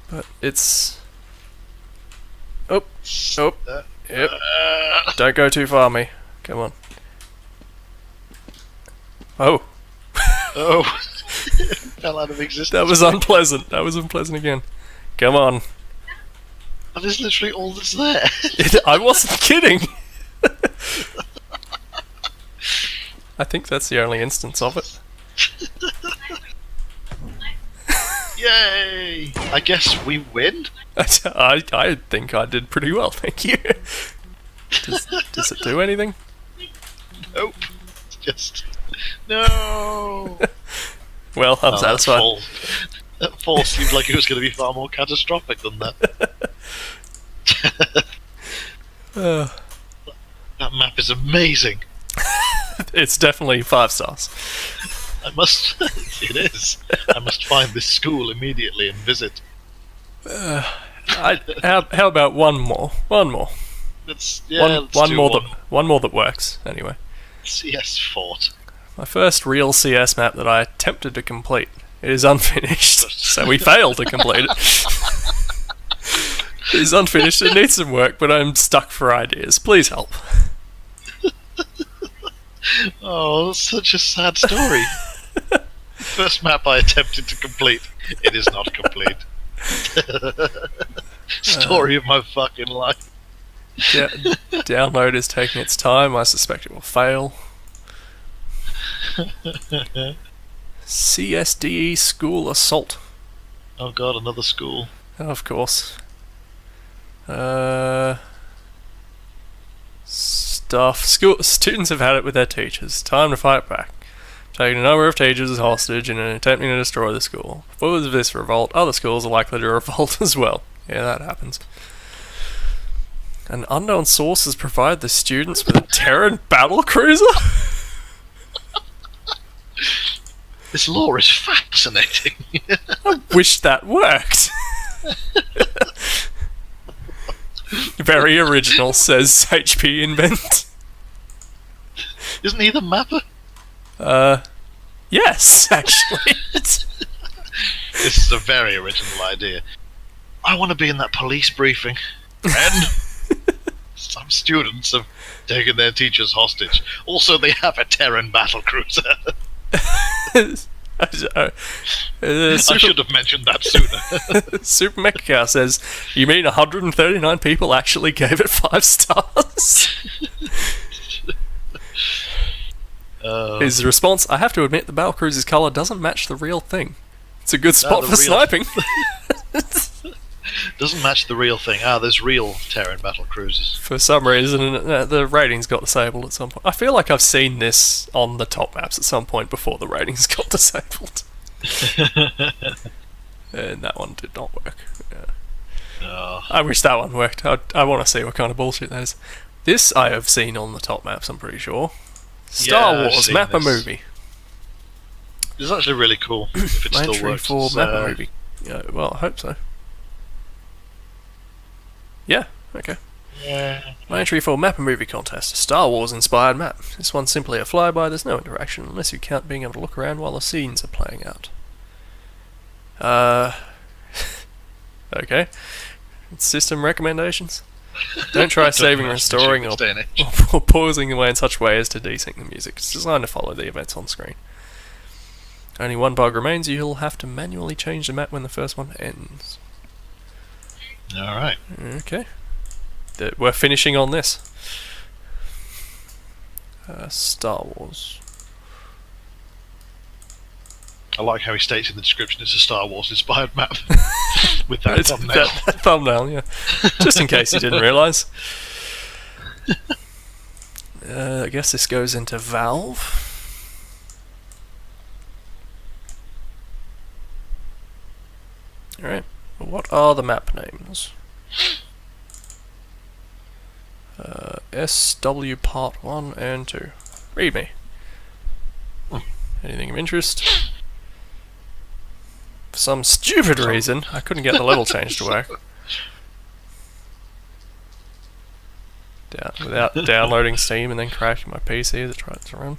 Speaker 1: But it's. Oh, yep. Don't go too far, me. Come on. Oh,
Speaker 2: Oh, fell out of existence.
Speaker 1: that was unpleasant. That was unpleasant again. Come on.
Speaker 2: That is literally all that's there.
Speaker 1: I wasn't kidding. I think that's the only instance of it.
Speaker 2: Yay! I guess we win.
Speaker 1: I think I did pretty well, thank you. Does it do anything?
Speaker 2: Nope. It's just no.
Speaker 1: Well, I'm
Speaker 2: Oh,
Speaker 1: satisfied.
Speaker 2: That fall seemed like it was going to be far more catastrophic than that.
Speaker 1: Uh,
Speaker 2: That map is amazing.
Speaker 1: it's definitely 5 stars.
Speaker 2: I must. It is. I must find this school immediately and visit.
Speaker 1: How about one more? One more.
Speaker 2: Let's do
Speaker 1: One more that works. Anyway,
Speaker 2: CS Fort.
Speaker 1: my first real CS map that I attempted to complete. It is unfinished, so we failed to complete it. It is unfinished. It needs some work, but I'm stuck for ideas. Please help.
Speaker 2: Oh, such a sad story. First map I attempted to complete. It is not complete. Story of my fucking life.
Speaker 1: Download is taking its time. I suspect it will fail. CSDE School Assault.
Speaker 2: Oh god, another school.
Speaker 1: Of course. Stuff. Students have had it with their teachers. Time to fight back. Taking a number of teachers as hostage and attempting to destroy the school. Because of this revolt, other schools are likely to revolt as well. Yeah, that happens. An unknown source has provided the students with a Terran battle cruiser?
Speaker 2: This lore is fascinating.
Speaker 1: I wish that worked. Very original, says HP Invent.
Speaker 2: Isn't he the mapper?
Speaker 1: Yes, actually.
Speaker 2: This is a very original idea. I want to be in that police briefing. And some students have taken their teachers hostage. Also, they have a Terran battle cruiser. I should have mentioned that sooner.
Speaker 1: Super Mecha says, you mean 139 people actually gave it 5 stars? His response, I have to admit the battlecruiser's colour doesn't match the real thing. It's a good spot for sniping.
Speaker 2: Doesn't match the real thing. There's real Terran battle cruisers.
Speaker 1: For some reason, the ratings got disabled at some point. I feel like I've seen this on the top maps at some point before the ratings got disabled. And that one did not work. Yeah. I wish that one worked. I want to see what kind of bullshit that is. This I have seen on the top maps, I'm pretty sure. Star Wars Mappa Movie.
Speaker 2: It's actually really cool if it still works.
Speaker 1: For Mappa Movie. Yeah, well, I hope so. Yeah, okay.
Speaker 2: Yeah.
Speaker 1: My entry for Mappa Movie contest, a Star Wars inspired map. This one's simply a flyby, there's no interaction unless you count being able to look around while the scenes are playing out. Okay. System recommendations? Don't try saving, restoring, or pausing away in such way as to desync the music. It's designed to follow the events on screen. Only one bug remains, you'll have to manually change the map when the first one ends.
Speaker 2: Alright.
Speaker 1: Okay. We're finishing on this. Star Wars.
Speaker 2: I like how he states in the description it's a Star Wars inspired map. With that thumbnail.
Speaker 1: That thumbnail, yeah. Just in case you didn't realise. I guess this goes into Valve. Alright. What are the map names? SW Part 1 and 2. Read me. Anything of interest? For some stupid reason, I couldn't get the level change to work. Without downloading Steam and then crashing my PC as it tried to run.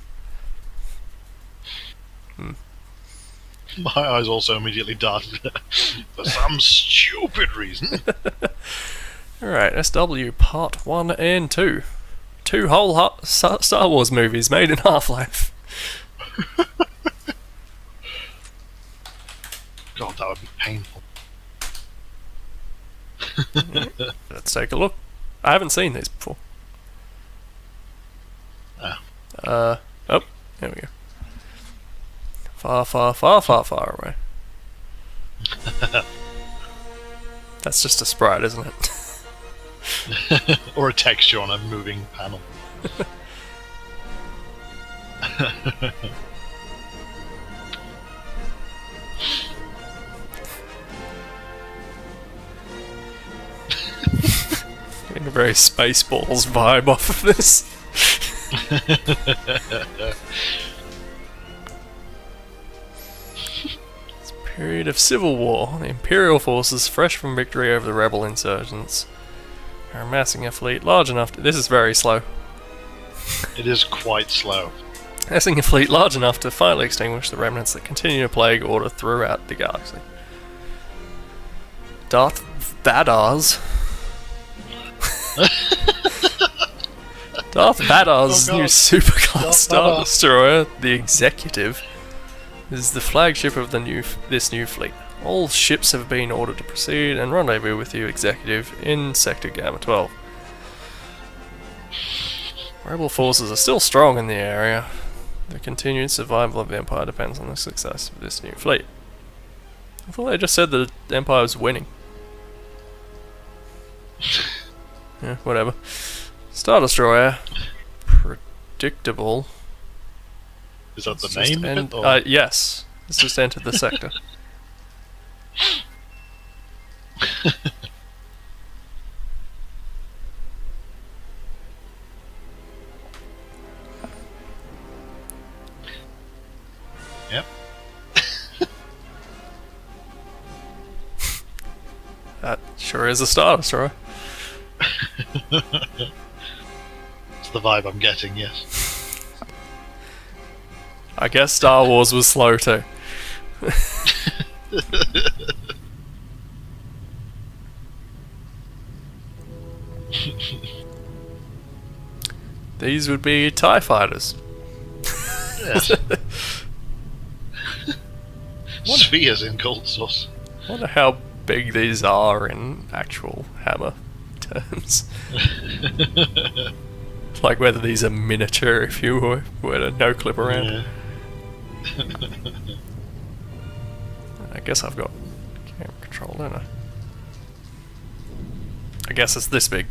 Speaker 2: My eyes also immediately darted for some stupid reason.
Speaker 1: Alright, SW Part 1 and 2. 2 whole Star Wars movies made in Half-Life.
Speaker 2: God, that would be painful.
Speaker 1: Let's take a look. I haven't seen these before. Oh, there we go. Far, far, far, far, far away. That's just a sprite, isn't it?
Speaker 2: Or a texture on a moving panel.
Speaker 1: Getting a very Spaceballs vibe off of this. It's Period of civil war. The Imperial forces, fresh from victory over the rebel insurgents, are amassing a fleet large enough to... This is very slow.
Speaker 2: It is quite slow.
Speaker 1: Amassing a fleet large enough to finally extinguish the remnants that continue to plague order throughout the galaxy. Darth Vadar's... Darth Vadar's new superclass Star Destroyer, the Executive, is the flagship of this new fleet. All ships have been ordered to proceed and rendezvous with you, Executive, in Sector Gamma 12. Rebel forces are still strong in the area. The continued survival of the Empire depends on the success of this new fleet. I thought they just said that the Empire was winning. Yeah, whatever. Star Destroyer. Predictable.
Speaker 2: Is that the name of it? Or?
Speaker 1: Yes. It's just entered the sector.
Speaker 2: Yep.
Speaker 1: That sure is a Star Destroyer.
Speaker 2: It's the vibe I'm getting, yes.
Speaker 1: I guess Star Wars was slow too. These would be TIE fighters.
Speaker 2: Yes. Spheres in cold sauce.
Speaker 1: I wonder how big these are in actual Hammer terms. Like whether these are miniature if you were to no clip around.
Speaker 2: Yeah.
Speaker 1: I guess I've got camera control, don't I? I guess it's this big.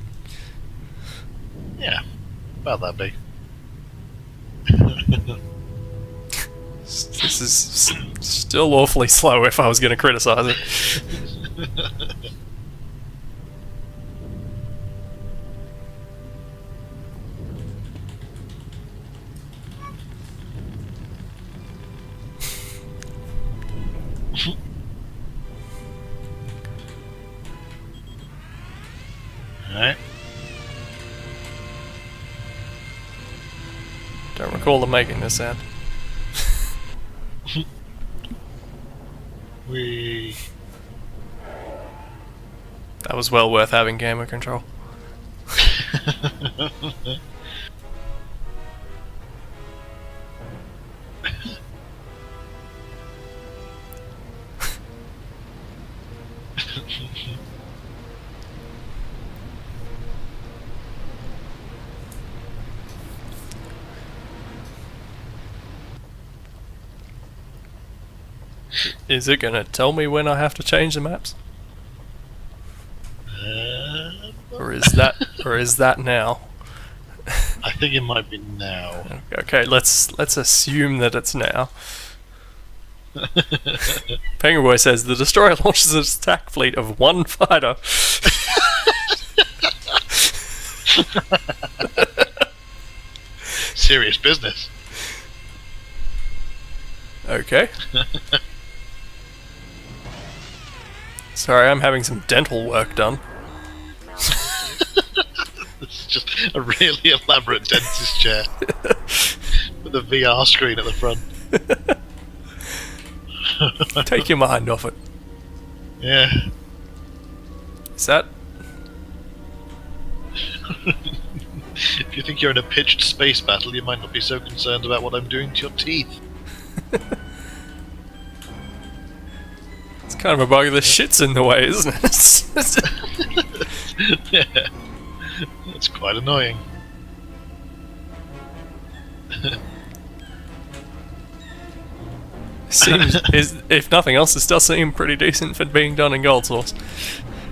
Speaker 2: Yeah, about that big.
Speaker 1: This is still awfully slow if I was going to criticise it.
Speaker 2: Alright.
Speaker 1: Don't recall them making this sound. That was well worth having gamer control. Is it gonna tell me when I have to change the maps? Or is that now?
Speaker 2: I think it might be now.
Speaker 1: Okay, let's assume that it's now. Penguin Boy says the destroyer launches an attack fleet of one fighter.
Speaker 2: Serious business.
Speaker 1: Okay. Sorry, I'm having some dental work done.
Speaker 2: This is just a really elaborate dentist chair with a VR screen at the front.
Speaker 1: Take your mind off it.
Speaker 2: Yeah.
Speaker 1: Is that...
Speaker 2: If you think you're in a pitched space battle, you might not be so concerned about what I'm doing to your teeth.
Speaker 1: It's kind of a bug that shit's in the way, isn't it?
Speaker 2: Yeah. That's quite annoying.
Speaker 1: Seems, if nothing else, this does seem pretty decent for being done in gold source.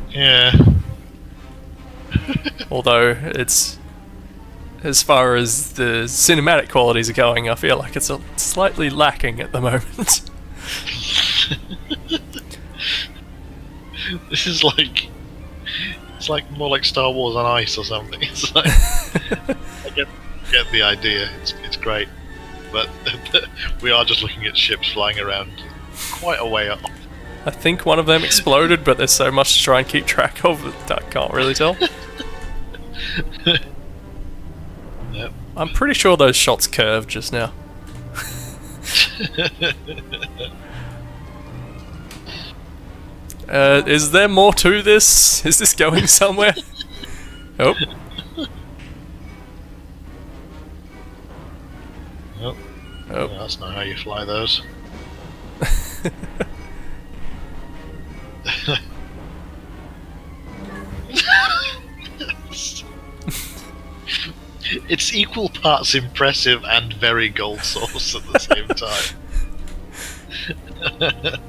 Speaker 2: Yeah.
Speaker 1: Although it's, as far as the cinematic qualities are going, I feel like it's slightly lacking at the moment.
Speaker 2: This is like... It's like more like Star Wars on ice or something. It's like... I get the idea, it's great. But we are just looking at ships flying around quite a way up.
Speaker 1: I think one of them exploded, but there's so much to try and keep track of that I can't really tell.
Speaker 2: Yep.
Speaker 1: I'm pretty sure those shots curved just now. Is there more to this? Is this going somewhere? Oh.
Speaker 2: Nope.
Speaker 1: Oh.
Speaker 2: Yeah, that's not how you fly those. It's equal parts impressive and very gold source at the same time.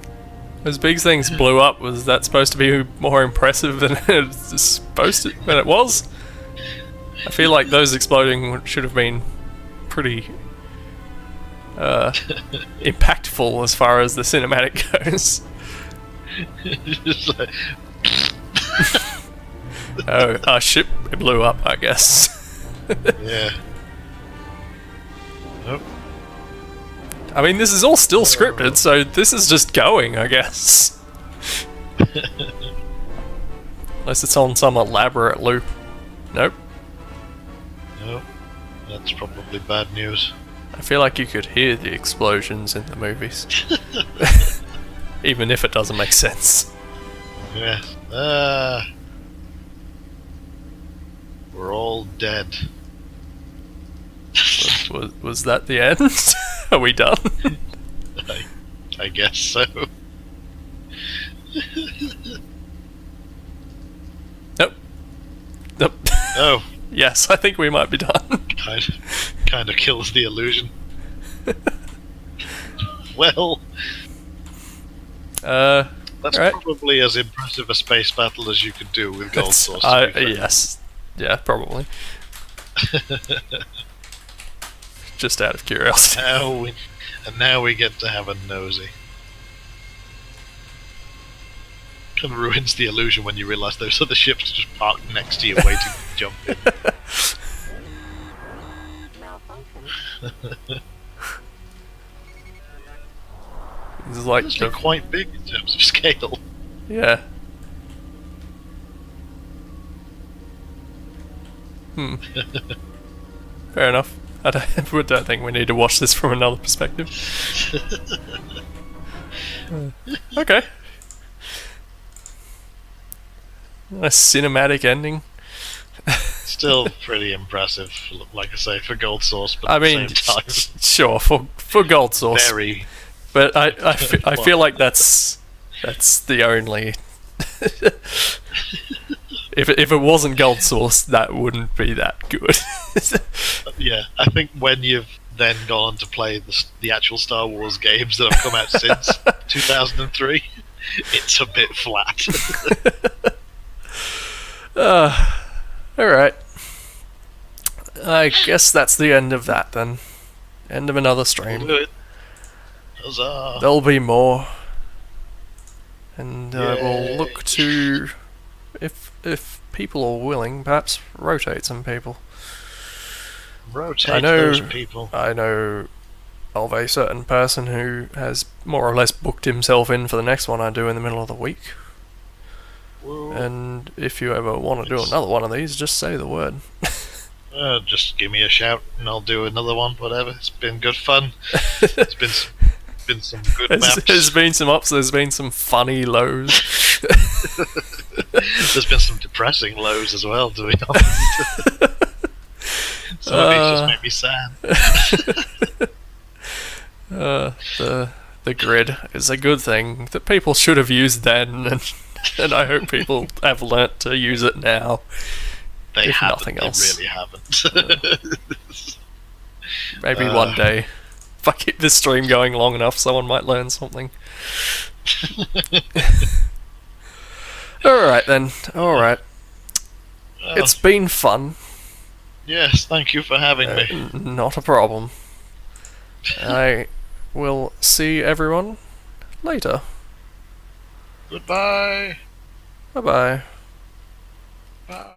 Speaker 1: Those big things blew up. Was that supposed to be more impressive than than it was? I feel like those exploding should have been pretty impactful as far as the cinematic goes.
Speaker 2: Just like,
Speaker 1: Oh, our ship blew up, I guess.
Speaker 2: yeah. Nope.
Speaker 1: I mean, this is all still scripted, so this is just going, I guess. Unless it's on some elaborate loop. Nope.
Speaker 2: Nope. That's probably bad news.
Speaker 1: I feel like you could hear the explosions in the movies. Even if it doesn't make sense.
Speaker 2: Yeah. We're all dead.
Speaker 1: Was that the end? Are we done?
Speaker 2: I guess so.
Speaker 1: Nope. Nope.
Speaker 2: Oh,
Speaker 1: Yes, I think we might be done.
Speaker 2: kind of kills the illusion. Well, that's
Speaker 1: alright.
Speaker 2: probably as impressive a space battle as you could do with gold source.
Speaker 1: Yes. Yeah, probably. Just out of curiosity.
Speaker 2: Now we get to have a nosy. Kind of ruins the illusion when you realise those other ships just parked next to you waiting to jump in.
Speaker 1: This is like
Speaker 2: It's actually quite big in terms of scale.
Speaker 1: yeah. Fair enough. I don't think we need to watch this from another perspective. Okay. Nice cinematic ending.
Speaker 2: Still pretty impressive, like I say, for gold source, but
Speaker 1: I
Speaker 2: at
Speaker 1: mean,
Speaker 2: the same time,
Speaker 1: sure, for gold source.
Speaker 2: very.
Speaker 1: But I feel like that's the only. If it wasn't gold source, that wouldn't be that good.
Speaker 2: Yeah, I think when you've then gone on to play the actual Star Wars games that have come out since 2003, it's a bit flat.
Speaker 1: Alright. I guess that's the end of that then. End of another
Speaker 2: We'll
Speaker 1: stream.
Speaker 2: do it. Huzzah!
Speaker 1: There'll be more. And we'll look to, if people are willing, perhaps rotate some people.
Speaker 2: Rotate those people.
Speaker 1: I know of a certain person who has more or less booked himself in for the next one I do in the middle of the week.
Speaker 2: Whoa.
Speaker 1: And if you ever want to do another one of these, just say the word.
Speaker 2: Just give me a shout and I'll do another one, whatever. It's been good fun. It's been some good maps.
Speaker 1: There's been some ups, there's been some funny lows.
Speaker 2: There's been some depressing lows as well, to be honest. Some of these just make me sad.
Speaker 1: The grid is a good thing that people should have used then, and I hope people have learnt to use it now.
Speaker 2: They
Speaker 1: if
Speaker 2: haven't.
Speaker 1: nothing else.
Speaker 2: They really haven't.
Speaker 1: Maybe one day, if I keep this stream going long enough, someone might learn something. Alright then, alright. It's been fun.
Speaker 2: Yes, thank you for having me.
Speaker 1: Not a problem. I will see everyone later.
Speaker 2: Goodbye.
Speaker 1: Bye-bye.
Speaker 2: Bye.